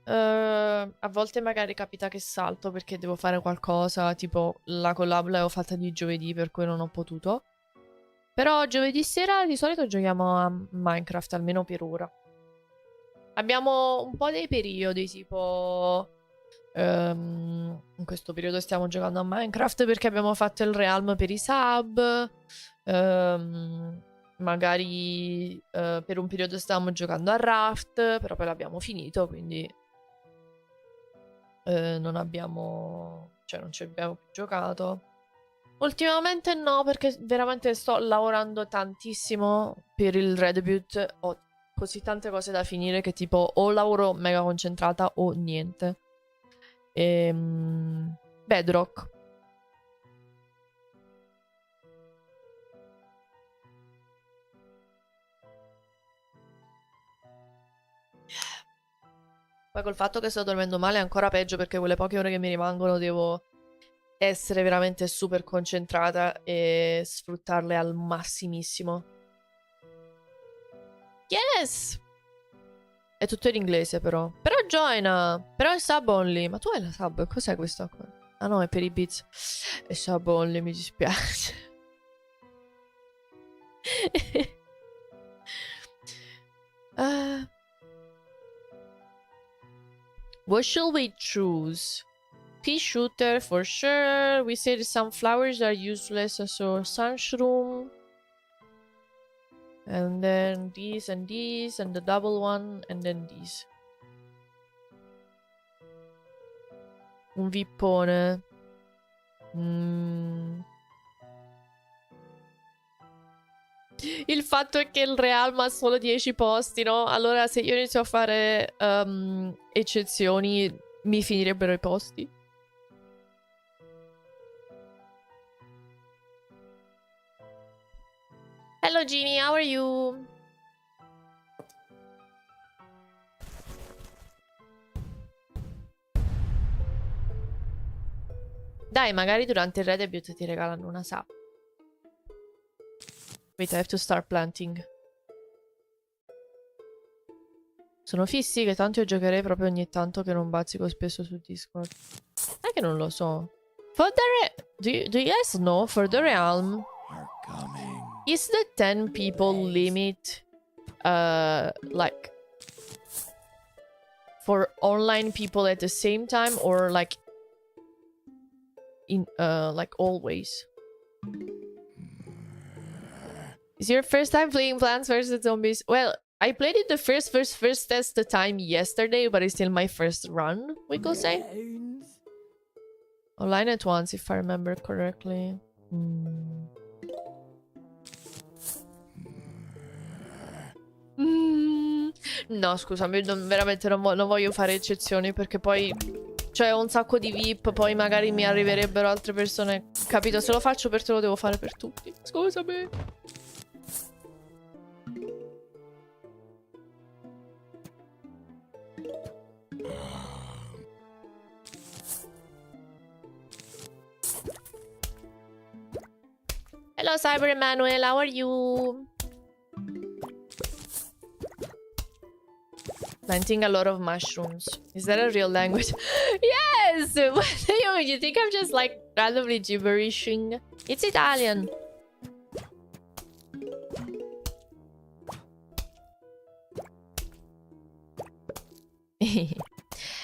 a volte magari capita che salto perché devo fare qualcosa. Tipo la collab l'avevo fatta di giovedì per cui non ho potuto. Però giovedì sera di solito giochiamo a Minecraft, almeno per ora. Abbiamo un po' dei periodi, tipo in questo periodo stiamo giocando a Minecraft perché abbiamo fatto il Realm per i sub. Magari per un periodo stavamo giocando a Raft, però poi l'abbiamo finito, quindi non abbiamo, cioè non ci abbiamo più giocato. Ultimamente no, perché veramente sto lavorando tantissimo per il Redebut. Ho così tante cose da finire che tipo o lavoro mega concentrata o niente. Bedrock. Poi col fatto che sto dormendo male è ancora peggio perché quelle poche ore che mi rimangono devo essere veramente super concentrata e sfruttarle al massimissimo. Yes! È tutto in inglese però. Però joina! Però è sub only. Ma tu hai la sub? Cos'è questo qua? Ah no, è per i beats. È sub only, mi dispiace. What should we choose? Pea shooter for sure. We said sunflowers are useless, so sunshroom. And then these and these and the double one and then these. Un vippone. Il fatto è che il Realm ha solo 10 posti, no? Allora se io inizio a fare eccezioni mi finirebbero i posti. Hello Jimmy, how are you? Dai, magari durante il Red Debut ti regalano una sub. Wait, I have to start planting. Sono fissi che tanto io giocherei proprio ogni tanto che non bazzico spesso su Discord. È che non lo so. For the do you guys know for the realm is the 10 people limit like for online people at the same time or like in like always? Is your first time playing Plants vs Zombies? Well, I played it the first test the time yesterday, but it's still my first run, we could say. Online at once, if I remember correctly. No, scusami, veramente non voglio fare eccezioni perché poi... Cioè, ho un sacco di VIP, poi magari mi arriverebbero altre persone. Capito? Se lo faccio per te lo devo fare per tutti. Scusami. Hello, Cyber Emmanuel. How are you? Planting a lot of mushrooms. Is that a real language? Yes! You think I'm just like randomly gibberishing? It's Italian.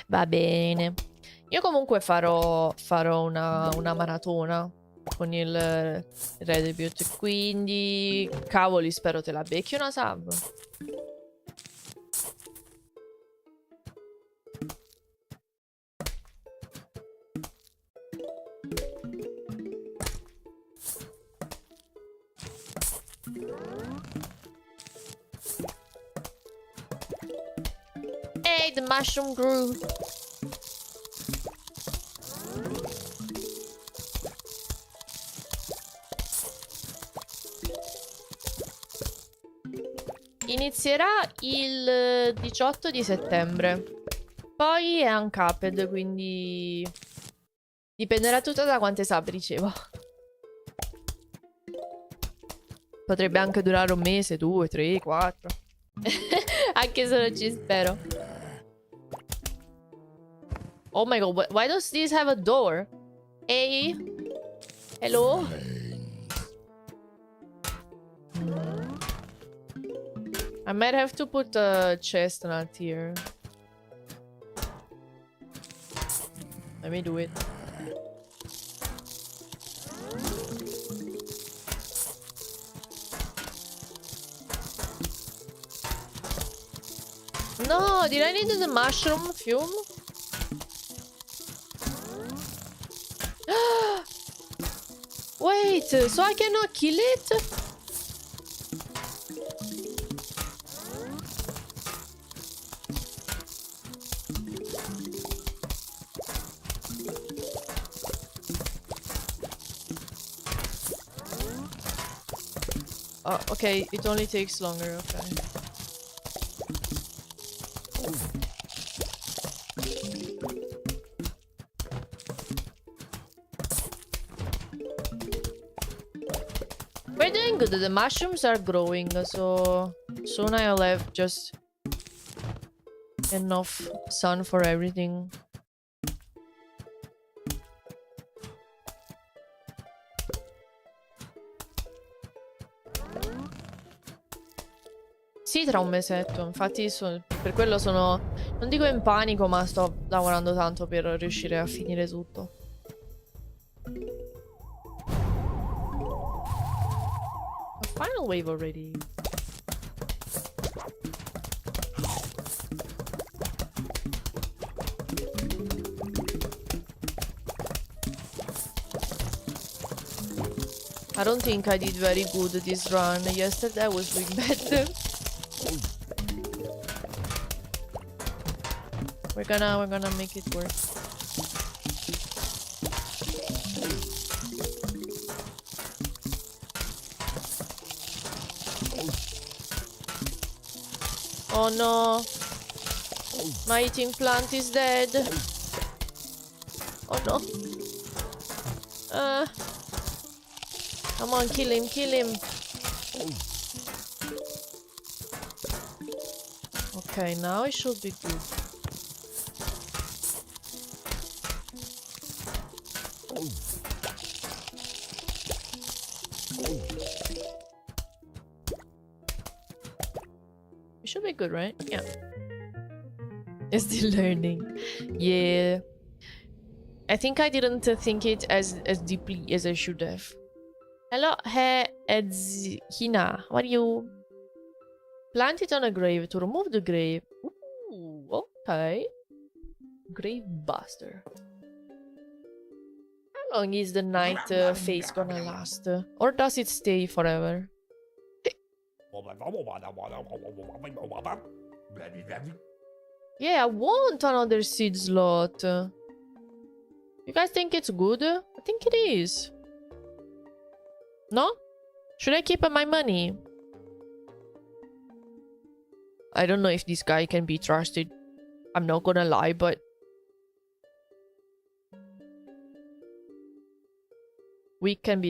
Va bene. Io comunque farò una maratona con il Red Debut, quindi cavoli, spero te la becchi una sub. Hey, the mushroom grew. Inizierà il 18 di settembre. Poi è uncapped, quindi dipenderà tutto da quante sub ricevo. Potrebbe anche durare un mese, 2, 3, 4. Anche se non ci spero. Oh my god, why does this have a door? Hey? Hello? I might have to put a chestnut here. Let me do it. No, did I need the mushroom fume? Wait, so I cannot kill it? Oh, okay, it only takes longer, okay. We're doing good. The mushrooms are growing, so soon I'll have just enough sun for everything. Sì, tra un mesetto. Infatti per quello sono... Non dico in panico, ma sto lavorando tanto per riuscire a finire tutto. A final wave already. I don't think I did very good this run. Yesterday I was doing better. We're gonna make it work. Oh no. My eating plant is dead. Oh no. Come on, kill him, kill him. Okay, now it should be good. It should be good, right? Yeah. It's still learning. Yeah. I think I didn't think it as deeply as I should have. Hello, hey, it's Hina. How are you? Plant it on a grave to remove the grave. Ooh, okay. Grave buster. How long is the night phase gonna last? Or does it stay forever? Yeah, I want another seed slot. You guys think it's good? I think it is. No? Should I keep my money? I don't know if this guy can be trusted. I'm not gonna lie, but... we can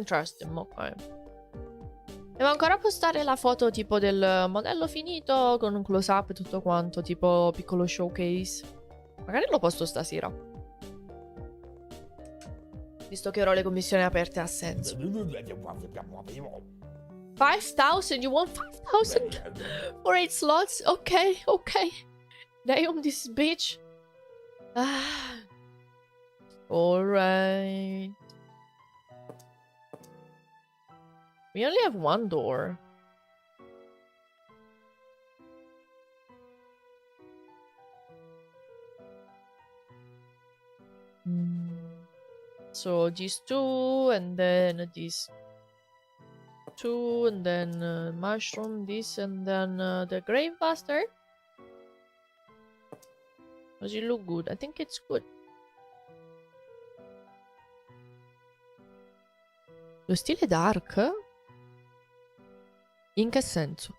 trust him, ok. Devo ancora postare la foto tipo del modello finito con un close up e tutto quanto, tipo piccolo showcase. Magari lo posto stasera. Visto che ora le commissioni aperte ha senso. 5,000? You want 5,000 for 8 slots? Okay, okay. Damn this bitch. Alright. We only have one door. So these two, and then these two, and then mushroom, this, and then the grave buster. Does it look good? I think it's good. Lo stile dark? In che senso?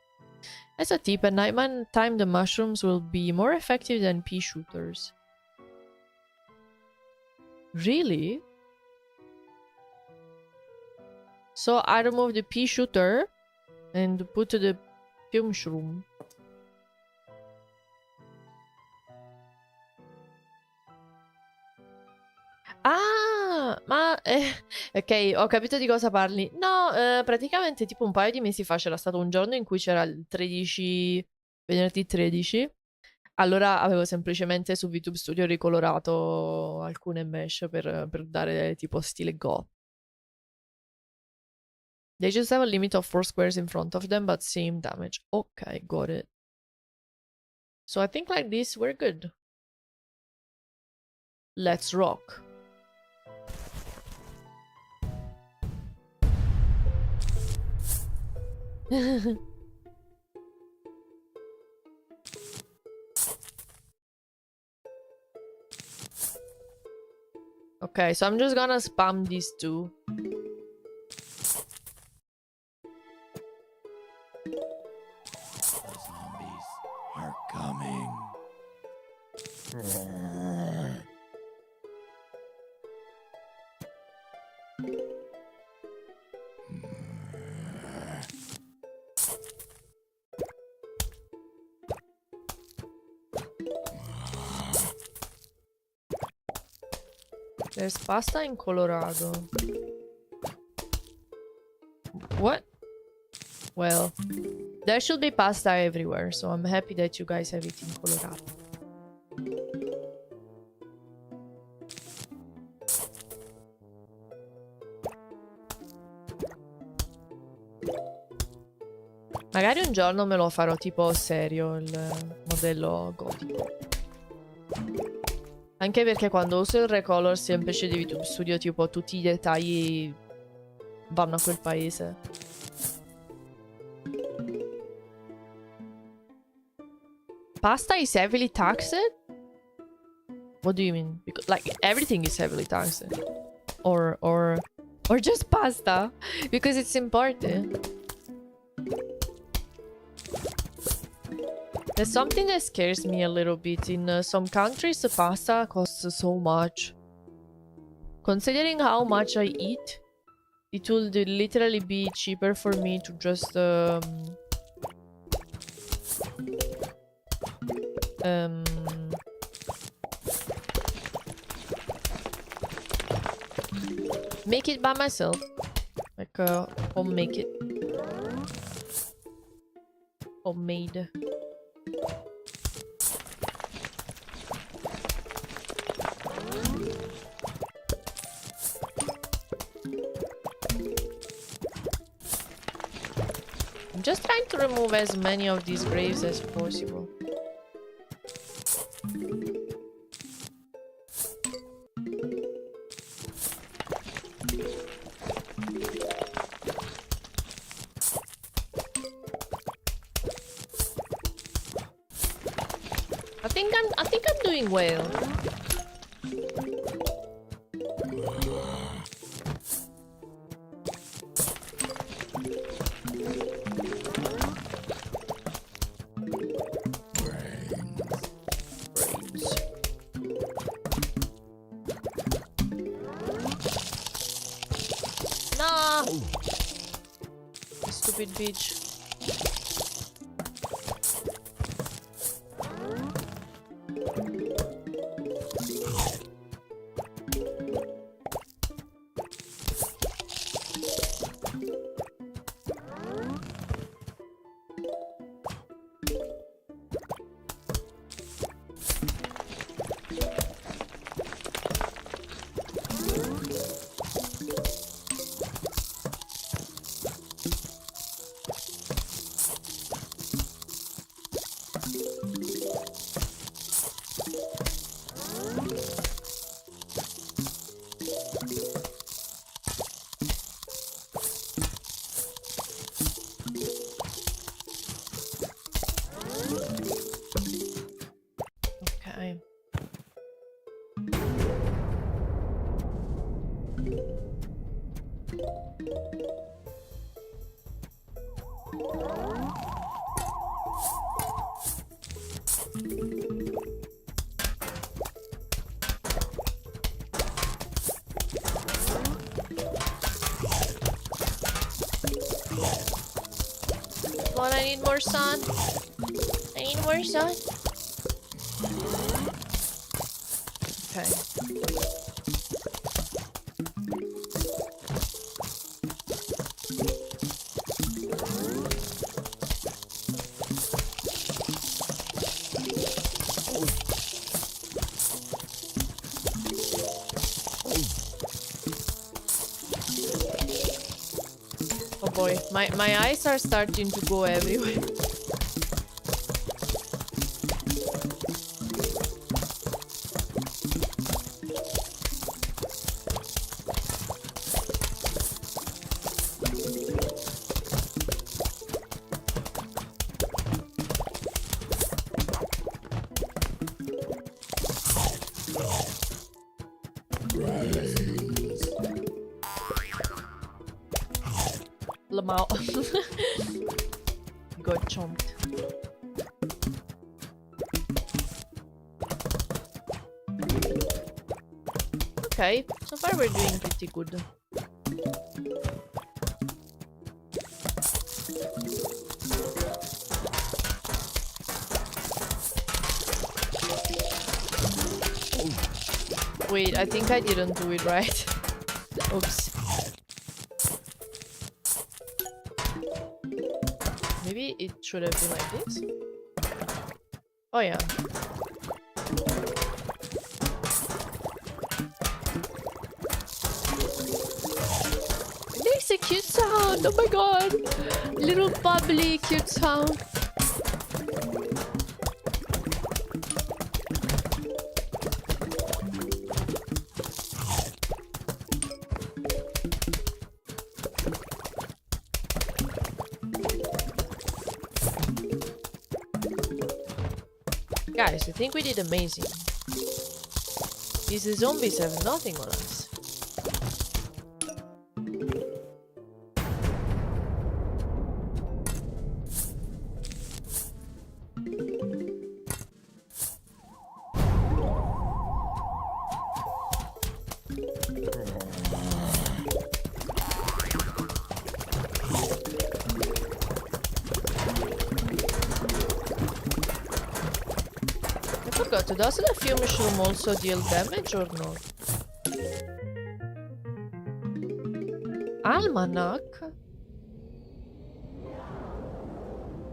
As a tip, at nighttime the mushrooms will be more effective than pea shooters. Really? So I remove the pea shooter and put the pea mushroom. Ah, ma... ok, ho capito di cosa parli. No, praticamente tipo un paio di mesi fa c'era stato un giorno in cui c'era il 13... venerdì 13. Allora avevo semplicemente su VTube Studio ricolorato alcune mesh per dare tipo stile go. They just have a limit of 4 squares in front of them, but same damage. Okay, got it. So I think like this, we're good. Let's rock. Okay, so I'm just gonna spam these two. The zombies are coming. There's pasta in Colorado. What? Well, there should be pasta everywhere, so I'm happy that you guys have it in Colorado. Magari un giorno me lo farò tipo serio il modello gotico. Anche perché quando uso il Recolor semplice di VTube Studio, tipo tutti i dettagli vanno a quel paese. Pasta is heavily taxed? What do you mean? Because, like, everything is heavily taxed. Or just pasta. Because it's important. There's something that scares me a little bit. In some countries, the pasta costs so much. Considering how much I eat, it would literally be cheaper for me to just make it by myself, like homemade. I'm just trying to remove as many of these graves as possible. I think I'm doing well. No! Stupid bitch. Okay. Come on, I need more sun. I need more sun. Okay. Oh boy, my eyes are starting to go everywhere. Lamau. Got chomped. Okay, so far we're doing pretty good. Wait, I think I didn't do it right. Oops. Maybe it should have been like this. Oh yeah. There's a cute sound! Oh my god! Little bubbly cute sound. Guys, I think we did amazing. These zombies have nothing on us. forgot, does the fume mushroom also deal damage or not? Almanac?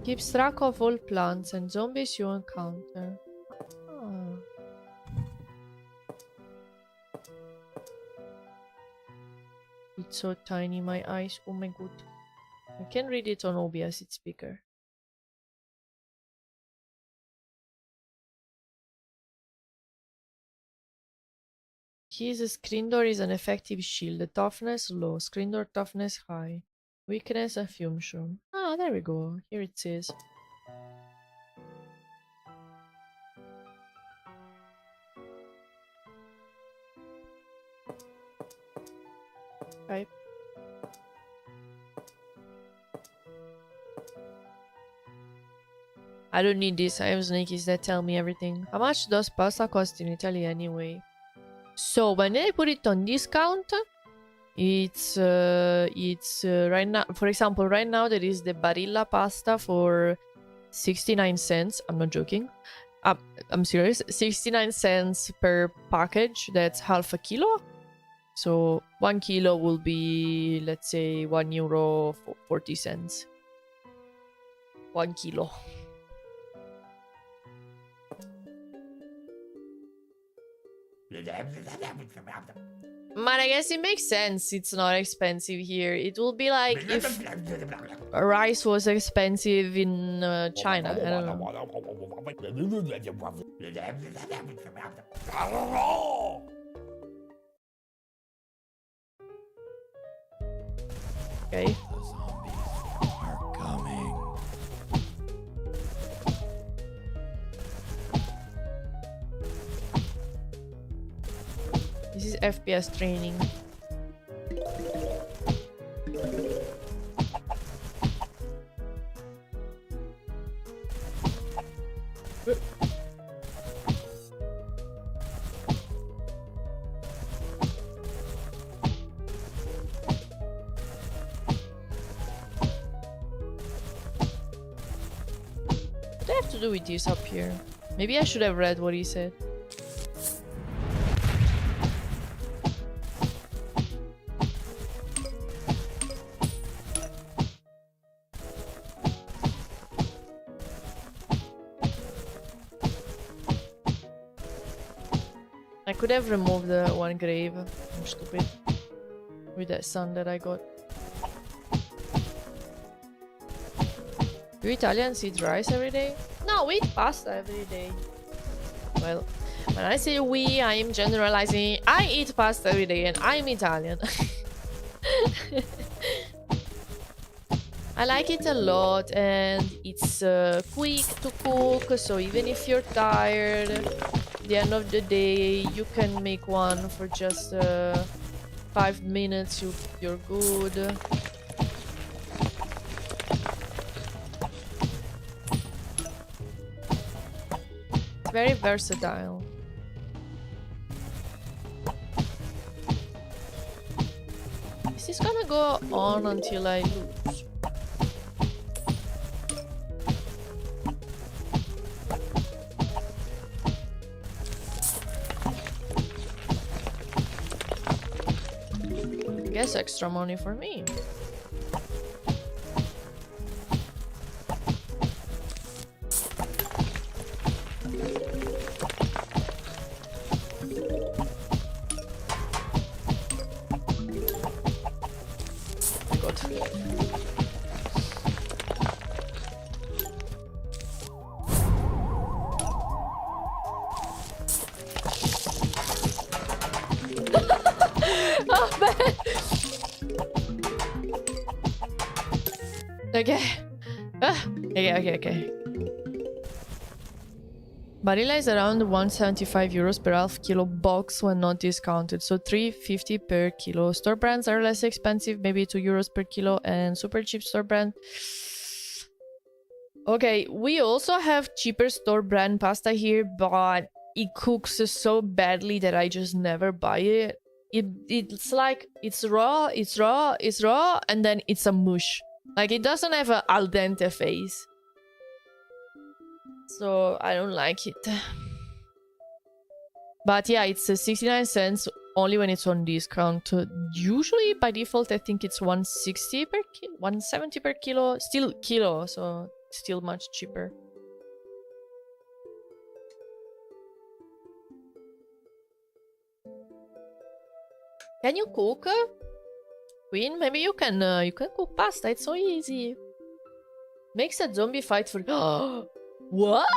Keeps track of all plants and zombies you encounter. Ah. It's so tiny, my eyes. Oh my god. I can read it on OBS, it's bigger. His screen door is an effective shield. Toughness low, screen door toughness high. Weakness and fume mushroom. Ah, there we go. Here it says. Okay. I don't need this. I have snakies that tell me everything. How much does pasta cost in Italy anyway? So when I put it on discount, it's right now. For example, right now there is the Barilla pasta for 69 cents. I'm not joking. I'm serious. 69 cents per package. That's half a kilo. So 1 kilo will be, let's say, €1 40 cents. 1 kilo. But I guess it makes sense. It's not expensive here. It will be like if rice was expensive in China. I don't know. Okay. The zombies are coming. This is FPS training. What do I have to do with this up here? Maybe I should have read what he said. I could have removed the one grave. I'm stupid. With that sun that I got. Do Italians eat rice every day? No, we eat pasta every day. Well, when I say we, I am generalizing. I eat pasta every day and I'm Italian. I like it a lot and it's quick to cook, so even if you're tired, at the end of the day, you can make one for just 5 minutes, you're good. It's very versatile. Is this gonna go on until I lose? I guess extra money for me. Oh man. Okay. Okay. Barilla is around 175 euros per half kilo box when not discounted, so 3.50 per kilo. Store brands are less expensive, maybe 2 euros per kilo, and super cheap store brand. Okay, we also have cheaper store brand pasta here, but it cooks so badly that I just never buy it. It's like it's raw, and then it's a mush. Like it doesn't have an al dente face. So I don't like it. But yeah, it's 69 cents only when it's on discount. Usually by default I think it's 160 per kilo, 170 per kilo. Still kilo, so still much cheaper. Can you cook? Queen, maybe you can cook pasta. It's so easy. Makes a zombie fight for what?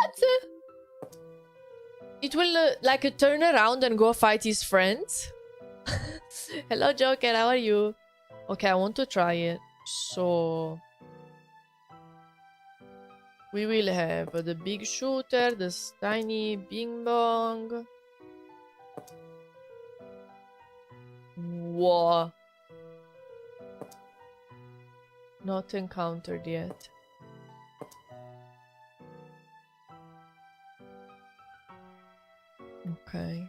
It will like turn around and go fight his friends. Hello Joker, how are you? Okay, I want to try it. So we will have the big shooter, this tiny bing bong. Whoa. Not encountered yet. Okay.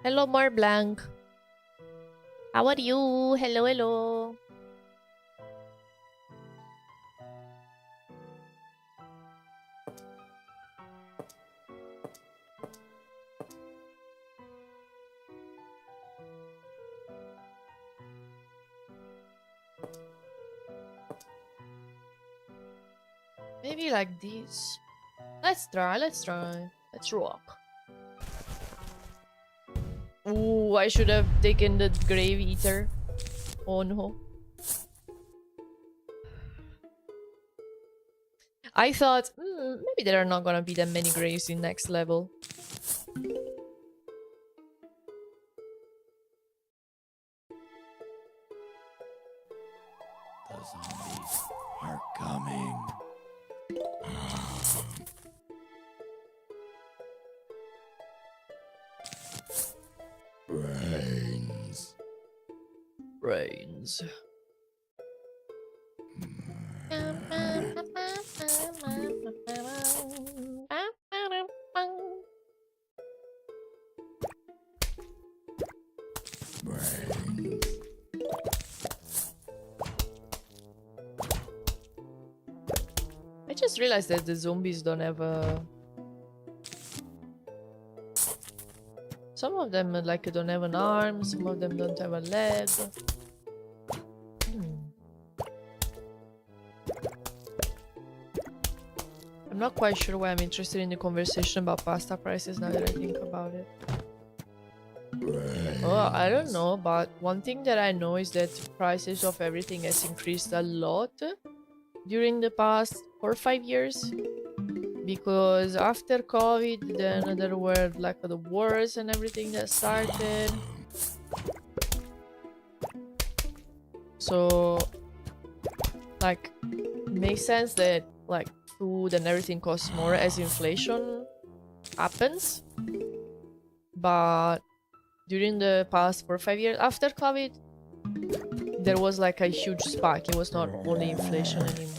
Hello, Blanc. How are you? Hello, hello. Maybe like this. Let's try, let's try. Let's rock. Ooh, I should have taken the grave eater. Oh no. I thought, maybe there are not gonna be that many graves in next level. The zombies are coming. Brains. Brains. I just realized that the zombies don't have a... Some of them like don't have an arm, some of them don't have a leg. I'm not quite sure why I'm interested in the conversation about pasta prices now that I think about it. Oh, I don't know, but one thing that I know is that prices of everything has increased a lot during the past 4 or 5 years. Because after COVID, then there were like the wars and everything that started. So, like, it makes sense that like food and everything costs more as inflation happens. But during the past 4 or 5 years after COVID, there was like a huge spike. It was not only inflation anymore.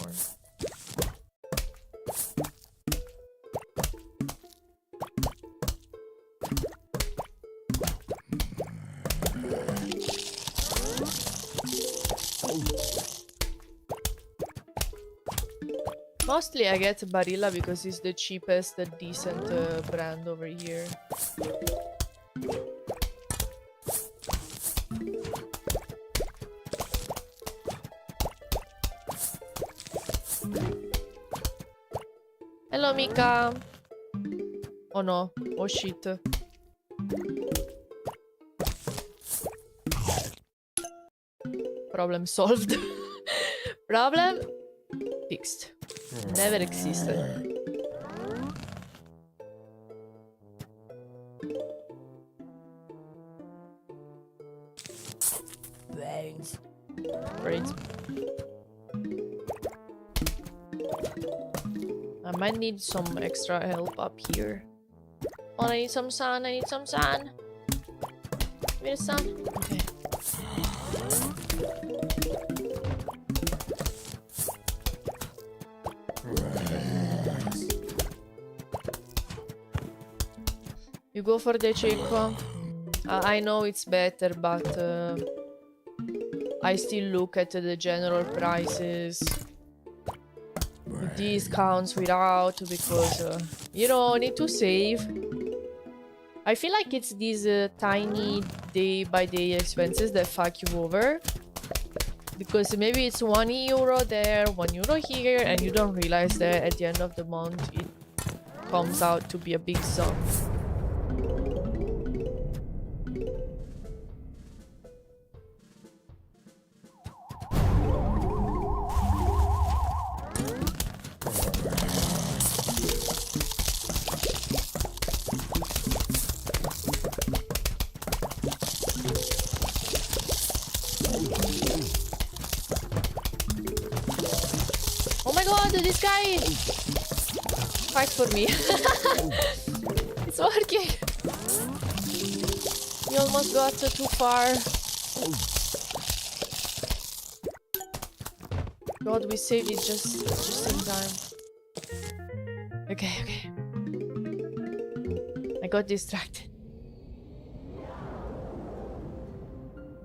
Mostly I get Barilla because it's the cheapest, the decent brand over here. Hello Mika! Oh no, oh shit. Problem solved. Problem fixed. Never existed. Brains. Brains. I might need some extra help up here. Oh, I need some sun. I need some sun. Give me the sun. Okay. You go for the Checo. I know it's better, but I still look at the general prices. With discounts, without, because, you know, need to save. I feel like it's these tiny day-by-day expenses that fuck you over. Because maybe it's €1 there, €1 here, and you don't realize that at the end of the month it comes out to be a big sum. Oh my god, this guy fight for me. It's working. He almost got too far. God, we saved it just in time. Okay. I got distracted.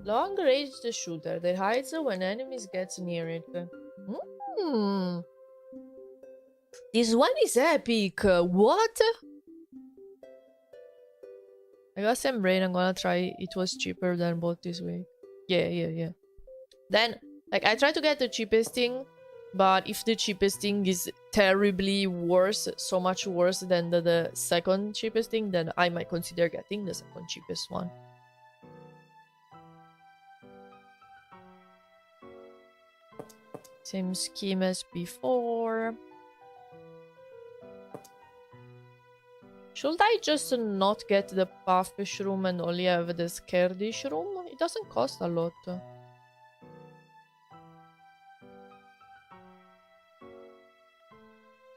Long range shooter that hides when enemies get near it. This one is epic. What? I got some brain. I'm gonna try. It was cheaper than bought this week. Yeah. Then, like, I try to get the cheapest thing, but if the cheapest thing is terribly worse, so much worse than the second cheapest thing, then I might consider getting the second cheapest one. Same scheme as before. Should I just not get the puffish room and only have the scaredish room? It doesn't cost a lot.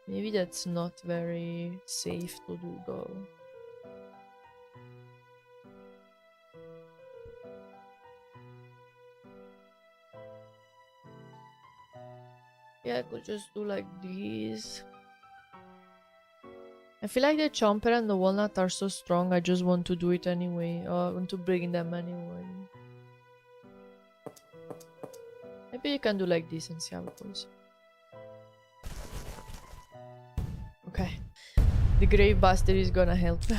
Maybe that's not very safe to do though. Yeah, I could just do like this. I feel like the chomper and the walnut are so strong, I just want to do it anyway. Or I want to bring them anyway. Maybe you can do like this and see how it goes. Okay. The Grave Buster is gonna help. The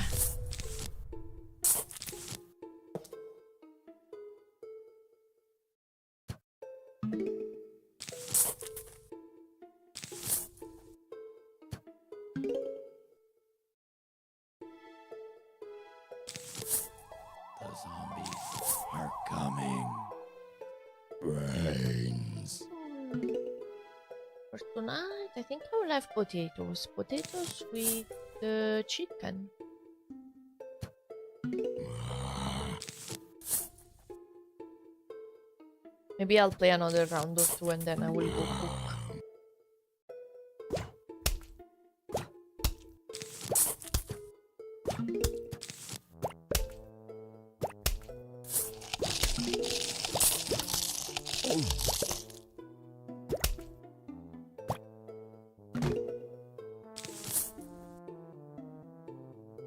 zombies are coming. Brains. For tonight, I think I will have potatoes. Potatoes with chicken. Maybe I'll play another round or two and then I will go cook.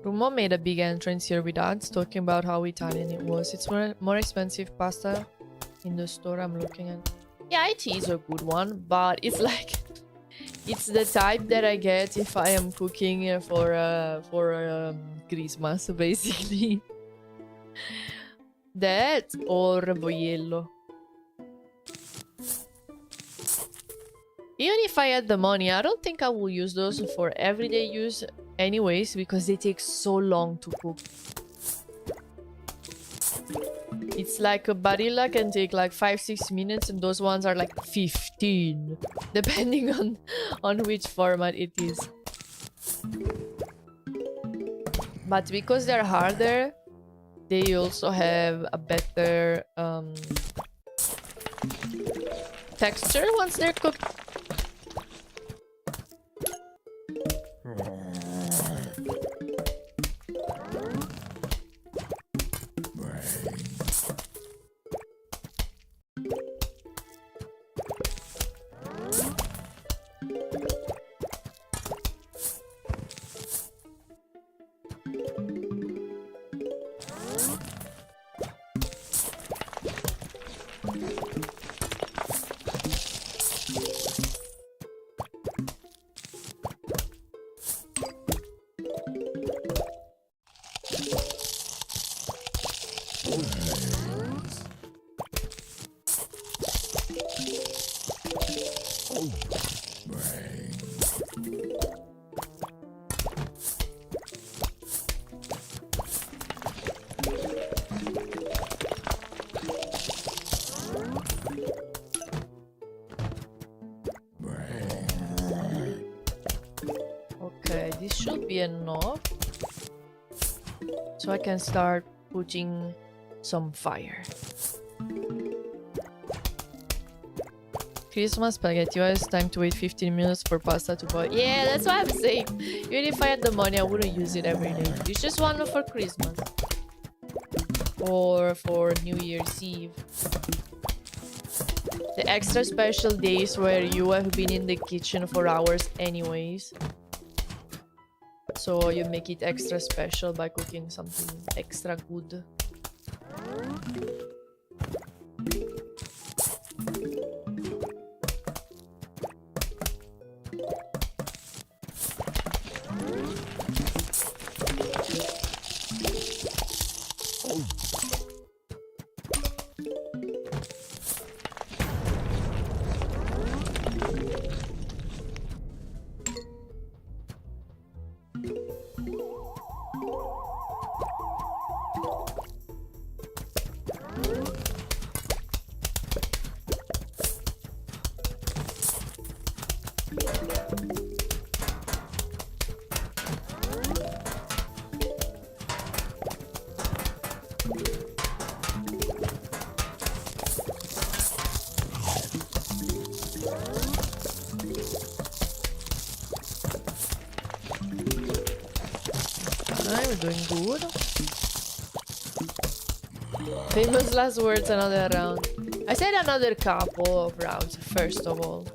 Rumo made a big entrance here with ads talking about how Italian it was. It's more expensive pasta in the store I'm looking at. Yeah, it is a good one, but it's like it's the type that I get if I am cooking for Christmas, basically. That or voiello. Even if I had the money, I don't think I will use those for everyday use anyways, because they take so long to cook. It's like a barilla can take like 5-6 minutes and those ones are like 15, depending on which format it is. But because they're harder, they also have a better texture once they're cooked. should be enough. So I can start putting some fire. Christmas spaghetti. You always time to wait 15 minutes for pasta to boil. Yeah, that's what I'm saying. Even if I had the money, I wouldn't use it every day. It's just one for Christmas. Or for New Year's Eve. The extra special days where you have been in the kitchen for hours anyways. So you make it extra special by cooking something extra good. We're doing good. Famous last words, another round. I said another couple of rounds, first of all.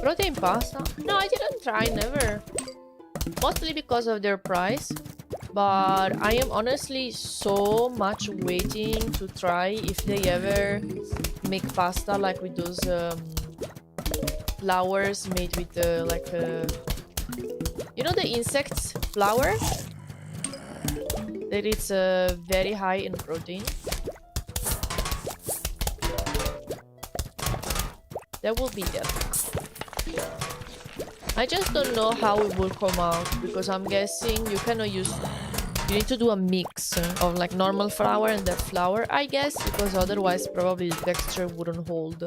Protein pasta? No, I didn't try, never. Mostly because of their price. But I am honestly so much waiting to try if they ever make pasta like with those flowers made with like you know the insects flour? That it's very high in protein. That will be epic. I just don't know how it will come out because I'm guessing you cannot use. You need to do a mix of like normal flour and that flour, I guess, because otherwise probably the texture wouldn't hold.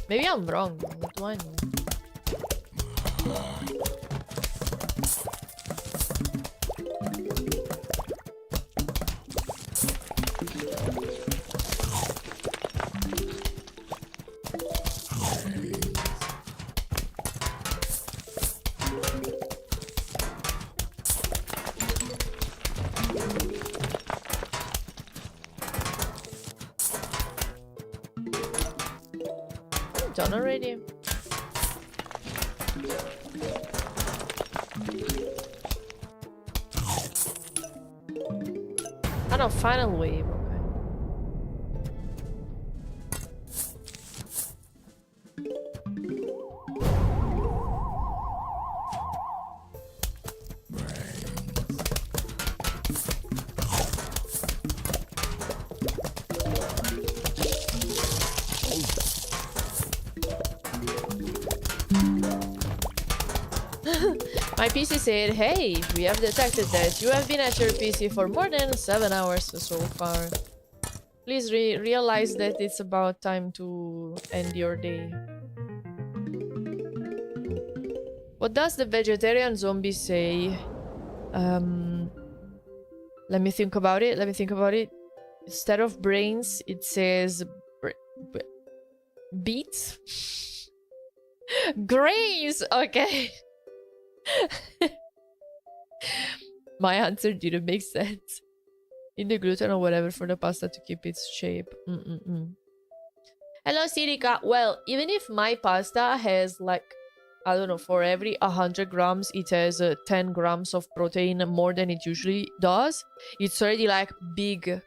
Maybe I'm wrong. What do I know? Done already. Oh no, final wave. Okay. My PC said, hey, we have detected that you have been at your PC for more than 7 hours so far. Please realize that it's about time to end your day. What does the vegetarian zombie say? Let me think about it. Instead of brains, it says beets? Grains! Okay. My answer didn't make sense. In the gluten or whatever for the pasta to keep its shape. Hello, Sirica. Well, even if my pasta has like, I don't know, for every 100 grams, it has 10 grams of protein more than it usually does. It's already like big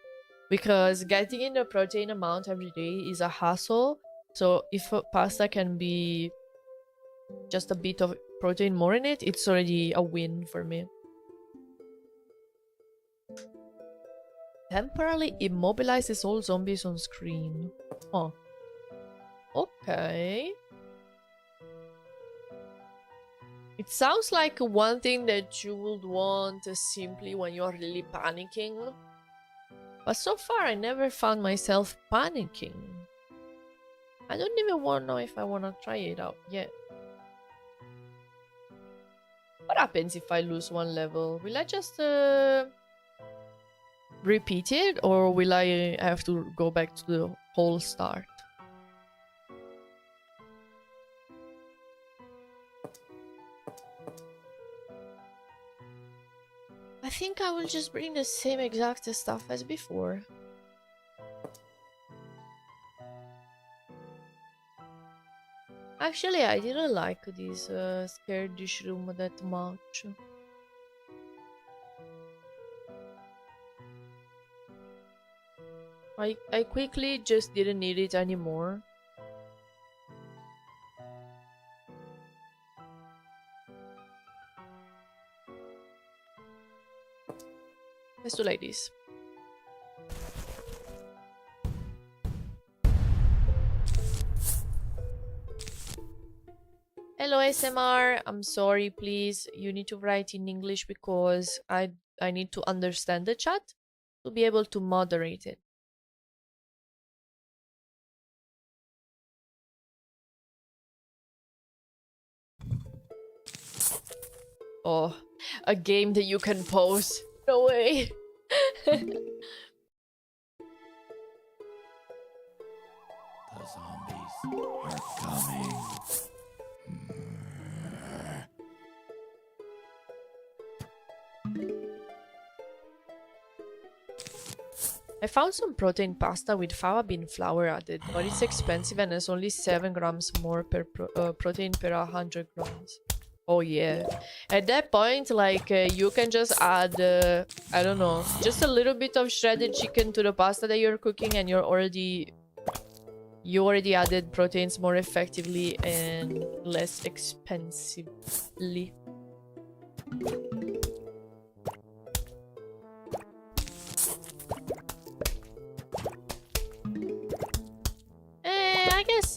because getting in the protein amount every day is a hassle. So if pasta can be just a bit of protein more in it, it's already a win for me. Temporarily immobilizes all zombies on screen. Oh. Okay. It sounds like one thing that you would want simply when you're really panicking. But so far, I never found myself panicking. I don't even know if I want to try it out yet. What happens if I lose one level? Will I just repeat it, or will I have to go back to the whole start? I think I will just bring the same exact stuff as before. Actually, I didn't like this scared dish room that much. I quickly just didn't need it anymore. Let's do like this. Hello SMR, I'm sorry, please. You need to write in English because I need to understand the chat to be able to moderate it. Oh, a game that you can pause. No way. The zombies are coming. I found some protein pasta with fava bean flour added, but it's expensive and has only 7 grams more per protein per 100 grams. Oh yeah. At that point, like, you can just add, I don't know, just a little bit of shredded chicken to the pasta that you're cooking, and you already added proteins more effectively and less expensively. I guess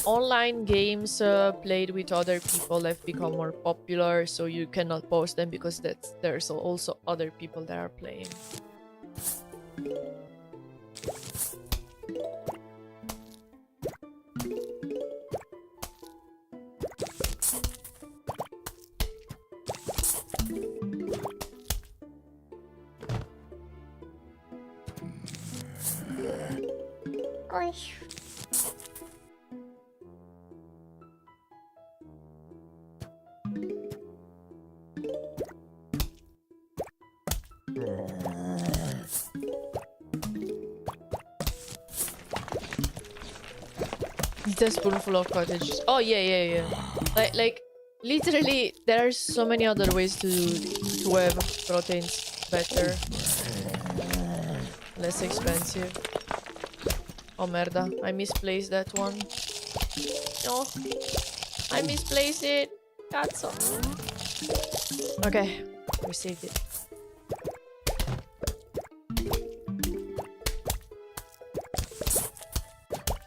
online games played with other people have become more popular, so you cannot post them because there's also other people that are playing. It's a spoonful of cottage cheese. Oh yeah. Like literally, there are so many other ways to have proteins better, less expensive. Oh merda, I misplaced that one. No, I misplaced it. Cazzo. Okay, we saved it.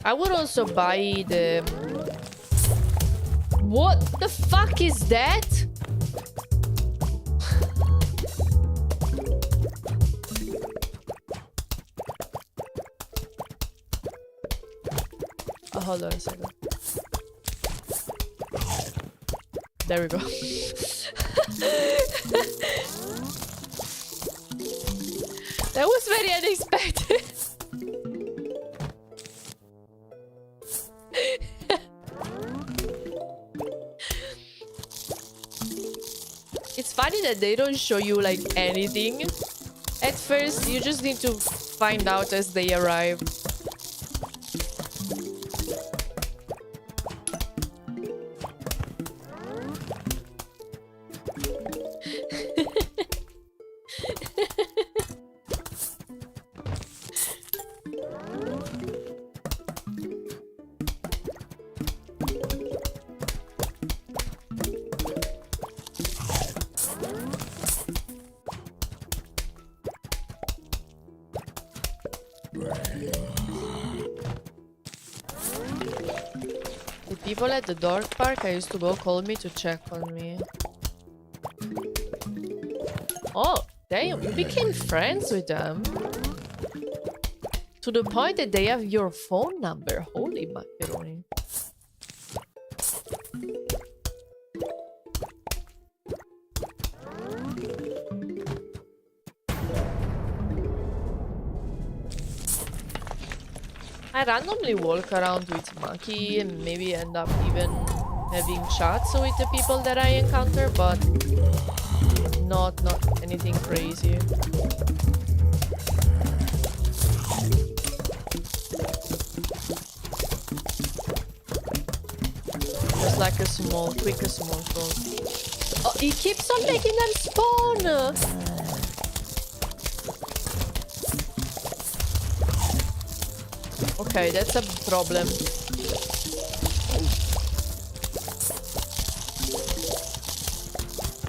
I would also buy the... What the fuck is that? Oh, hold on a second. There we go. That was very unexpected. It's funny that they don't show you like anything. At first, you just need to find out as they arrive. The people at the dog park I used to go call me to check on me. Oh, damn, you became friends with them. To the point that they have your phone number. Holy macaroni. I randomly walk around with Maki and maybe end up even having chats with the people that I encounter, but not anything crazy. Just like a small talk. Oh, he keeps on making them spawn! Okay, that's a problem.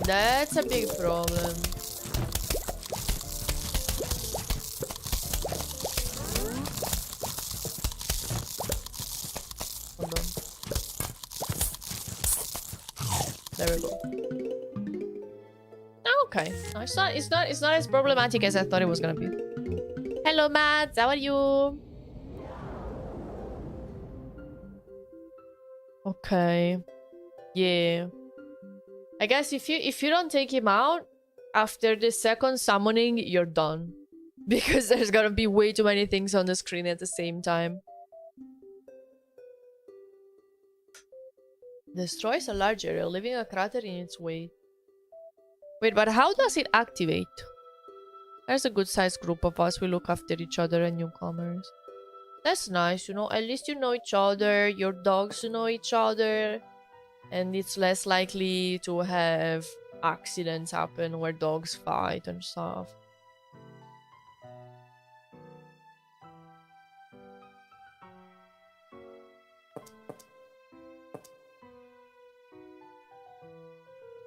That's a big problem. Hold on. There we go. Oh, okay. No, it's not as problematic as I thought it was gonna be. Hello, Matt. How are you? Okay. Yeah. I guess if you don't take him out after the second summoning, you're done. Because there's gonna be way too many things on the screen at the same time. Destroys a large area, leaving a crater in its way. Wait, but how does it activate? There's a good sized group of us. We look after each other and newcomers. That's nice, you know. At least you know each other. Your dogs know each other. And it's less likely to have accidents happen where dogs fight and stuff.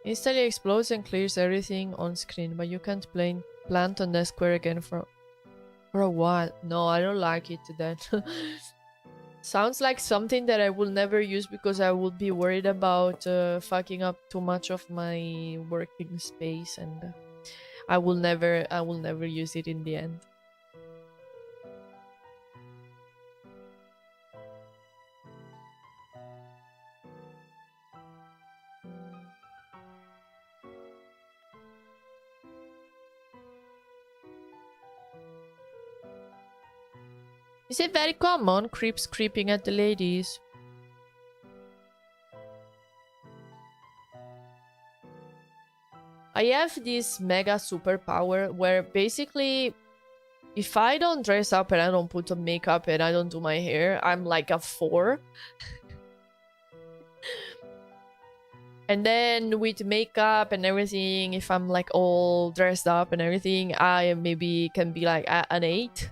Instantly explodes and clears everything on screen, but you can't plant on the square again for a while. No, I don't like it then. Sounds like something that I will never use because I will be worried about fucking up too much of my working space, and I will never use it in the end. Is it very common, creeps creeping at the ladies? I have this mega superpower where basically if I don't dress up and I don't put on makeup and I don't do my hair, I'm like a 4. And then with makeup and everything, if I'm like all dressed up and everything, I maybe can be like an 8.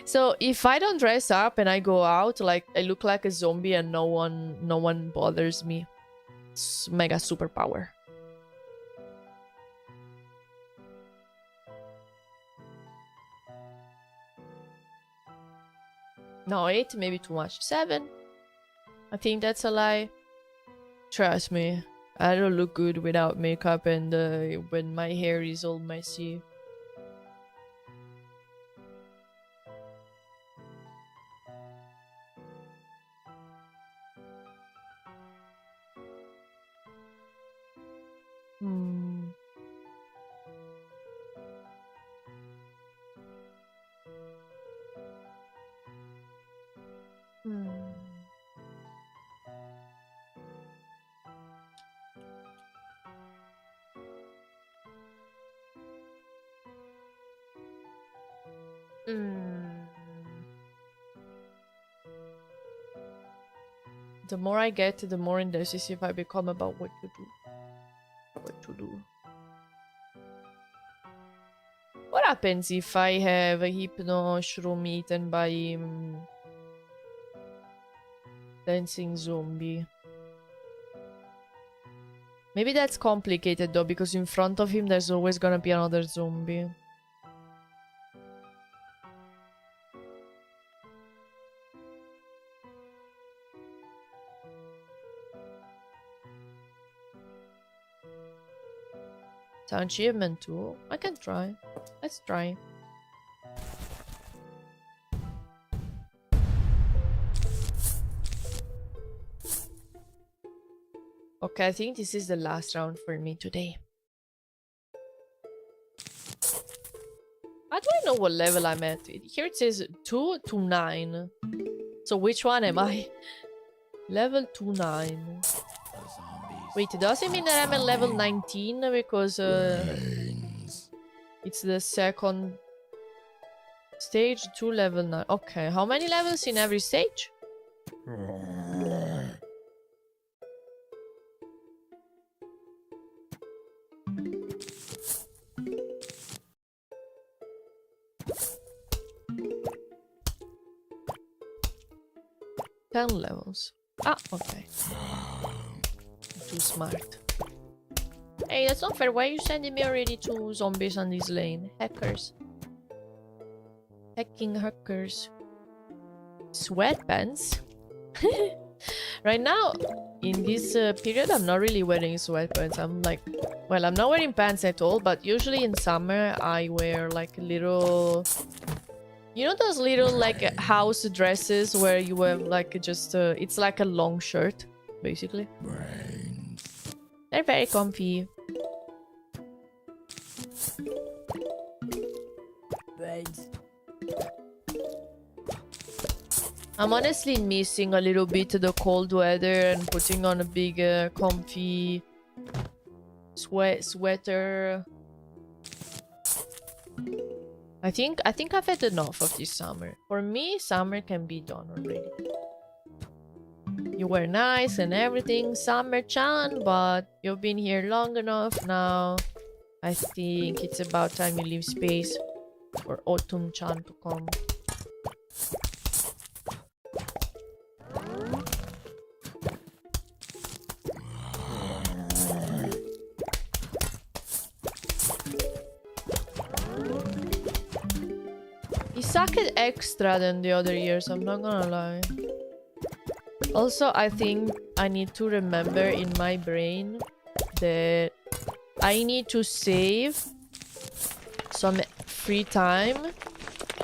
So if I don't dress up and I go out, like I look like a zombie and no one bothers me. It's mega superpower. No, 8, maybe too much. 7. I think that's a lie. Trust me, I don't look good without makeup and when my hair is all messy. The more I get, the more indecisive I become about what to do. What happens if I have a hypno shroom eaten by dancing zombie? Maybe that's complicated though, because in front of him there's always gonna be another zombie. achievement too. I can try. Let's try. Okay, I think this is the last round for me today. How do I know what level I'm at? Here it says 2 to 9. So which one am I? Level 2 9. The zombies Wait, does it mean that I'm at level coming. 19? Because Brains. it's the second stage 2 level 9. Okay, how many levels in every stage? Roar. 10 levels. Ah, okay. Too smart. Hey, that's not fair. Why are you sending me already 2 zombies on this lane? Hackers. Hacking hackers. Sweatpants? Right now, in this period, I'm not really wearing sweatpants. I'm like... Well, I'm not wearing pants at all, but usually in summer, I wear like little... You know those little like house dresses where you have like just... it's like a long shirt, basically. Brains. They're very comfy. Brains. I'm honestly missing a little bit the cold weather and putting on a big comfy sweater. I think I've had enough of this summer. For me, summer can be done already. You were nice and everything, summer-chan, but you've been here long enough now. I think it's about time you leave space for autumn-chan to come. He sucked extra than the other years, I'm not gonna lie. Also, I think I need to remember in my brain that I need to save some free time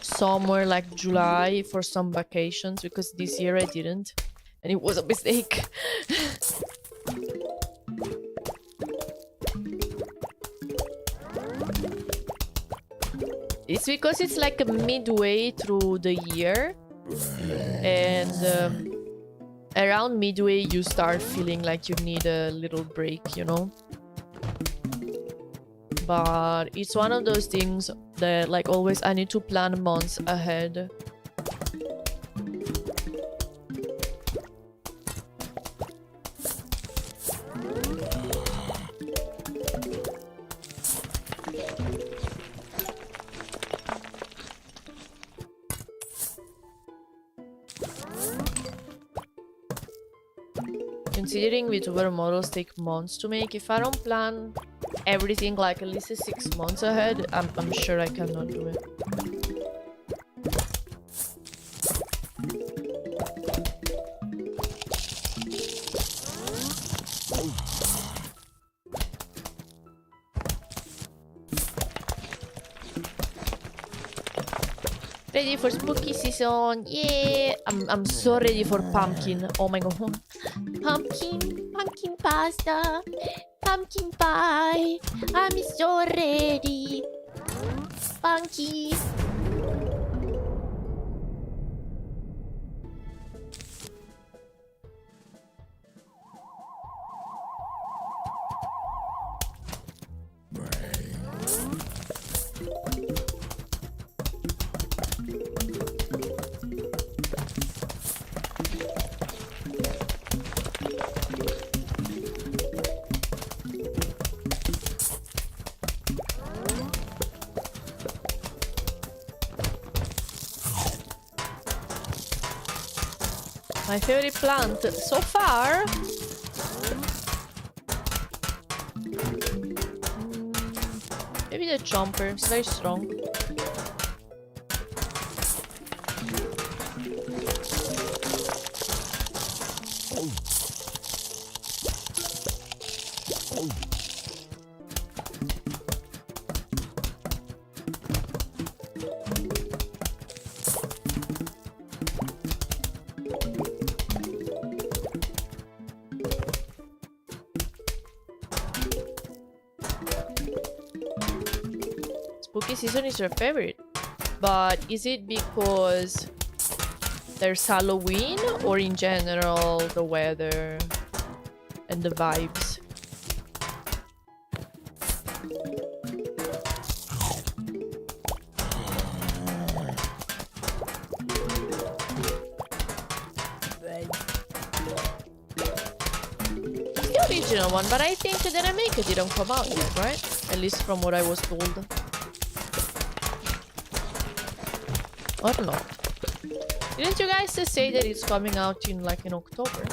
somewhere like July for some vacations, because this year I didn't, and it was a mistake. It's because it's like midway through the year, and around midway you start feeling like you need a little break, you know? But it's one of those things that like always I need to plan months ahead. Considering VTuber models take months to make, if I don't plan everything like at least 6 months ahead, I'm sure I cannot do it. Ready for spooky season, yeah! I'm so ready for pumpkin. Oh my god. Pumpkin pasta, pumpkin pie. I'm so ready. Funky. My favorite plant so far. Maybe the chomper. It's very strong. spooky season is your favorite. But is it because there's Halloween or in general the weather and the vibes? It's the original one, but I think the remake didn't come out yet, right? At least from what I was told. Or not. Didn't you guys say that it's coming out in like in October?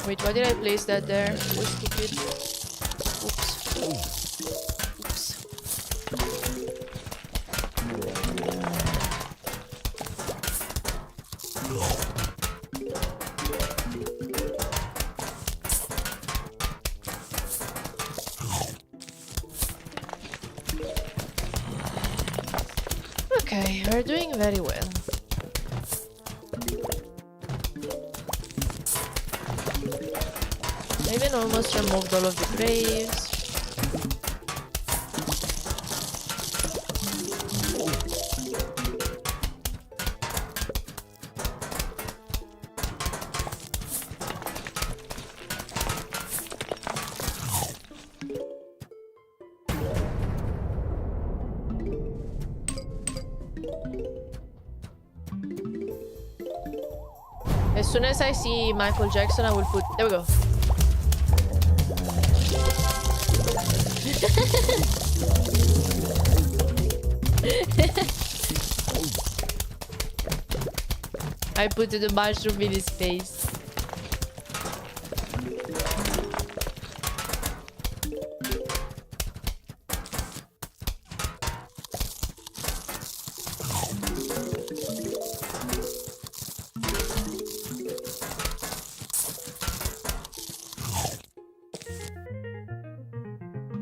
Wait, why did I place that there? So stupid. Oops. Okay, we're doing very well. I even almost removed all of the graves. As soon as I see Michael Jackson, I will put... There we go. I put the mushroom in his face.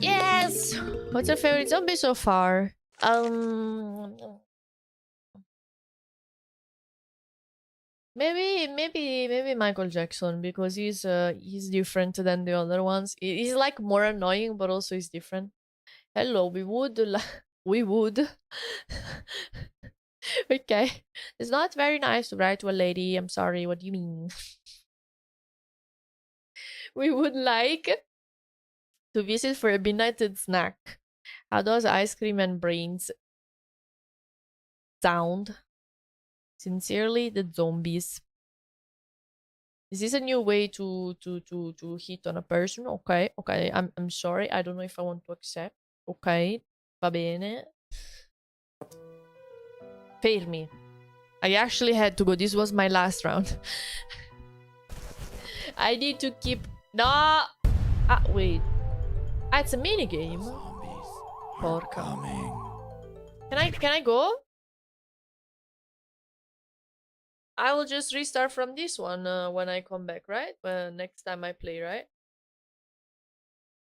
Yes! What's your favorite zombie so far? Maybe Michael Jackson, because he's different than the other ones. He's like more annoying, but also he's different. Hello, we would we would. Okay, it's not very nice to write to a lady. I'm sorry. What do you mean? We would like to visit for a benighted snack. How does ice cream and brains sound? Sincerely, the zombies. Is this a new way to hit on a person? Okay, okay. I'm sorry. I don't know if I want to accept. Okay, va bene. Fermi. I actually had to go. This was my last round. I need to keep... No! Ah, wait. Ah, it's a minigame. Zombies are Porca. coming. Can I go? I will just restart from this one when I come back, right? Next time I play, right?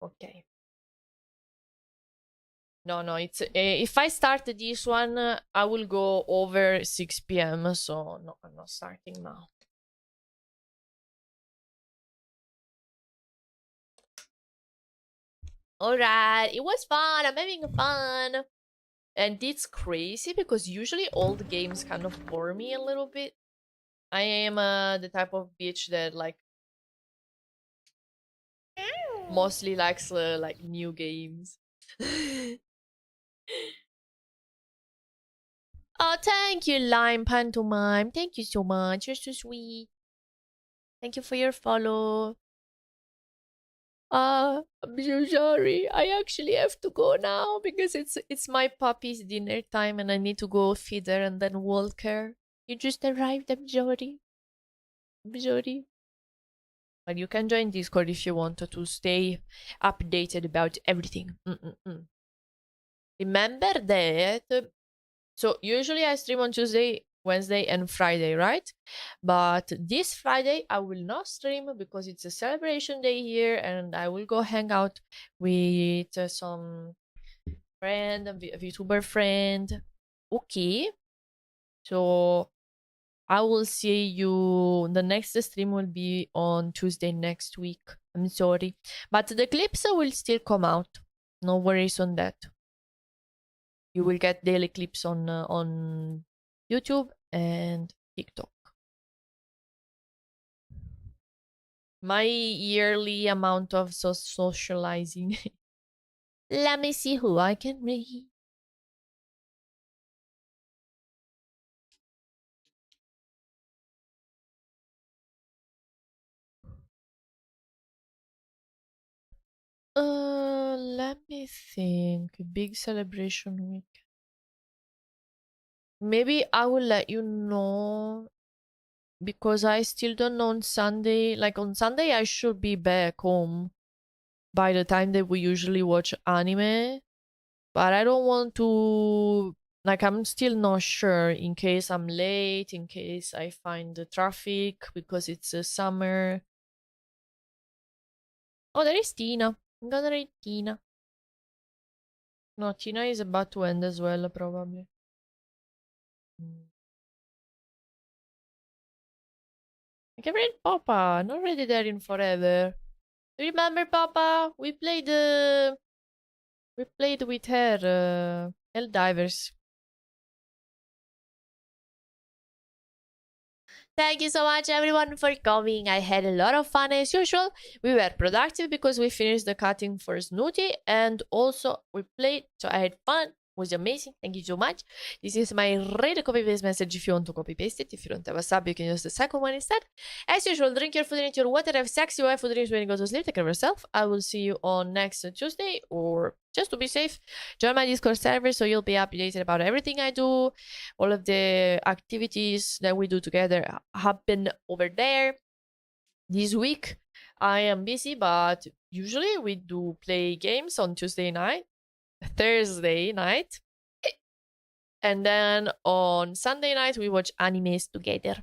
Okay. No, it's if I start this one, I will go over 6 p.m. So no, I'm not starting now. Alright, it was fun. I'm having fun. And it's crazy because usually old games kind of bore me a little bit. I am the type of bitch that like mostly likes like new games. Oh, thank you, Lime Pantomime. Thank you so much. You're so sweet. Thank you for your follow. I'm so sorry. I actually have to go now because it's my puppy's dinner time and I need to go feed her and then walk her. You just arrived. I'm sorry. I'm sorry. But you can join Discord if you want to stay updated about everything. Remember that. So usually I stream on Tuesday, Wednesday and Friday, right? But this Friday I will not stream because it's a celebration day here, and I will go hang out with some friend, a VTuber friend. Okay, so I will see you. The next stream will be on Tuesday next week. I'm sorry, but the clips will still come out. No worries on that. You will get daily clips on YouTube and TikTok. My yearly amount of socializing. Let me see who I can read. Let me think. Big celebration week. Maybe I will let you know because I still don't know on Sunday. Like on Sunday, I should be back home by the time that we usually watch anime. But I don't want to. Like, I'm still not sure in case I'm late, in case I find the traffic because it's summer. Oh, there is Tina. I'm gonna read Tina. No, Tina is about to end as well, probably. I can read Papa. Not read it there in forever. Remember Papa? We played with her Helldivers. Thank you so much everyone for coming. I had a lot of fun as usual. We were productive because we finished the cutting for Snooty and also we played, so I had fun. It was amazing. Thank you so much. This is my read copy paste message if you want to copy paste it. If you don't have a sub, you can use the second one instead. As usual, drink your food and eat your water. Have sexy wife food dreams when you go to sleep. Take care of yourself. I will see you on next Tuesday, or just to be safe, join my Discord server so you'll be updated about everything I do. All of the activities that we do together happen over there. This week I am busy, but usually we do play games on Tuesday night, Thursday night, and then on Sunday night we watch animes together.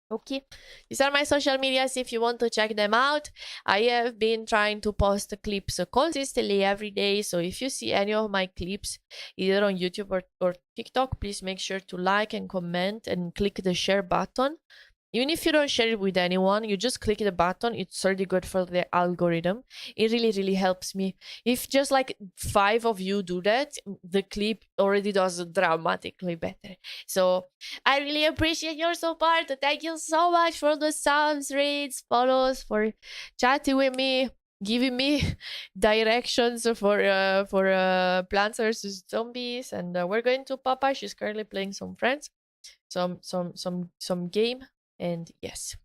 Okay, these are my social medias if you want to check them out. I have been trying to post clips consistently every day, so if you see any of my clips either on YouTube or TikTok, please make sure to like and comment and click the share button. Even if you don't share it with anyone, you just click the button. It's really good for the algorithm. It really, really helps me. If just like 5 of you do that, the clip already does dramatically better. So I really appreciate your support. Thank you so much for the subs, reads, follows, for chatting with me, giving me directions for Plants vs Zombies, and we're going to Papa. She's currently playing some friends, some game. And yes,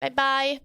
bye bye.